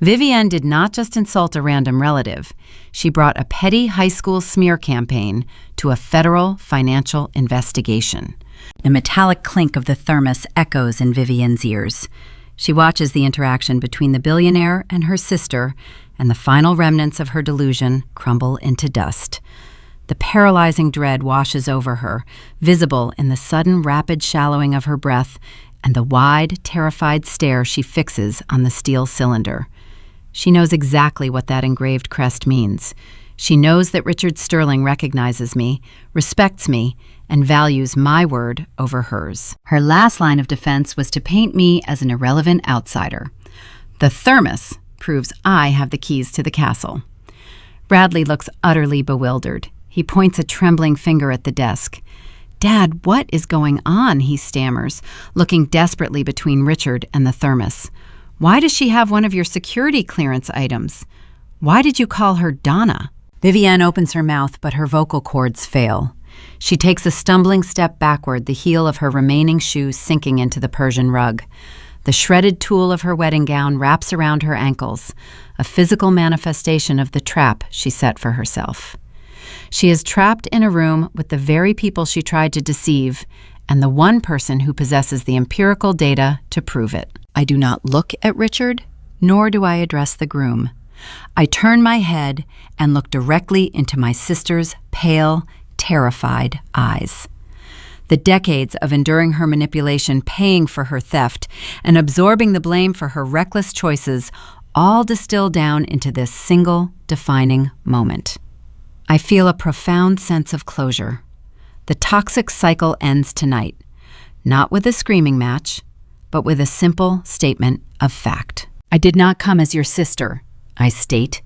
Vivienne did not just insult a random relative. She brought a petty high school smear campaign to a federal financial investigation. The metallic clink of the thermos echoes in Vivienne's ears. She watches the interaction between the billionaire and her sister, and the final remnants of her delusion crumble into dust. The paralyzing dread washes over her, visible in the sudden rapid shallowing of her breath and the wide, terrified stare she fixes on the steel cylinder. She knows exactly what that engraved crest means. She knows that Richard Sterling recognizes me, respects me, and values my word over hers. Her last line of defense was to paint me as an irrelevant outsider. The thermos proves I have the keys to the castle. Bradley looks utterly bewildered. He points a trembling finger at the desk. "Dad, what is going on?" he stammers, looking desperately between Richard and the thermos. "Why does she have one of your security clearance items? Why did you call her Donna?" Vivienne opens her mouth, but her vocal cords fail. She takes a stumbling step backward, the heel of her remaining shoe sinking into the Persian rug. The shredded tulle of her wedding gown wraps around her ankles, a physical manifestation of the trap she set for herself. She is trapped in a room with the very people she tried to deceive, and the one person who possesses the empirical data to prove it. I do not look at Richard, nor do I address the groom. I turn my head and look directly into my sister's pale, terrified eyes. The decades of enduring her manipulation, paying for her theft, and absorbing the blame for her reckless choices all distill down into this single, defining moment. I feel a profound sense of closure. The toxic cycle ends tonight, not with a screaming match, but with a simple statement of fact. I did not come as your sister, I state,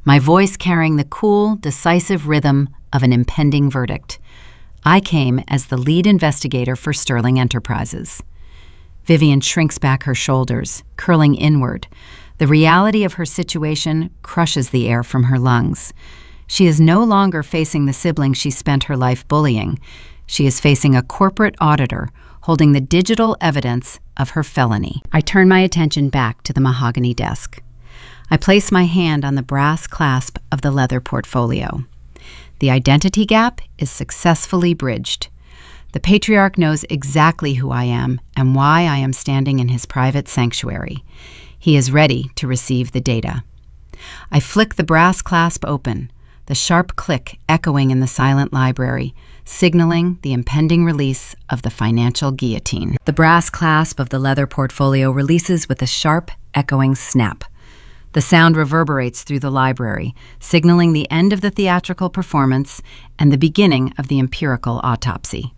my voice carrying the cool, decisive rhythm of an impending verdict. I came as the lead investigator for Sterling Enterprises. Vivian shrinks back her shoulders, curling inward. The reality of her situation crushes the air from her lungs. She is no longer facing the sibling she spent her life bullying. She is facing a corporate auditor holding the digital evidence of her felony. I turn my attention back to the mahogany desk. I place my hand on the brass clasp of the leather portfolio. The identity gap is successfully bridged. The patriarch knows exactly who I am and why I am standing in his private sanctuary. He is ready to receive the data. I flick the brass clasp open, the sharp click echoing in the silent library, signaling the impending release of the financial guillotine. The brass clasp of the leather portfolio releases with a sharp, echoing snap. The sound reverberates through the library, signaling the end of the theatrical performance and the beginning of the empirical autopsy.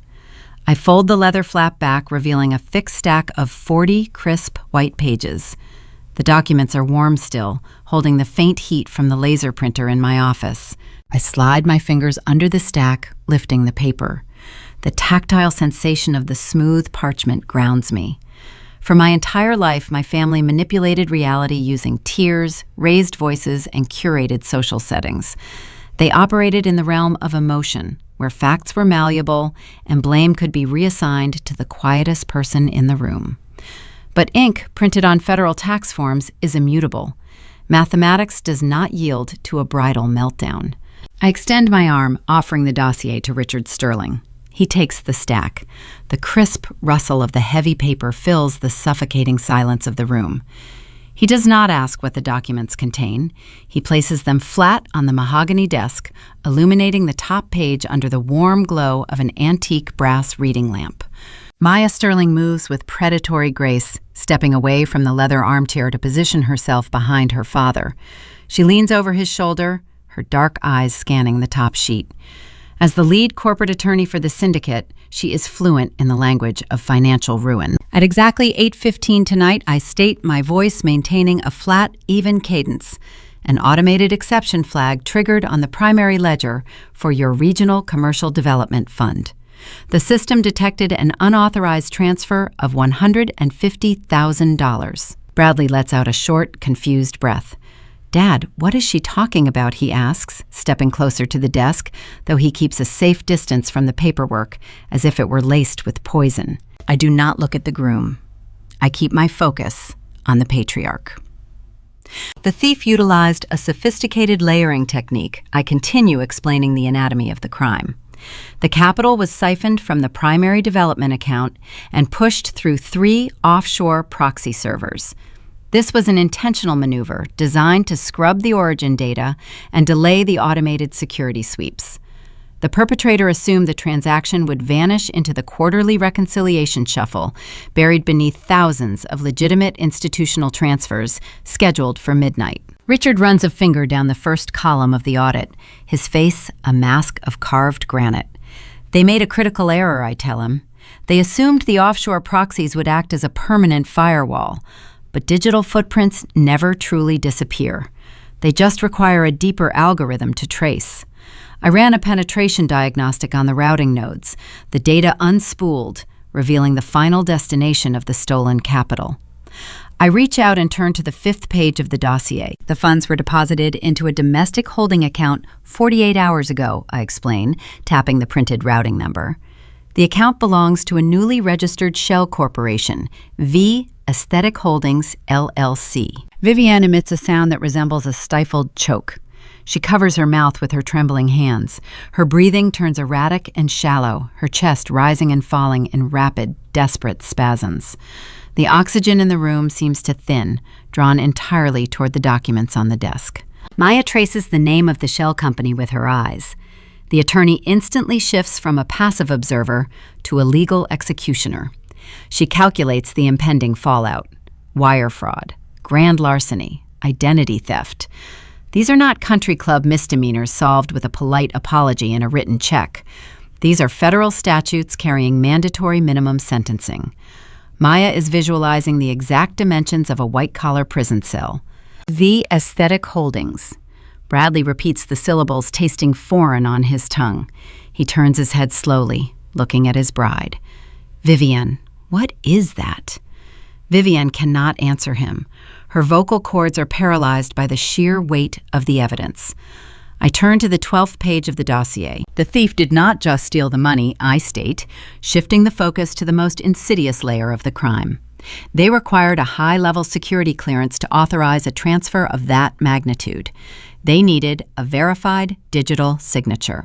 I fold the leather flap back, revealing a thick stack of 40 crisp white pages. The documents are warm still, holding the faint heat from the laser printer in my office. I slide my fingers under the stack, lifting the paper. The tactile sensation of the smooth parchment grounds me. For my entire life, my family manipulated reality using tears, raised voices, and curated social settings. They operated in the realm of emotion, where facts were malleable and blame could be reassigned to the quietest person in the room. But ink printed on federal tax forms is immutable. Mathematics does not yield to a bridal meltdown. I extend my arm, offering the dossier to Richard Sterling. He takes the stack. The crisp rustle of the heavy paper fills the suffocating silence of the room. He does not ask what the documents contain. He places them flat on the mahogany desk, illuminating the top page under the warm glow of an antique brass reading lamp. Maya Sterling moves with predatory grace, stepping away from the leather armchair to position herself behind her father. She leans over his shoulder, her dark eyes scanning the top sheet. As the lead corporate attorney for the syndicate, she is fluent in the language of financial ruin. At exactly 8:15 tonight, I state, my voice maintaining a flat, even cadence. An automated exception flag triggered on the primary ledger for your Regional Commercial Development Fund. The system detected an unauthorized transfer of $150,000. Bradley lets out a short, confused breath. "Dad, what is she talking about?" he asks, stepping closer to the desk, though he keeps a safe distance from the paperwork, as if it were laced with poison. I do not look at the groom. I keep my focus on the patriarch. The thief utilized a sophisticated layering technique. I continue explaining the anatomy of the crime. The capital was siphoned from the primary development account and pushed through 3 offshore proxy servers. This was an intentional maneuver designed to scrub the origin data and delay the automated security sweeps. The perpetrator assumed the transaction would vanish into the quarterly reconciliation shuffle, buried beneath thousands of legitimate institutional transfers scheduled for midnight. Richard runs a finger down the first column of the audit, his face a mask of carved granite. They made a critical error, I tell him. They assumed the offshore proxies would act as a permanent firewall. But digital footprints never truly disappear. They just require a deeper algorithm to trace. I ran a penetration diagnostic on the routing nodes, the data unspooled, revealing the final destination of the stolen capital. I reach out and turn to the 5th page of the dossier. The funds were deposited into a domestic holding account 48 hours ago, I explain, tapping the printed routing number. The account belongs to a newly registered shell corporation, V Aesthetic Holdings, LLC. Vivienne emits a sound that resembles a stifled choke. She covers her mouth with her trembling hands. Her breathing turns erratic and shallow, her chest rising and falling in rapid, desperate spasms. The oxygen in the room seems to thin, drawn entirely toward the documents on the desk. Maya traces the name of the shell company with her eyes. The attorney instantly shifts from a passive observer to a legal executioner. She calculates the impending fallout: wire fraud, grand larceny, identity theft. These are not country club misdemeanors solved with a polite apology and a written check. These are federal statutes carrying mandatory minimum sentencing. Maya is visualizing the exact dimensions of a white-collar prison cell. The Aesthetic Holdings. Bradley repeats the syllables, tasting foreign on his tongue. He turns his head slowly, looking at his bride. "Vivienne, what is that?" Vivienne cannot answer him. Her vocal cords are paralyzed by the sheer weight of the evidence. I turn to the 12th page of the dossier. The thief did not just steal the money, I state, shifting the focus to the most insidious layer of the crime. They required a high-level security clearance to authorize a transfer of that magnitude. They needed a verified digital signature.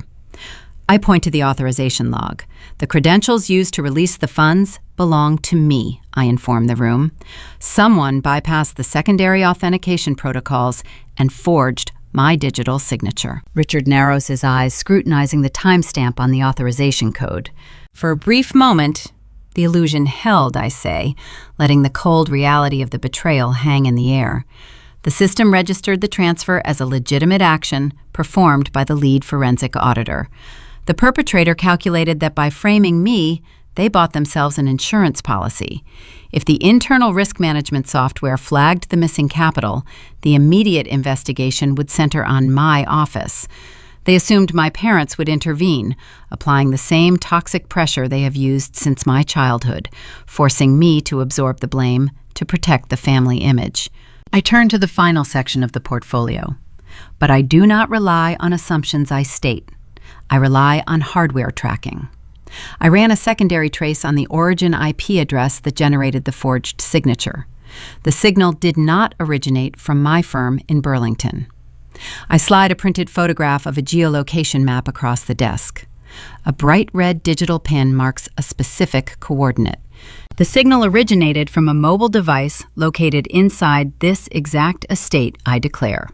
I point to the authorization log. The credentials used to release the funds belong to me, I inform the room. Someone bypassed the secondary authentication protocols and forged my digital signature. Richard narrows his eyes, scrutinizing the timestamp on the authorization code. For a brief moment, the illusion held, I say, letting the cold reality of the betrayal hang in the air. The system registered the transfer as a legitimate action performed by the lead forensic auditor. The perpetrator calculated that by framing me, they bought themselves an insurance policy. If the internal risk management software flagged the missing capital, the immediate investigation would center on my office. They assumed my parents would intervene, applying the same toxic pressure they have used since my childhood, forcing me to absorb the blame to protect the family image. I turn to the final section of the portfolio. But I do not rely on assumptions I state. I rely on hardware tracking. I ran a secondary trace on the origin IP address that generated the forged signature. The signal did not originate from my firm in Burlington. I slide a printed photograph of a geolocation map across the desk. A bright red digital pin marks a specific coordinate. The signal originated from a mobile device located inside this exact estate, I declare.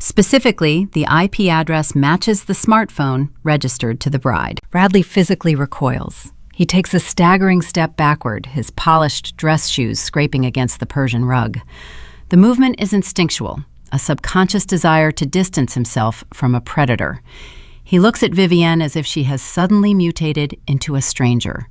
Specifically, the IP address matches the smartphone registered to the bride. Bradley physically recoils. He takes a staggering step backward, his polished dress shoes scraping against the Persian rug. The movement is instinctual, a subconscious desire to distance himself from a predator. He looks at Vivienne as if she has suddenly mutated into a stranger.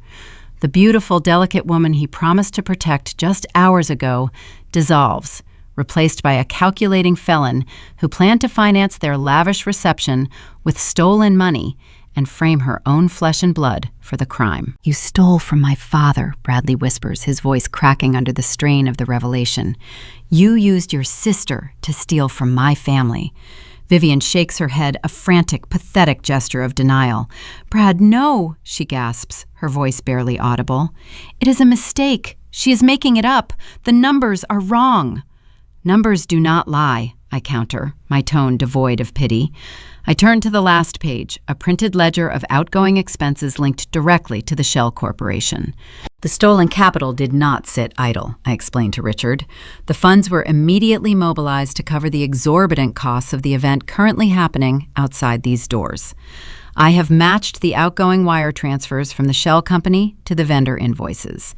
The beautiful, delicate woman he promised to protect just hours ago dissolves, replaced by a calculating felon who planned to finance their lavish reception with stolen money and frame her own flesh and blood for the crime. "You stole from my father," Bradley whispers, his voice cracking under the strain of the revelation. "You used your sister to steal from my family." Vivienne shakes her head, a frantic, pathetic gesture of denial. "Brad, no," she gasps, her voice barely audible. "It is a mistake. She is making it up. The numbers are wrong." "Numbers do not lie," I counter, my tone devoid of pity. I turn to the last page, a printed ledger of outgoing expenses linked directly to the Shell Corporation. "The stolen capital did not sit idle," I explained to Richard. "The funds were immediately mobilized to cover the exorbitant costs of the event currently happening outside these doors. I have matched the outgoing wire transfers from the Shell Company to the vendor invoices.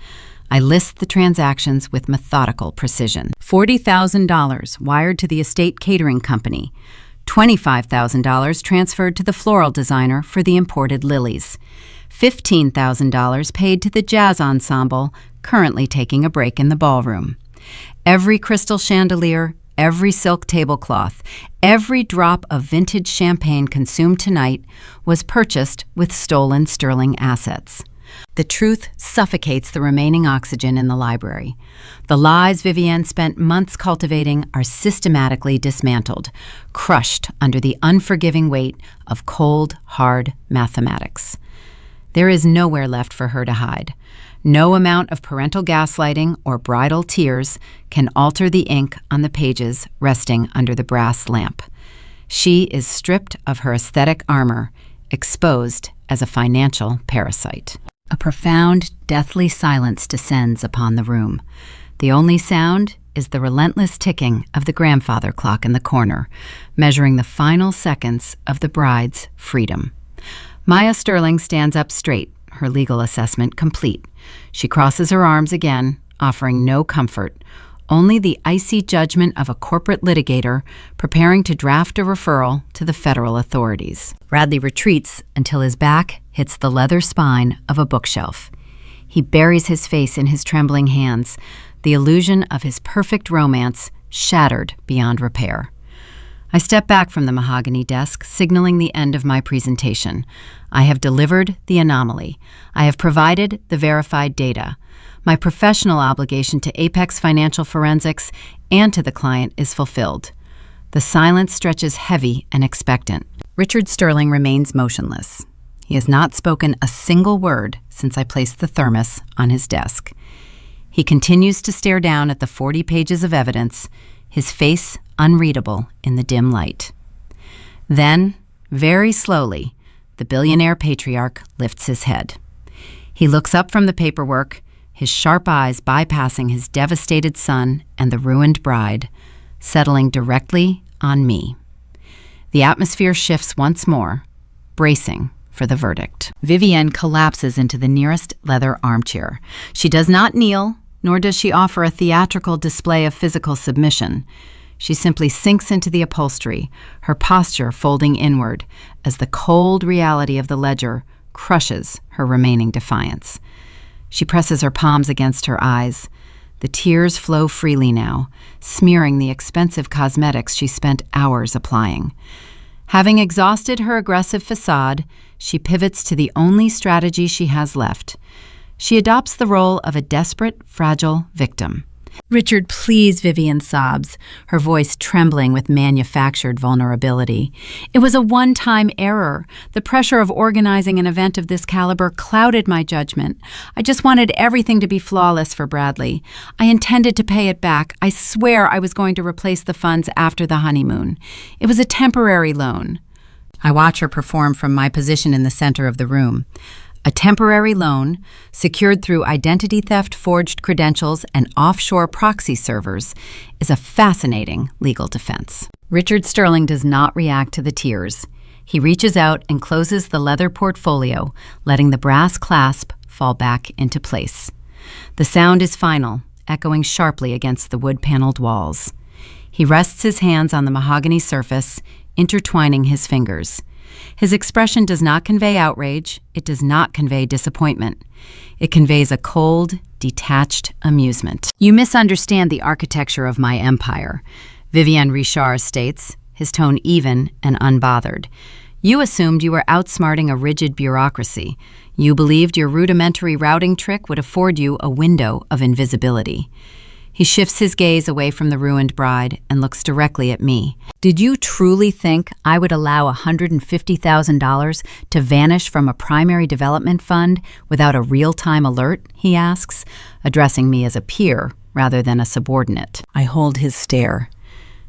I list the transactions with methodical precision. $40,000 wired to the estate catering company. $25,000 transferred to the floral designer for the imported lilies. $15,000 paid to the jazz ensemble, currently taking a break in the ballroom. Every crystal chandelier, every silk tablecloth, every drop of vintage champagne consumed tonight was purchased with stolen sterling assets. The truth suffocates the remaining oxygen in the library. The lies Vivienne spent months cultivating are systematically dismantled, crushed under the unforgiving weight of cold, hard mathematics. There is nowhere left for her to hide. No amount of parental gaslighting or bridal tears can alter the ink on the pages resting under the brass lamp. She is stripped of her aesthetic armor, exposed as a financial parasite. A profound, deathly silence descends upon the room. The only sound is the relentless ticking of the grandfather clock in the corner, measuring the final seconds of the bride's freedom. Maya Sterling stands up straight, her legal assessment complete. She crosses her arms again, offering no comfort, only the icy judgment of a corporate litigator preparing to draft a referral to the federal authorities. Bradley retreats until his back hits the leather spine of a bookshelf. He buries his face in his trembling hands, the illusion of his perfect romance shattered beyond repair. I step back from the mahogany desk, signaling the end of my presentation. I have delivered the anomaly. I have provided the verified data. My professional obligation to Apex Financial Forensics and to the client is fulfilled. The silence stretches heavy and expectant. Richard Sterling remains motionless. He has not spoken a single word since I placed the thermos on his desk. He continues to stare down at the 40 pages of evidence, his face unreadable in the dim light. Then, very slowly, the billionaire patriarch lifts his head. He looks up from the paperwork, his sharp eyes bypassing his devastated son and the ruined bride, settling directly on me. The atmosphere shifts once more, bracing for the verdict. Vivienne collapses into the nearest leather armchair. She does not kneel, nor does she offer a theatrical display of physical submission. She simply sinks into the upholstery, her posture folding inward, as the cold reality of the ledger crushes her remaining defiance. She presses her palms against her eyes. The tears flow freely now, smearing the expensive cosmetics she spent hours applying. Having exhausted her aggressive facade, she pivots to the only strategy she has left. She adopts the role of a desperate, fragile victim. "Richard, please," Vivian sobs, her voice trembling with manufactured vulnerability. "It was a one-time error. The pressure of organizing an event of this caliber clouded my judgment. I just wanted everything to be flawless for Bradley. I intended to pay it back. I swear I was going to replace the funds after the honeymoon. It was a temporary loan." I watch her perform from my position in the center of the room. A temporary loan, secured through identity theft, forged credentials, and offshore proxy servers, is a fascinating legal defense. Richard Sterling does not react to the tears. He reaches out and closes the leather portfolio, letting the brass clasp fall back into place. The sound is final, echoing sharply against the wood-paneled walls. He rests his hands on the mahogany surface, intertwining his fingers. His expression does not convey outrage. It does not convey disappointment. It conveys a cold, detached amusement. "You misunderstand the architecture of my empire," Vivienne Richard states, his tone even and unbothered. "You assumed you were outsmarting a rigid bureaucracy. You believed your rudimentary routing trick would afford you a window of invisibility." He shifts his gaze away from the ruined bride and looks directly at me. "Did you truly think I would allow $150,000 to vanish from a primary development fund without a real-time alert?" he asks, addressing me as a peer rather than a subordinate. I hold his stare.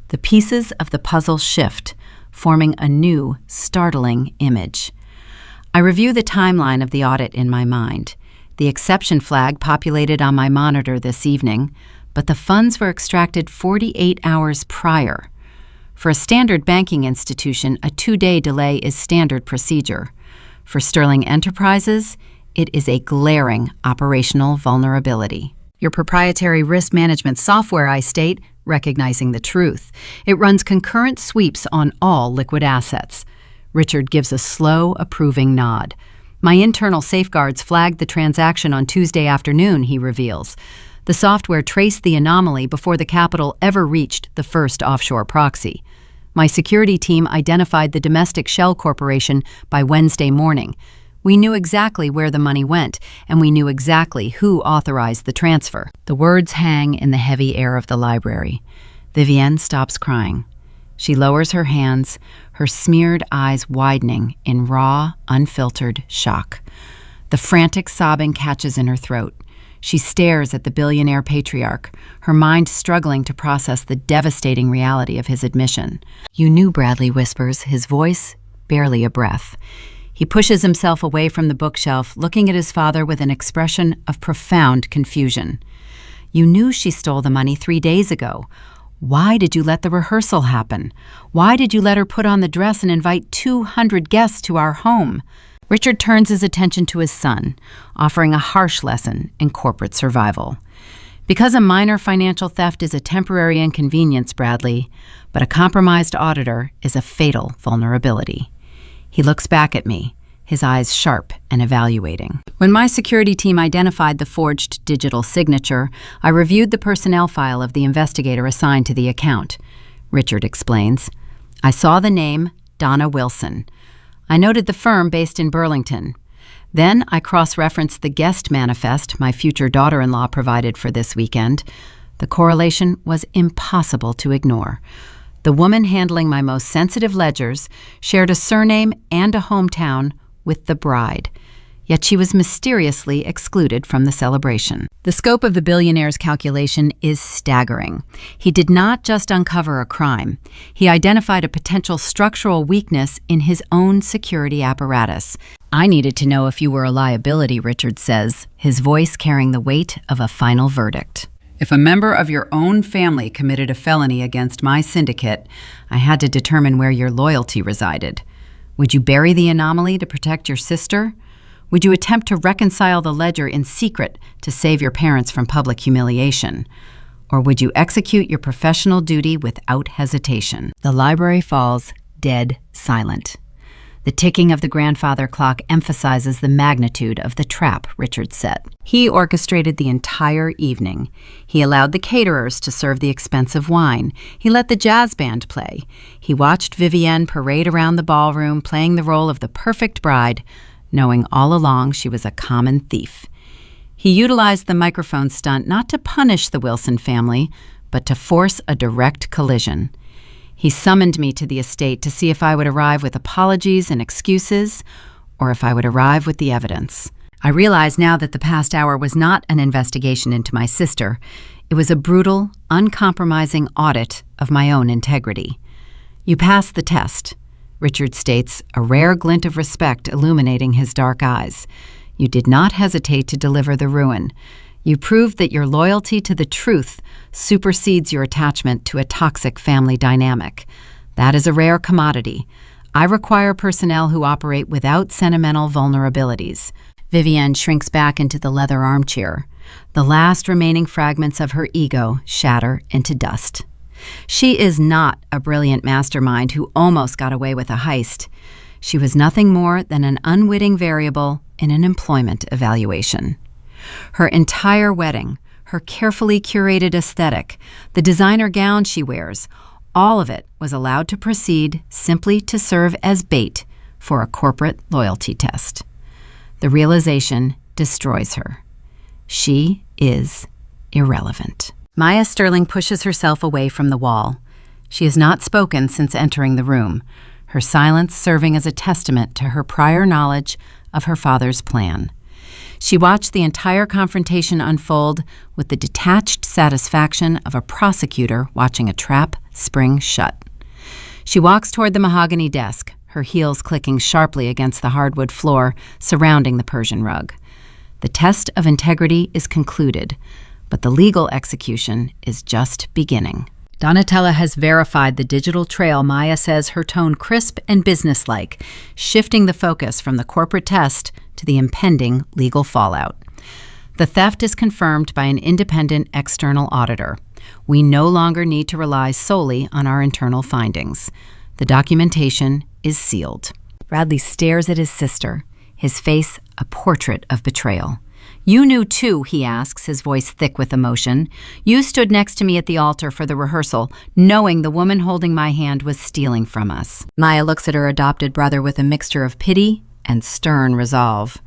The pieces of the puzzle shift, forming a new, startling image. I review the timeline of the audit in my mind. The exception flag populated on my monitor this evening, but the funds were extracted 48 hours prior. For a standard banking institution, a 2-day delay is standard procedure. For Sterling Enterprises, it is a glaring operational vulnerability. "Your proprietary risk management software," I state, recognizing the truth. "It runs concurrent sweeps on all liquid assets." Richard gives a slow, approving nod. "My internal safeguards flagged the transaction on Tuesday afternoon," he reveals. The software traced the anomaly before the capital ever reached the first offshore proxy. My security team identified the domestic shell corporation by Wednesday morning. We knew exactly where the money went, and we knew exactly who authorized the transfer. The words hang in the heavy air of the library. Vivienne stops crying. She lowers her hands, her smeared eyes widening in raw, unfiltered shock. The frantic sobbing catches in her throat. She stares at the billionaire patriarch, her mind struggling to process the devastating reality of his admission. "You knew," Bradley whispers, his voice barely a breath. He pushes himself away from the bookshelf, looking at his father with an expression of profound confusion. "You knew she stole the money 3 days ago. Why did you let the rehearsal happen? Why did you let her put on the dress and invite 200 guests to our home?" Richard turns his attention to his son, offering a harsh lesson in corporate survival. "Because a minor financial theft is a temporary inconvenience, Bradley, but a compromised auditor is a fatal vulnerability." He looks back at me, his eyes sharp and evaluating. "When my security team identified the forged digital signature, I reviewed the personnel file of the investigator assigned to the account," Richard explains. "I saw the name Donna Wilson. I noted the firm based in Burlington. Then I cross-referenced the guest manifest my future daughter-in-law provided for this weekend. The correlation was impossible to ignore. The woman handling my most sensitive ledgers shared a surname and a hometown with the bride, yet she was mysteriously excluded from the celebration." The scope of the billionaire's calculation is staggering. He did not just uncover a crime. He identified a potential structural weakness in his own security apparatus. "I needed to know if you were a liability," Richard says, his voice carrying the weight of a final verdict. "If a member of your own family committed a felony against my syndicate, I had to determine where your loyalty resided. Would you bury the anomaly to protect your sister? Would you attempt to reconcile the ledger in secret to save your parents from public humiliation? Or would you execute your professional duty without hesitation?" The library falls dead silent. The ticking of the grandfather clock emphasizes the magnitude of the trap Richard set. He orchestrated the entire evening. He allowed the caterers to serve the expensive wine. He let the jazz band play. He watched Vivienne parade around the ballroom, playing the role of the perfect bride, knowing all along she was a common thief. He utilized the microphone stunt not to punish the Wilson family, but to force a direct collision. He summoned me to the estate to see if I would arrive with apologies and excuses, or if I would arrive with the evidence. I realize now that the past hour was not an investigation into my sister. It was a brutal, uncompromising audit of my own integrity. You passed the test, Richard states, a rare glint of respect illuminating his dark eyes. You did not hesitate to deliver the ruin. You proved that your loyalty to the truth supersedes your attachment to a toxic family dynamic. That is a rare commodity. I require personnel who operate without sentimental vulnerabilities. Vivienne shrinks back into the leather armchair. The last remaining fragments of her ego shatter into dust. She is not a brilliant mastermind who almost got away with a heist. She was nothing more than an unwitting variable in an employment evaluation. Her entire wedding, her carefully curated aesthetic, the designer gown she wears, all of it was allowed to proceed simply to serve as bait for a corporate loyalty test. The realization destroys her. She is irrelevant. Maya Sterling pushes herself away from the wall. She has not spoken since entering the room, her silence serving as a testament to her prior knowledge of her father's plan. She watched the entire confrontation unfold with the detached satisfaction of a prosecutor watching a trap spring shut. She walks toward the mahogany desk, her heels clicking sharply against the hardwood floor surrounding the Persian rug. The test of integrity is concluded, but the legal execution is just beginning. Donatella has verified the digital trail. Maya says, her tone crisp and businesslike, shifting the focus from the corporate test to the impending legal fallout. The theft is confirmed by an independent external auditor. We no longer need to rely solely on our internal findings. The documentation is sealed. Bradley stares at his sister, his face a portrait of betrayal. You knew too, he asks, his voice thick with emotion. You stood next to me at the altar for the rehearsal, knowing the woman holding my hand was stealing from us. Maya looks at her adopted brother with a mixture of pity and stern resolve.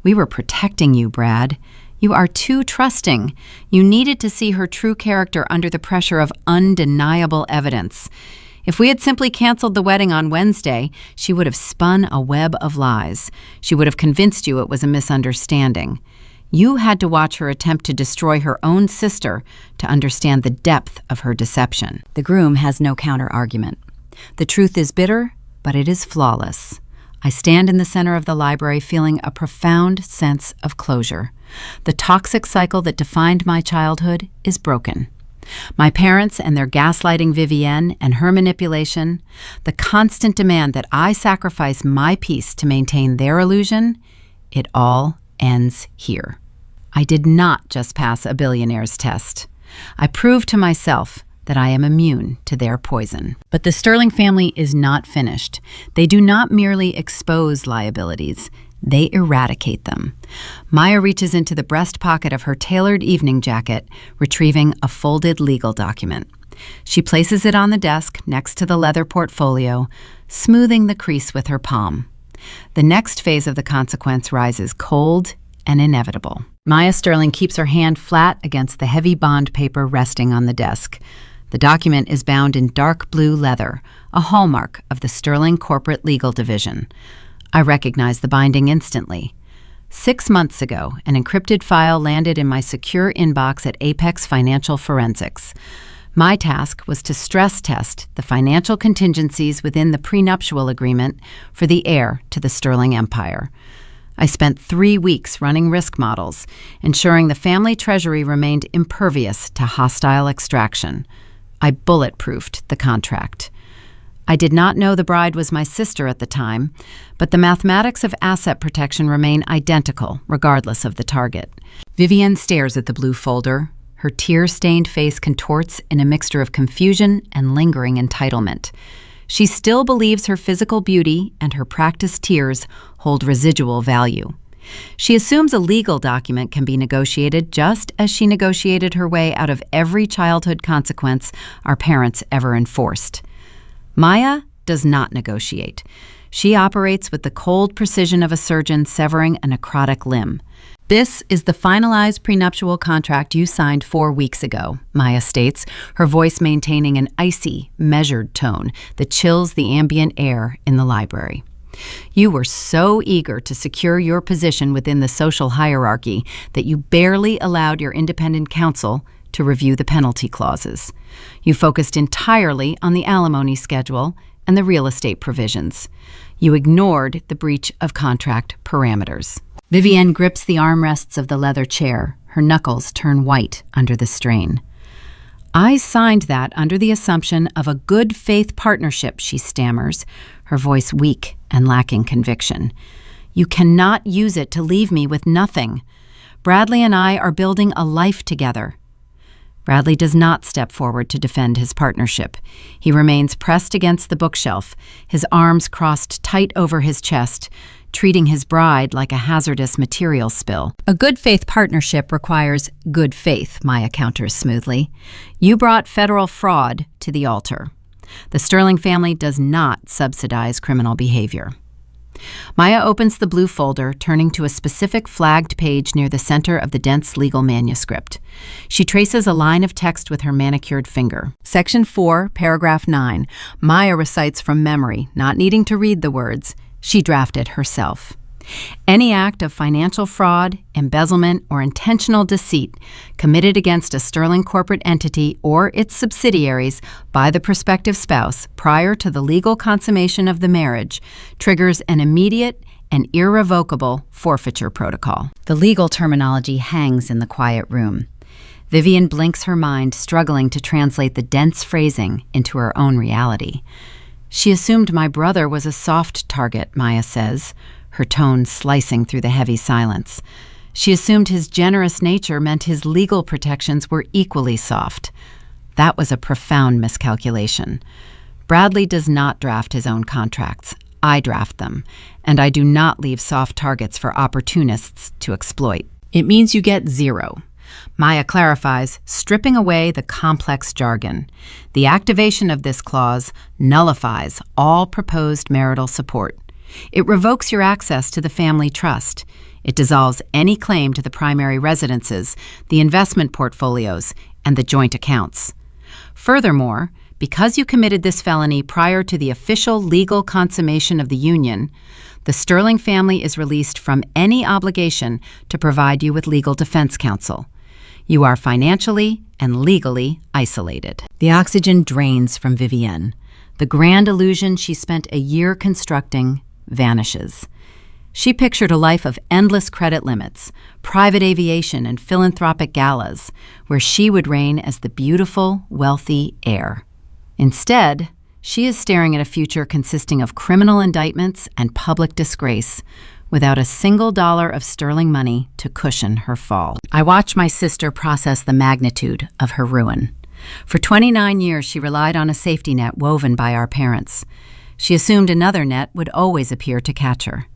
We were protecting you, Brad. You are too trusting. You needed to see her true character under the pressure of undeniable evidence. If we had simply canceled the wedding on Wednesday, she would have spun a web of lies. She would have convinced you it was a misunderstanding. You had to watch her attempt to destroy her own sister to understand the depth of her deception. The groom has no counter-argument. The truth is bitter, but it is flawless. I stand in the center of the library feeling a profound sense of closure. The toxic cycle that defined my childhood is broken. My parents and their gaslighting Vivienne and her manipulation, the constant demand that I sacrifice my peace to maintain their illusion, it all ends here. I did not just pass a billionaire's test. I proved to myself that I am immune to their poison. But the Sterling family is not finished. They do not merely expose liabilities, they eradicate them. Maya reaches into the breast pocket of her tailored evening jacket, retrieving a folded legal document. She places it on the desk next to the leather portfolio, smoothing the crease with her palm. The next phase of the consequence rises cold and inevitable. Maya Sterling keeps her hand flat against the heavy bond paper resting on the desk. The document is bound in dark blue leather, a hallmark of the Sterling Corporate Legal Division. I recognize the binding instantly. 6 months ago, an encrypted file landed in my secure inbox at Apex Financial Forensics. My task was to stress test the financial contingencies within the prenuptial agreement for the heir to the Sterling Empire. I spent 3 weeks running risk models, ensuring the family treasury remained impervious to hostile extraction. I bulletproofed the contract. I did not know the bride was my sister at the time, but the mathematics of asset protection remain identical regardless of the target. Vivienne stares at the blue folder. Her tear-stained face contorts in a mixture of confusion and lingering entitlement. She still believes her physical beauty and her practiced tears hold residual value. She assumes a legal document can be negotiated just as she negotiated her way out of every childhood consequence our parents ever enforced. Maya does not negotiate. She operates with the cold precision of a surgeon severing a necrotic limb. This is the finalized prenuptial contract you signed 4 weeks ago, Maya states, her voice maintaining an icy, measured tone that chills the ambient air in the library. You were so eager to secure your position within the social hierarchy that you barely allowed your independent counsel to review the penalty clauses. You focused entirely on the alimony schedule and the real estate provisions. You ignored the breach of contract parameters. Vivienne grips the armrests of the leather chair. Her knuckles turn white under the strain. I signed that under the assumption of a good faith partnership, she stammers, her voice weak and lacking conviction. You cannot use it to leave me with nothing. Bradley and I are building a life together. Bradley does not step forward to defend his partnership. He remains pressed against the bookshelf, his arms crossed tight over his chest, treating his bride like a hazardous material spill. A good faith partnership requires good faith, Maya counters smoothly. You brought federal fraud to the altar. The Sterling family does not subsidize criminal behavior. Maya opens the blue folder, turning to a specific flagged page near the center of the dense legal manuscript. She traces a line of text with her manicured finger. Section 4, paragraph 9. Maya recites from memory, not needing to read the words. She drafted herself. Any act of financial fraud, embezzlement, or intentional deceit committed against a Sterling corporate entity or its subsidiaries by the prospective spouse prior to the legal consummation of the marriage triggers an immediate and irrevocable forfeiture protocol. The legal terminology hangs in the quiet room. Vivienne blinks her mind, struggling to translate the dense phrasing into her own reality. She assumed my brother was a soft target, Maya says, her tone slicing through the heavy silence. She assumed his generous nature meant his legal protections were equally soft. That was a profound miscalculation. Bradley does not draft his own contracts. I draft them, and I do not leave soft targets for opportunists to exploit. It means you get 0. Maya clarifies, stripping away the complex jargon. The activation of this clause nullifies all proposed marital support. It revokes your access to the family trust. It dissolves any claim to the primary residences, the investment portfolios, and the joint accounts. Furthermore, because you committed this felony prior to the official legal consummation of the union, the Sterling family is released from any obligation to provide you with legal defense counsel. You are financially and legally isolated. The oxygen drains from Vivienne. The grand illusion she spent a year constructing vanishes. She pictured a life of endless credit limits, private aviation, and philanthropic galas, where she would reign as the beautiful, wealthy heir. Instead, she is staring at a future consisting of criminal indictments and public disgrace, without a single dollar of Sterling money to cushion her fall. I watch my sister process the magnitude of her ruin. For 29 years, she relied on a safety net woven by our parents. She assumed another net would always appear to catch her.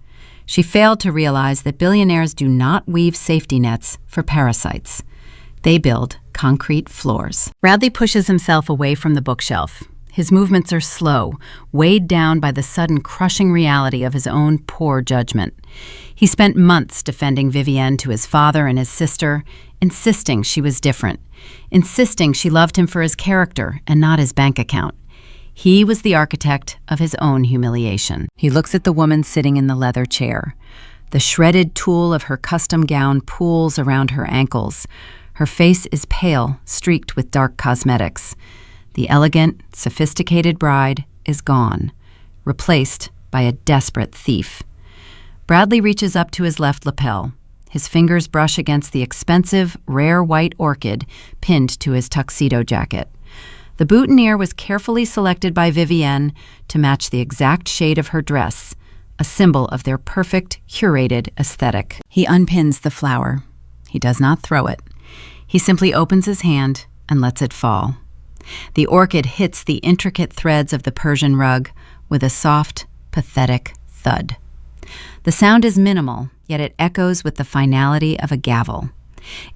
She failed to realize that billionaires do not weave safety nets for parasites. They build concrete floors. Bradley pushes himself away from the bookshelf. His movements are slow, weighed down by the sudden crushing reality of his own poor judgment. He spent months defending Vivienne to his father and his sister, insisting she was different, insisting she loved him for his character and not his bank account. He was the architect of his own humiliation. He looks at the woman sitting in the leather chair. The shredded tulle of her custom gown pools around her ankles. Her face is pale, streaked with dark cosmetics. The elegant, sophisticated bride is gone, replaced by a desperate thief. Bradley reaches up to his left lapel. His fingers brush against the expensive, rare white orchid pinned to his tuxedo jacket. The boutonniere was carefully selected by Vivienne to match the exact shade of her dress, a symbol of their perfect, curated aesthetic. He unpins the flower. He does not throw it. He simply opens his hand and lets it fall. The orchid hits the intricate threads of the Persian rug with a soft, pathetic thud. The sound is minimal, yet it echoes with the finality of a gavel.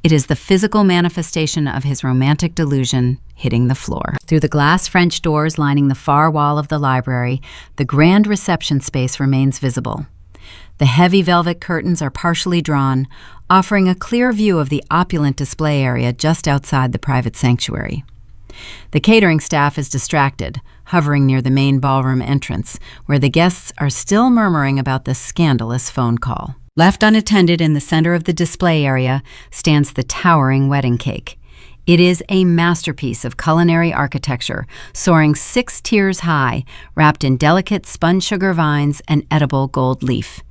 It is the physical manifestation of his romantic delusion hitting the floor. Through the glass French doors lining the far wall of the library, the grand reception space remains visible. The heavy velvet curtains are partially drawn, offering a clear view of the opulent display area just outside the private sanctuary. The catering staff is distracted, hovering near the main ballroom entrance, where the guests are still murmuring about the scandalous phone call. Left unattended in the center of the display area stands the towering wedding cake. It is a masterpiece of culinary architecture, soaring 6 tiers high, wrapped in delicate spun sugar vines and edible gold leaf.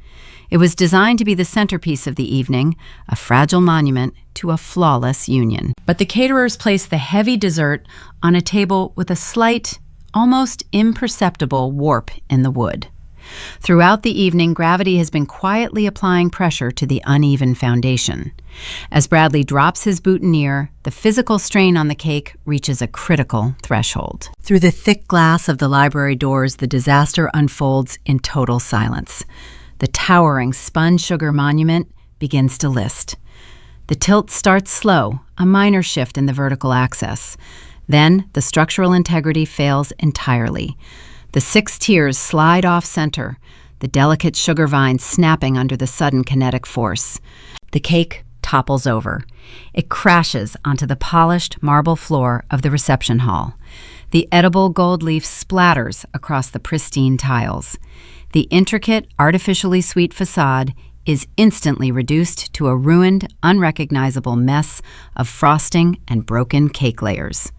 It was designed to be the centerpiece of the evening, a fragile monument to a flawless union. But the caterers placed the heavy dessert on a table with a slight, almost imperceptible warp in the wood. Throughout the evening, gravity has been quietly applying pressure to the uneven foundation. As Bradley drops his boutonniere, the physical strain on the cake reaches a critical threshold. Through the thick glass of the library doors, the disaster unfolds in total silence. The towering spun sugar monument begins to list. The tilt starts slow, a minor shift in the vertical axis. Then the structural integrity fails entirely. The 6 tiers slide off center, the delicate sugar vines snapping under the sudden kinetic force. The cake topples over. It crashes onto the polished marble floor of the reception hall. The edible gold leaf splatters across the pristine tiles. The intricate, artificially sweet facade is instantly reduced to a ruined, unrecognizable mess of frosting and broken cake layers.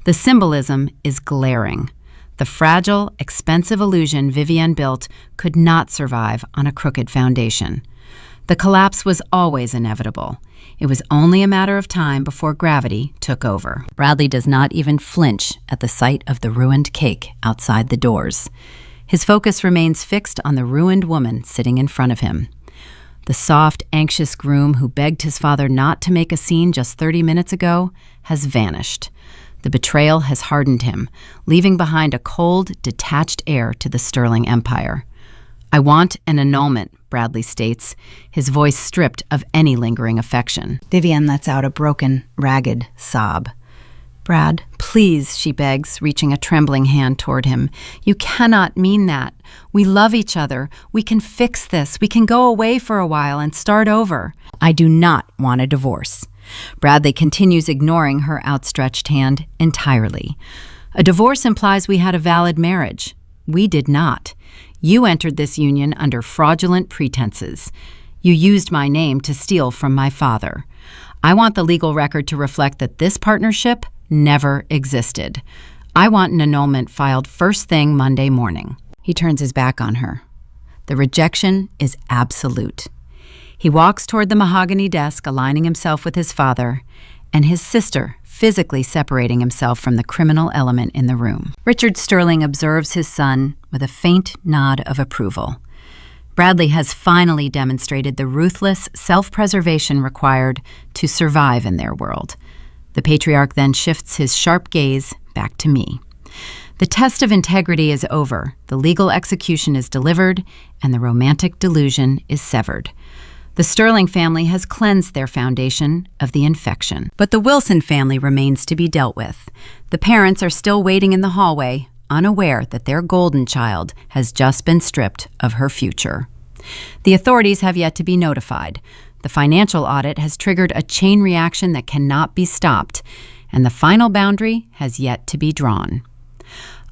The symbolism is glaring. The fragile, expensive illusion Vivienne built could not survive on a crooked foundation. The collapse was always inevitable. It was only a matter of time before gravity took over. Bradley does not even flinch at the sight of the ruined cake outside the doors. His focus remains fixed on the ruined woman sitting in front of him. The soft, anxious groom who begged his father not to make a scene just 30 minutes ago has vanished. The betrayal has hardened him, leaving behind a cold, detached heir to the Sterling Empire. "I want an annulment," Bradley states, his voice stripped of any lingering affection. Vivienne lets out a broken, ragged sob. "Brad, please," she begs, reaching a trembling hand toward him. "You cannot mean that. We love each other. We can fix this. We can go away for a while and start over." "I do not want a divorce." Bradley continues ignoring her outstretched hand entirely. "A divorce implies we had a valid marriage. We did not. You entered this union under fraudulent pretenses. You used my name to steal from my father. I want the legal record to reflect that this partnership never existed. I want an annulment filed first thing Monday morning." He turns his back on her. The rejection is absolute. He walks toward the mahogany desk, aligning himself with his father, and his sister, physically separating himself from the criminal element in the room. Richard Sterling observes his son with a faint nod of approval. Bradley has finally demonstrated the ruthless self-preservation required to survive in their world. The patriarch then shifts his sharp gaze back to me. The test of integrity is over, the legal execution is delivered, and the romantic delusion is severed. The Sterling family has cleansed their foundation of the infection. But the Wilson family remains to be dealt with. The parents are still waiting in the hallway, unaware that their golden child has just been stripped of her future. The authorities have yet to be notified. The financial audit has triggered a chain reaction that cannot be stopped, and the final boundary has yet to be drawn.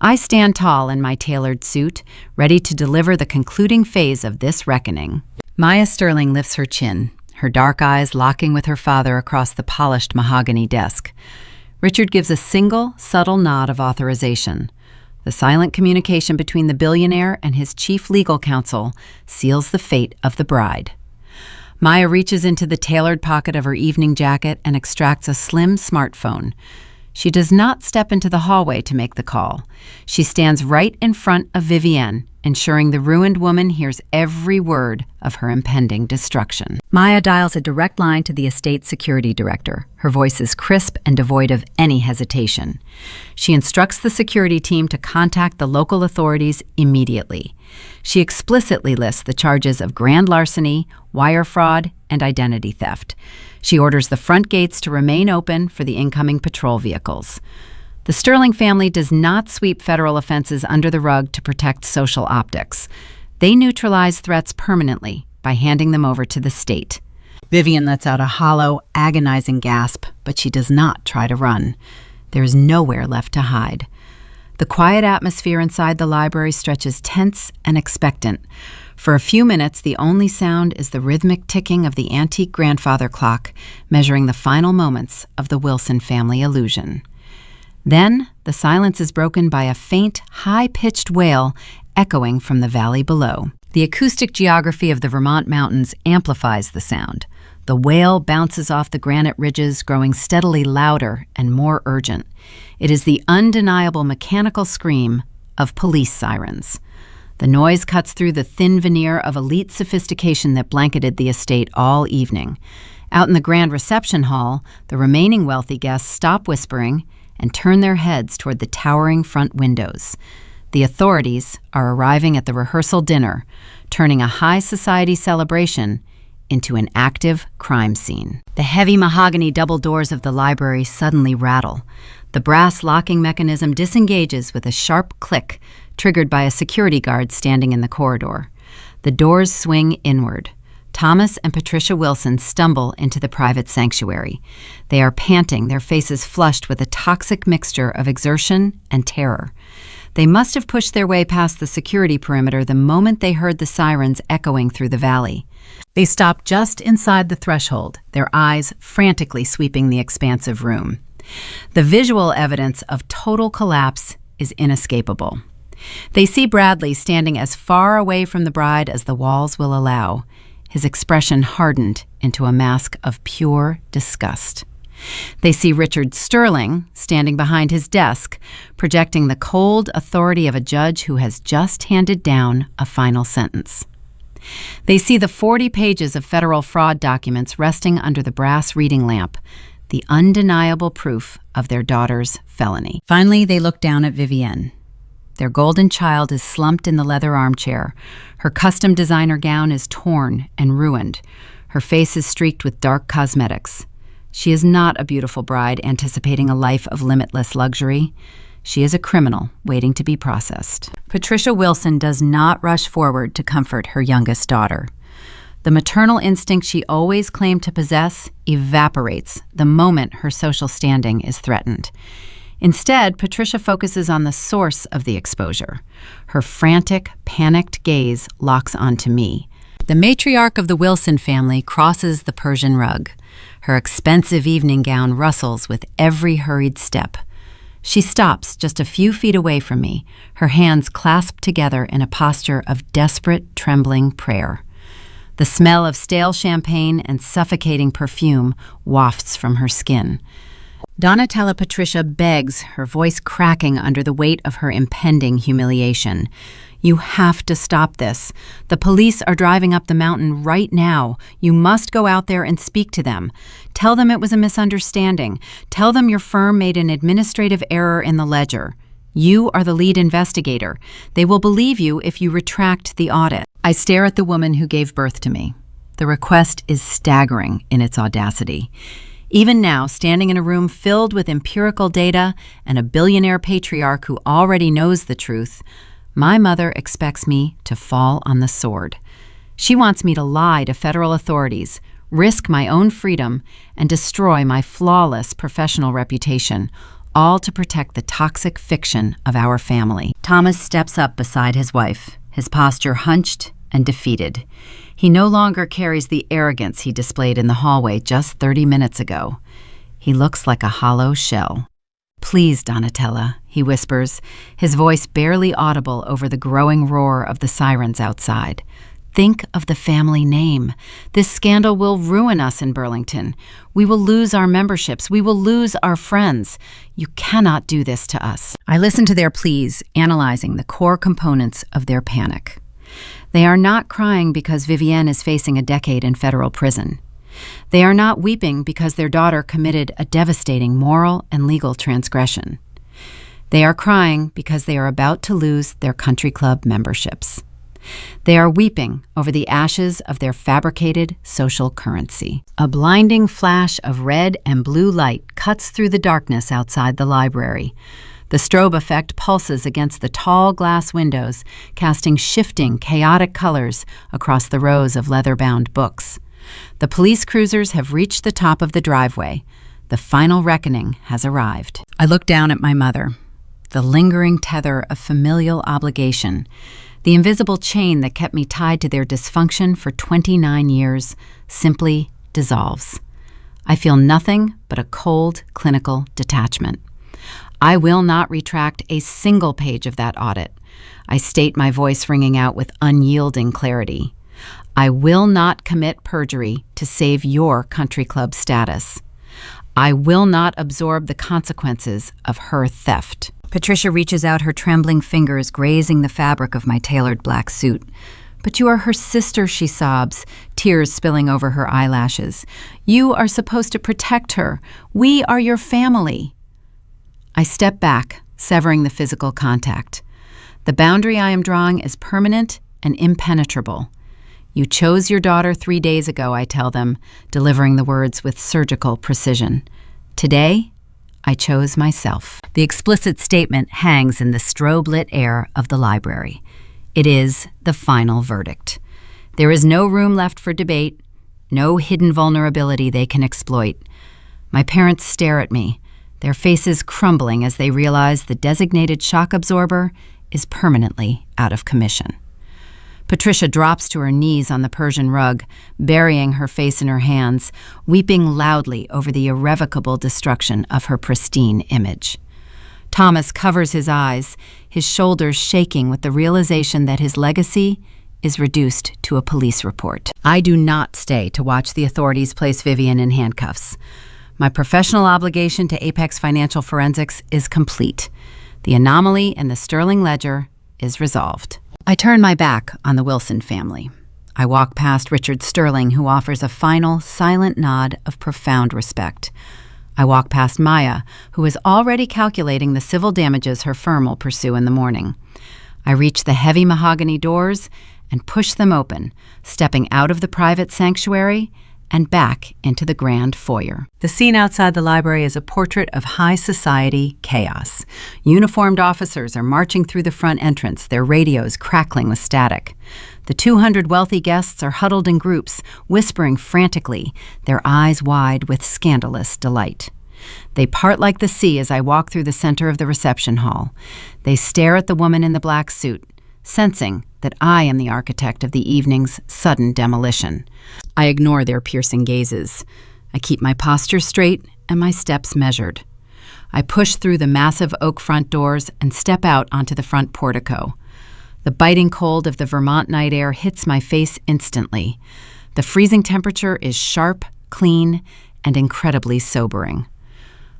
I stand tall in my tailored suit, ready to deliver the concluding phase of this reckoning. Maya Sterling lifts her chin, her dark eyes locking with her father across the polished mahogany desk. Richard gives a single, subtle nod of authorization. The silent communication between the billionaire and his chief legal counsel seals the fate of the bride. Maya reaches into the tailored pocket of her evening jacket and extracts a slim smartphone. She does not step into the hallway to make the call. She stands right in front of Vivienne, ensuring the ruined woman hears every word of her impending destruction. Maya dials a direct line to the estate security director. Her voice is crisp and devoid of any hesitation. She instructs the security team to contact the local authorities immediately. She explicitly lists the charges of grand larceny, wire fraud, and identity theft. She orders the front gates to remain open for the incoming patrol vehicles. The Sterling family does not sweep federal offenses under the rug to protect social optics. They neutralize threats permanently by handing them over to the state. Vivienne lets out a hollow, agonizing gasp, but she does not try to run. There is nowhere left to hide. The quiet atmosphere inside the library stretches tense and expectant. For a few minutes, the only sound is the rhythmic ticking of the antique grandfather clock, measuring the final moments of the Wilson family illusion. Then, the silence is broken by a faint, high-pitched wail echoing from the valley below. The acoustic geography of the Vermont mountains amplifies the sound. The wail bounces off the granite ridges, growing steadily louder and more urgent. It is the undeniable mechanical scream of police sirens. The noise cuts through the thin veneer of elite sophistication that blanketed the estate all evening. Out in the grand reception hall, the remaining wealthy guests stop whispering and turn their heads toward the towering front windows. The authorities are arriving at the rehearsal dinner, turning a high society celebration into an active crime scene. The heavy mahogany double doors of the library suddenly rattle. The brass locking mechanism disengages with a sharp click, triggered by a security guard standing in the corridor. The doors swing inward. Thomas and Patricia Wilson stumble into the private sanctuary. They are panting, their faces flushed with a toxic mixture of exertion and terror. They must have pushed their way past the security perimeter the moment they heard the sirens echoing through the valley. They stopped just inside the threshold, their eyes frantically sweeping the expansive room. The visual evidence of total collapse is inescapable. They see Bradley standing as far away from the bride as the walls will allow, his expression hardened into a mask of pure disgust. They see Richard Sterling standing behind his desk, projecting the cold authority of a judge who has just handed down a final sentence. They see the 40 pages of federal fraud documents resting under the brass reading lamp, the undeniable proof of their daughter's felony. Finally, they look down at Vivienne. Their golden child is slumped in the leather armchair. Her custom designer gown is torn and ruined. Her face is streaked with dark cosmetics. She is not a beautiful bride anticipating a life of limitless luxury. She is a criminal waiting to be processed. Patricia Wilson does not rush forward to comfort her youngest daughter. The maternal instinct she always claimed to possess evaporates the moment her social standing is threatened. Instead, Patricia focuses on the source of the exposure. Her frantic, panicked gaze locks onto me. The matriarch of the Wilson family crosses the Persian rug. Her expensive evening gown rustles with every hurried step. She stops just a few feet away from me, her hands clasped together in a posture of desperate, trembling prayer. The smell of stale champagne and suffocating perfume wafts from her skin. Donatella Patricia begs, her voice cracking under the weight of her impending humiliation. You have to stop this. The police are driving up the mountain right now. You must go out there and speak to them. Tell them it was a misunderstanding. Tell them your firm made an administrative error in the ledger. You are the lead investigator. They will believe you if you retract the audit. I stare at the woman who gave birth to me. The request is staggering in its audacity. Even now, standing in a room filled with empirical data and a billionaire patriarch who already knows the truth, my mother expects me to fall on the sword. She wants me to lie to federal authorities, risk my own freedom, and destroy my flawless professional reputation, all to protect the toxic fiction of our family. Thomas steps up beside his wife, his posture hunched and defeated. He no longer carries the arrogance he displayed in the hallway just 30 minutes ago. He looks like a hollow shell. Please, Donatella, he whispers, his voice barely audible over the growing roar of the sirens outside. Think of the family name. This scandal will ruin us in Burlington. We will lose our memberships. We will lose our friends. You cannot do this to us. I listened to their pleas, analyzing the core components of their panic. They are not crying because Vivienne is facing a decade in federal prison. They are not weeping because their daughter committed a devastating moral and legal transgression. They are crying because they are about to lose their country club memberships. They are weeping over the ashes of their fabricated social currency. A blinding flash of red and blue light cuts through the darkness outside the library. The strobe effect pulses against the tall glass windows, casting shifting, chaotic colors across the rows of leather-bound books. The police cruisers have reached the top of the driveway. The final reckoning has arrived. I look down at my mother. The lingering tether of familial obligation, the invisible chain that kept me tied to their dysfunction for 29 years, simply dissolves. I feel nothing but a cold, clinical detachment. I will not retract a single page of that audit. I state, my voice ringing out with unyielding clarity. I will not commit perjury to save your country club status. I will not absorb the consequences of her theft. Patricia reaches out her trembling fingers, grazing the fabric of my tailored black suit. But you are her sister, she sobs, tears spilling over her eyelashes. You are supposed to protect her. We are your family. I step back, severing the physical contact. The boundary I am drawing is permanent and impenetrable. You chose your daughter 3 days ago, I tell them, delivering the words with surgical precision. Today, I chose myself. The explicit statement hangs in the strobe-lit air of the library. It is the final verdict. There is no room left for debate, no hidden vulnerability they can exploit. My parents stare at me, their faces crumbling as they realize the designated shock absorber is permanently out of commission. Patricia drops to her knees on the Persian rug, burying her face in her hands, weeping loudly over the irrevocable destruction of her pristine image. Thomas covers his eyes, his shoulders shaking with the realization that his legacy is reduced to a police report. I do not stay to watch the authorities place Vivienne in handcuffs. My professional obligation to Apex Financial Forensics is complete. The anomaly in the Sterling ledger is resolved. I turn my back on the Wilson family. I walk past Richard Sterling, who offers a final, silent nod of profound respect. I walk past Maya, who is already calculating the civil damages her firm will pursue in the morning. I reach the heavy mahogany doors and push them open, stepping out of the private sanctuary and back into the grand foyer. The scene outside the library is a portrait of high society chaos. Uniformed officers are marching through the front entrance, their radios crackling with static. The 200 wealthy guests are huddled in groups, whispering frantically, their eyes wide with scandalous delight. They part like the sea as I walk through the center of the reception hall. They stare at the woman in the black suit, sensing that I am the architect of the evening's sudden demolition. I ignore their piercing gazes. I keep my posture straight and my steps measured. I push through the massive oak front doors and step out onto the front portico. The biting cold of the Vermont night air hits my face instantly. The freezing temperature is sharp, clean, and incredibly sobering.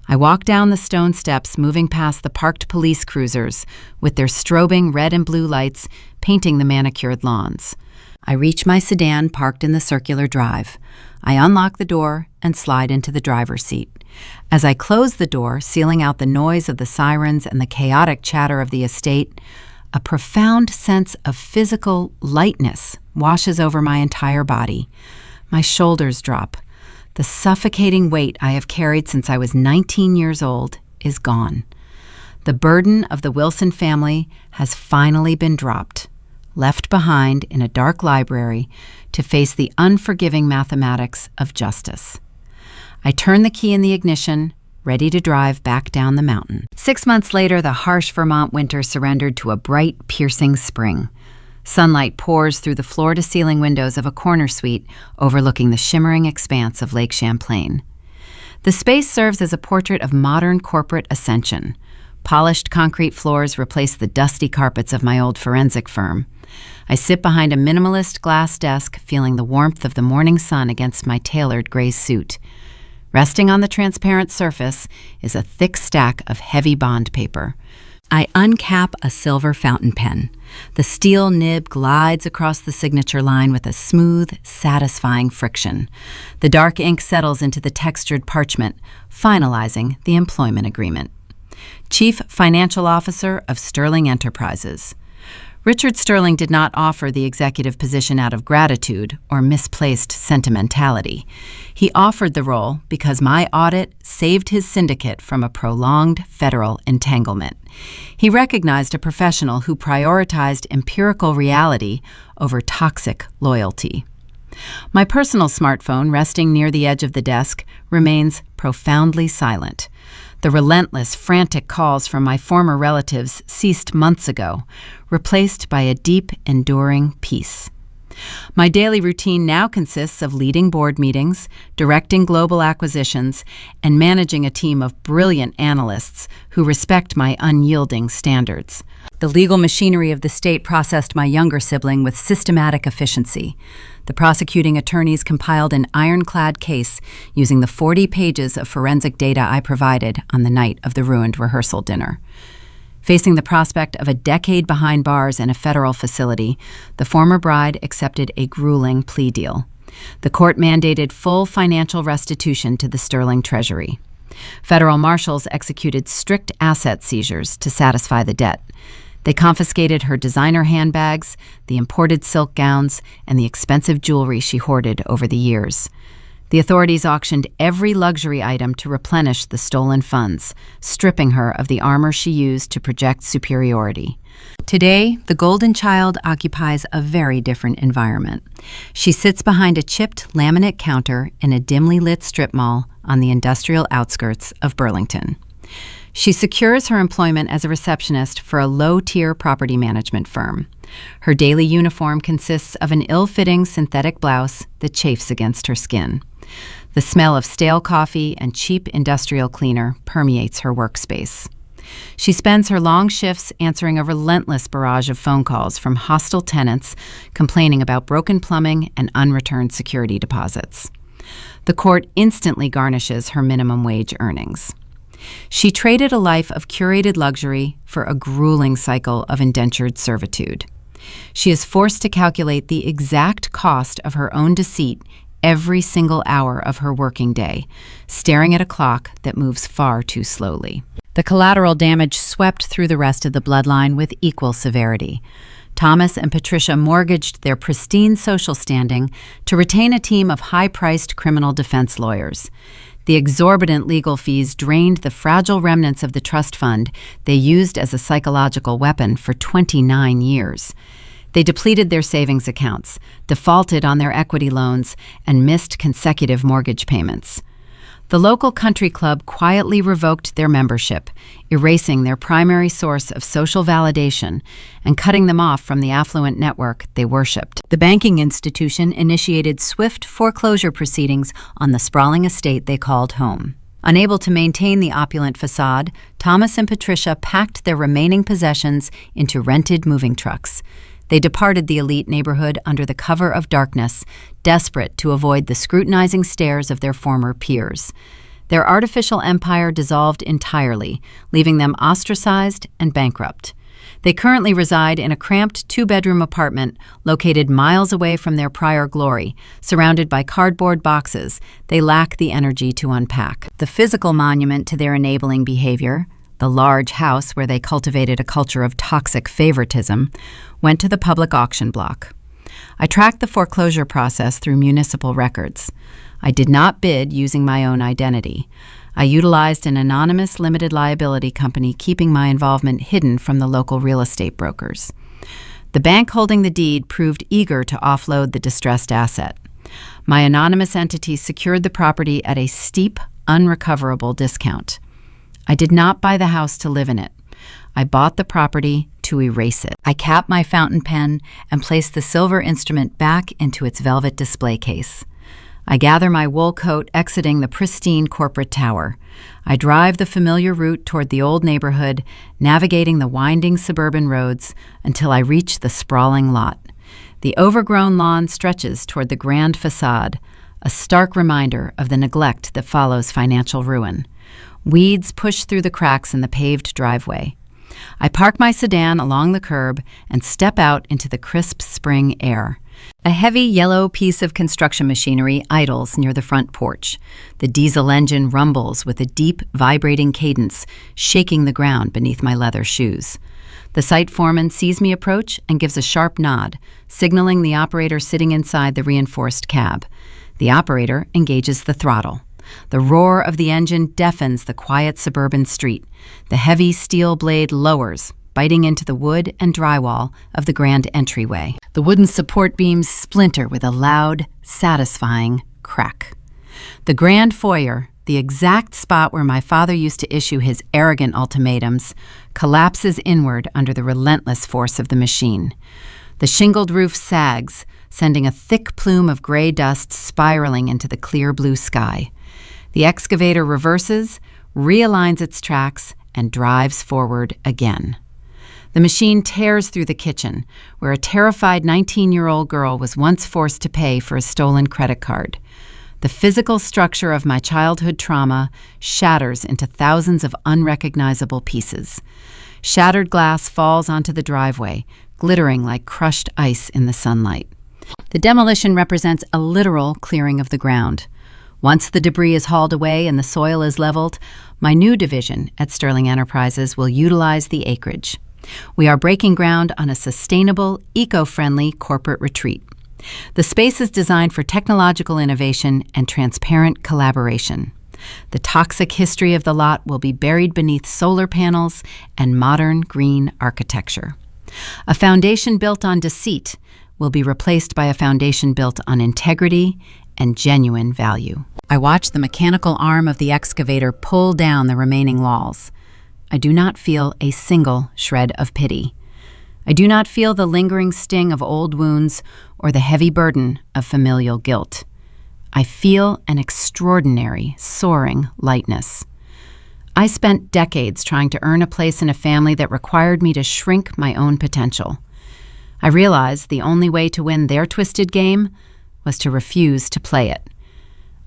I walk down the stone steps, moving past the parked police cruisers with their strobing red and blue lights painting the manicured lawns. I reach my sedan parked in the circular drive. I unlock the door and slide into the driver's seat. As I close the door, sealing out the noise of the sirens and the chaotic chatter of the estate, a profound sense of physical lightness washes over my entire body. My shoulders drop. The suffocating weight I have carried since I was 19 years old is gone. The burden of the Wilson family has finally been dropped, left behind in a dark library to face the unforgiving mathematics of justice. I turn the key in the ignition, ready to drive back down the mountain. 6 months later, the harsh Vermont winter surrendered to a bright, piercing spring. Sunlight pours through the floor-to-ceiling windows of a corner suite overlooking the shimmering expanse of Lake Champlain. The space serves as a portrait of modern corporate ascension. Polished concrete floors replace the dusty carpets of my old forensic firm. I sit behind a minimalist glass desk, feeling the warmth of the morning sun against my tailored gray suit. Resting on the transparent surface is a thick stack of heavy bond paper. I uncap a silver fountain pen. The steel nib glides across the signature line with a smooth, satisfying friction. The dark ink settles into the textured parchment, finalizing the employment agreement. Chief Financial Officer of Sterling Enterprises. Richard Sterling did not offer the executive position out of gratitude or misplaced sentimentality. He offered the role because my audit saved his syndicate from a prolonged federal entanglement. He recognized a professional who prioritized empirical reality over toxic loyalty. My personal smartphone, resting near the edge of the desk, remains profoundly silent. The relentless, frantic calls from my former relatives ceased months ago, replaced by a deep, enduring peace. My daily routine now consists of leading board meetings, directing global acquisitions, and managing a team of brilliant analysts who respect my unyielding standards. The legal machinery of the state processed my younger sibling with systematic efficiency. The prosecuting attorneys compiled an ironclad case using the 40 pages of forensic data I provided on the night of the ruined rehearsal dinner. Facing the prospect of a decade behind bars in a federal facility, the former bride accepted a grueling plea deal. The court mandated full financial restitution to the Sterling Treasury. Federal marshals executed strict asset seizures to satisfy the debt. They confiscated her designer handbags, the imported silk gowns, and the expensive jewelry she hoarded over the years. The authorities auctioned every luxury item to replenish the stolen funds, stripping her of the armor she used to project superiority. Today, the golden child occupies a very different environment. She sits behind a chipped laminate counter in a dimly lit strip mall on the industrial outskirts of Burlington. She secures her employment as a receptionist for a low-tier property management firm. Her daily uniform consists of an ill-fitting synthetic blouse that chafes against her skin. The smell of stale coffee and cheap industrial cleaner permeates her workspace. She spends her long shifts answering a relentless barrage of phone calls from hostile tenants complaining about broken plumbing and unreturned security deposits. The court instantly garnishes her minimum wage earnings. She traded a life of curated luxury for a grueling cycle of indentured servitude. She is forced to calculate the exact cost of her own deceit every single hour of her working day, staring at a clock that moves far too slowly. The collateral damage swept through the rest of the bloodline with equal severity. Thomas and Patricia mortgaged their pristine social standing to retain a team of high-priced criminal defense lawyers. The exorbitant legal fees drained the fragile remnants of the trust fund they used as a psychological weapon for 29 years. They depleted their savings accounts, defaulted on their equity loans, and missed consecutive mortgage payments. The local country club quietly revoked their membership, erasing their primary source of social validation and cutting them off from the affluent network they worshipped. The banking institution initiated swift foreclosure proceedings on the sprawling estate they called home. Unable to maintain the opulent facade, Thomas and Patricia packed their remaining possessions into rented moving trucks. They departed the elite neighborhood under the cover of darkness, desperate to avoid the scrutinizing stares of their former peers. Their artificial empire dissolved entirely, leaving them ostracized and bankrupt. They currently reside in a cramped two-bedroom apartment located miles away from their prior glory, surrounded by cardboard boxes they lack the energy to unpack. The physical monument to their enabling behavior, the large house where they cultivated a culture of toxic favoritism, went to the public auction block. I tracked the foreclosure process through municipal records. I did not bid using my own identity. I utilized an anonymous limited liability company, keeping my involvement hidden from the local real estate brokers. The bank holding the deed proved eager to offload the distressed asset. My anonymous entity secured the property at a steep, unrecoverable discount. I did not buy the house to live in it. I bought the property to erase it. I capped my fountain pen and placed the silver instrument back into its velvet display case. I gather my wool coat, exiting the pristine corporate tower. I drive the familiar route toward the old neighborhood, navigating the winding suburban roads until I reach the sprawling lot. The overgrown lawn stretches toward the grand facade, a stark reminder of the neglect that follows financial ruin. Weeds push through the cracks in the paved driveway. I park my sedan along the curb and step out into the crisp spring air. A heavy yellow piece of construction machinery idles near the front porch. The diesel engine rumbles with a deep, vibrating cadence, shaking the ground beneath my leather shoes. The site foreman sees me approach and gives a sharp nod, signaling the operator sitting inside the reinforced cab. The operator engages the throttle. The roar of the engine deafens the quiet suburban street. The heavy steel blade lowers, biting into the wood and drywall of the grand entryway. The wooden support beams splinter with a loud, satisfying crack. The grand foyer, the exact spot where my father used to issue his arrogant ultimatums, collapses inward under the relentless force of the machine. The shingled roof sags, sending a thick plume of gray dust spiraling into the clear blue sky. The excavator reverses, realigns its tracks, and drives forward again. The machine tears through the kitchen, where a terrified 19-year-old girl was once forced to pay for a stolen credit card. The physical structure of my childhood trauma shatters into thousands of unrecognizable pieces. Shattered glass falls onto the driveway, glittering like crushed ice in the sunlight. The demolition represents a literal clearing of the ground. Once the debris is hauled away and the soil is leveled, my new division at Sterling Enterprises will utilize the acreage. We are breaking ground on a sustainable, eco-friendly corporate retreat. The space is designed for technological innovation and transparent collaboration. The toxic history of the lot will be buried beneath solar panels and modern green architecture. A foundation built on deceit will be replaced by a foundation built on integrity and genuine value. I watch the mechanical arm of the excavator pull down the remaining walls. I do not feel a single shred of pity. I do not feel the lingering sting of old wounds or the heavy burden of familial guilt. I feel an extraordinary, soaring lightness. I spent decades trying to earn a place in a family that required me to shrink my own potential. I realized the only way to win their twisted game was to refuse to play it.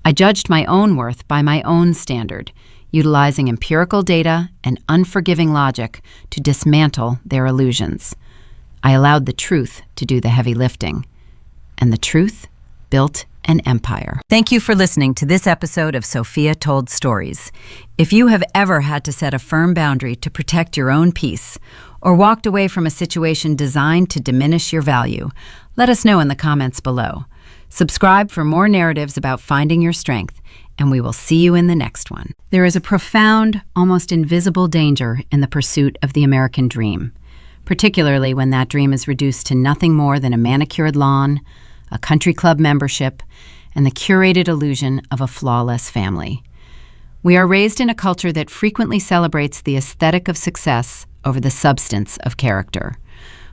I judged my own worth by my own standard, utilizing empirical data and unforgiving logic to dismantle their illusions. I allowed the truth to do the heavy lifting, and the truth built an empire. Thank you for listening to this episode of Sophia Told Stories. If you have ever had to set a firm boundary to protect your own peace, or walked away from a situation designed to diminish your value, let us know in the comments below. Subscribe for more narratives about finding your strength, and we will see you in the next one. There is a profound, almost invisible danger in the pursuit of the American dream, particularly when that dream is reduced to nothing more than a manicured lawn, a country club membership, and the curated illusion of a flawless family. We are raised in a culture that frequently celebrates the aesthetic of success over the substance of character.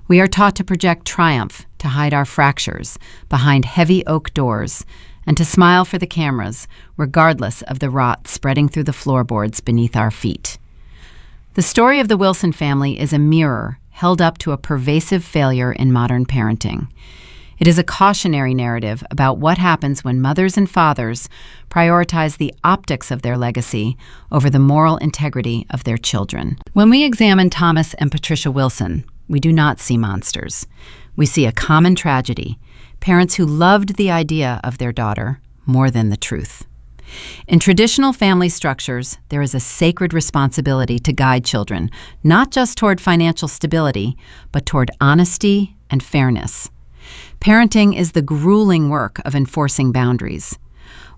We are taught to project triumph, to hide our fractures behind heavy oak doors, and to smile for the cameras, regardless of the rot spreading through the floorboards beneath our feet. The story of the Wilson family is a mirror held up to a pervasive failure in modern parenting. It is a cautionary narrative about what happens when mothers and fathers prioritize the optics of their legacy over the moral integrity of their children. When we examine Thomas and Patricia Wilson, we do not see monsters. We see a common tragedy, parents who loved the idea of their daughter more than the truth. In traditional family structures, there is a sacred responsibility to guide children, not just toward financial stability, but toward honesty and fairness. Parenting is the grueling work of enforcing boundaries.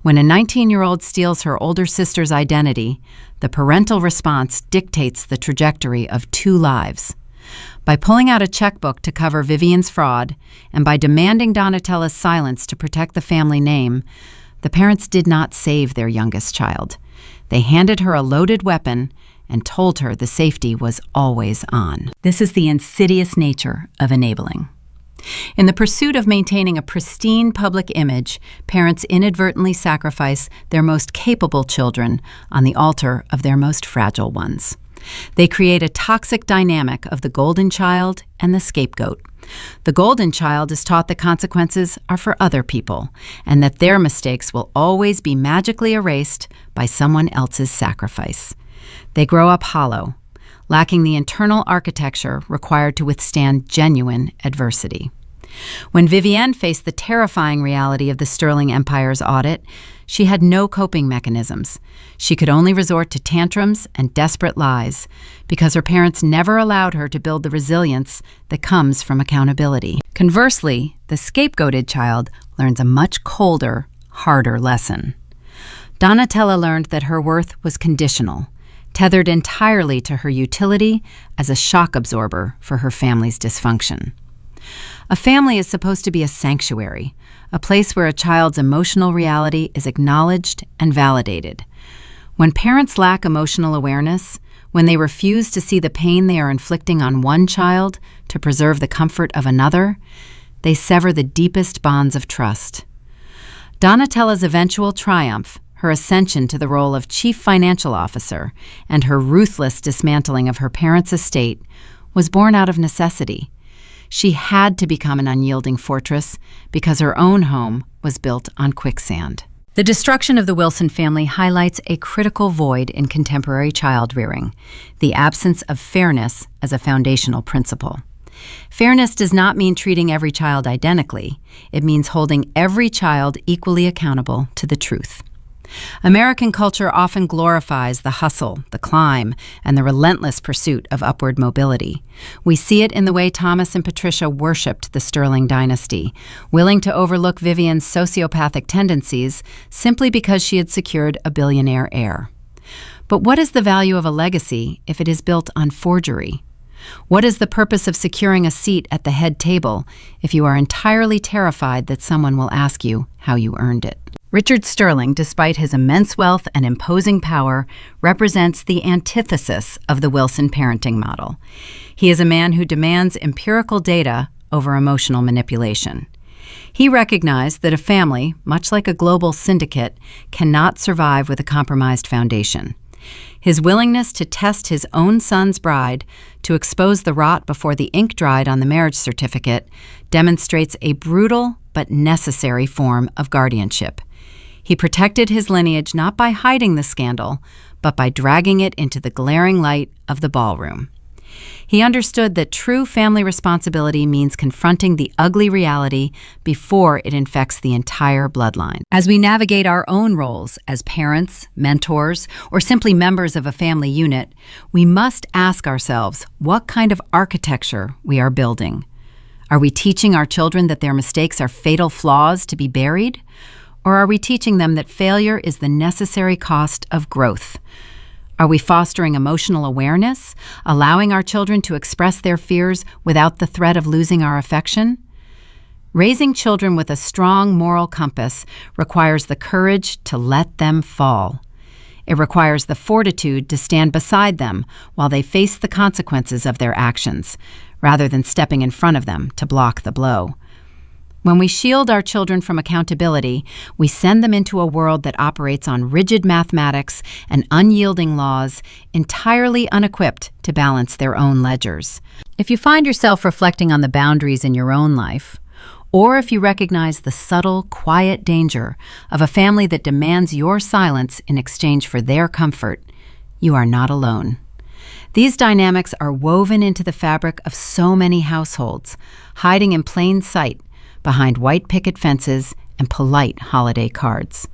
When a 19-year-old steals her older sister's identity, the parental response dictates the trajectory of two lives. By pulling out a checkbook to cover Vivian's fraud, and by demanding Donatella's silence to protect the family name, the parents did not save their youngest child. They handed her a loaded weapon and told her the safety was always on. This is the insidious nature of enabling. In the pursuit of maintaining a pristine public image, parents inadvertently sacrifice their most capable children on the altar of their most fragile ones. They create a toxic dynamic of the golden child and the scapegoat. The golden child is taught that consequences are for other people and that their mistakes will always be magically erased by someone else's sacrifice. They grow up hollow, lacking the internal architecture required to withstand genuine adversity. When Vivienne faced the terrifying reality of the Sterling Empire's audit, she had no coping mechanisms. She could only resort to tantrums and desperate lies because her parents never allowed her to build the resilience that comes from accountability. Conversely, the scapegoated child learns a much colder, harder lesson. Donatella learned that her worth was conditional, tethered entirely to her utility as a shock absorber for her family's dysfunction. A family is supposed to be a sanctuary, a place where a child's emotional reality is acknowledged and validated. When parents lack emotional awareness, when they refuse to see the pain they are inflicting on one child to preserve the comfort of another, they sever the deepest bonds of trust. Donatella's eventual triumph, her ascension to the role of chief financial officer, and her ruthless dismantling of her parents' estate was born out of necessity. She had to become an unyielding fortress because her own home was built on quicksand. The destruction of the Wilson family highlights a critical void in contemporary child-rearing, the absence of fairness as a foundational principle. Fairness does not mean treating every child identically. It means holding every child equally accountable to the truth. American culture often glorifies the hustle, the climb, and the relentless pursuit of upward mobility. We see it in the way Thomas and Patricia worshipped the Sterling dynasty, willing to overlook Vivienne's sociopathic tendencies simply because she had secured a billionaire heir. But what is the value of a legacy if it is built on forgery? What is the purpose of securing a seat at the head table if you are entirely terrified that someone will ask you how you earned it? Richard Sterling, despite his immense wealth and imposing power, represents the antithesis of the Wilson parenting model. He is a man who demands empirical data over emotional manipulation. He recognized that a family, much like a global syndicate, cannot survive with a compromised foundation. His willingness to test his own son's bride, to expose the rot before the ink dried on the marriage certificate, demonstrates a brutal but necessary form of guardianship. He protected his lineage not by hiding the scandal, but by dragging it into the glaring light of the ballroom. He understood that true family responsibility means confronting the ugly reality before it infects the entire bloodline. As we navigate our own roles as parents, mentors, or simply members of a family unit, we must ask ourselves what kind of architecture we are building. Are we teaching our children that their mistakes are fatal flaws to be buried? Or are we teaching them that failure is the necessary cost of growth? Are we fostering emotional awareness, allowing our children to express their fears without the threat of losing our affection? Raising children with a strong moral compass requires the courage to let them fall. It requires the fortitude to stand beside them while they face the consequences of their actions, rather than stepping in front of them to block the blow. When we shield our children from accountability, we send them into a world that operates on rigid mathematics and unyielding laws, entirely unequipped to balance their own ledgers. If you find yourself reflecting on the boundaries in your own life, or if you recognize the subtle, quiet danger of a family that demands your silence in exchange for their comfort, you are not alone. These dynamics are woven into the fabric of so many households, hiding in plain sight behind white picket fences and polite holiday cards.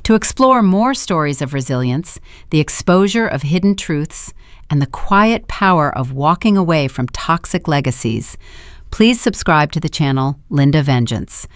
To explore more stories of resilience, the exposure of hidden truths, and the quiet power of walking away from toxic legacies, please subscribe to the channel Linda Vengeance.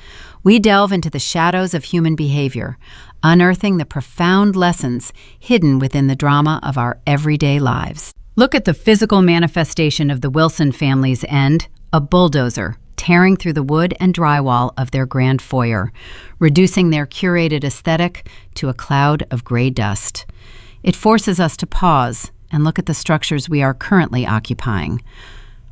We delve into the shadows of human behavior, unearthing the profound lessons hidden within the drama of our everyday lives. Look at the physical manifestation of the Wilson family's end, a bulldozer tearing through the wood and drywall of their grand foyer, reducing their curated aesthetic to a cloud of gray dust. It forces us to pause and look at the structures we are currently occupying.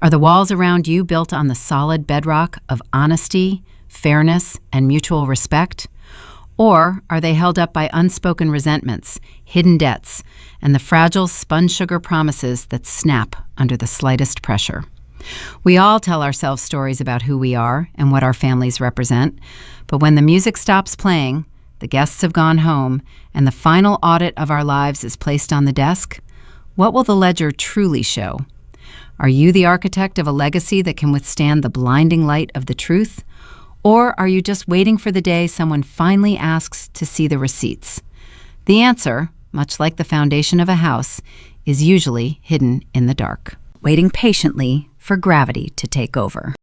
Are the walls around you built on the solid bedrock of honesty, fairness, and mutual respect? Or are they held up by unspoken resentments, hidden debts, and the fragile spun sugar promises that snap under the slightest pressure? We all tell ourselves stories about who we are and what our families represent, but when the music stops playing, the guests have gone home, and the final audit of our lives is placed on the desk, what will the ledger truly show? Are you the architect of a legacy that can withstand the blinding light of the truth? Or are you just waiting for the day someone finally asks to see the receipts? The answer, much like the foundation of a house, is usually hidden in the dark, waiting patiently for gravity to take over.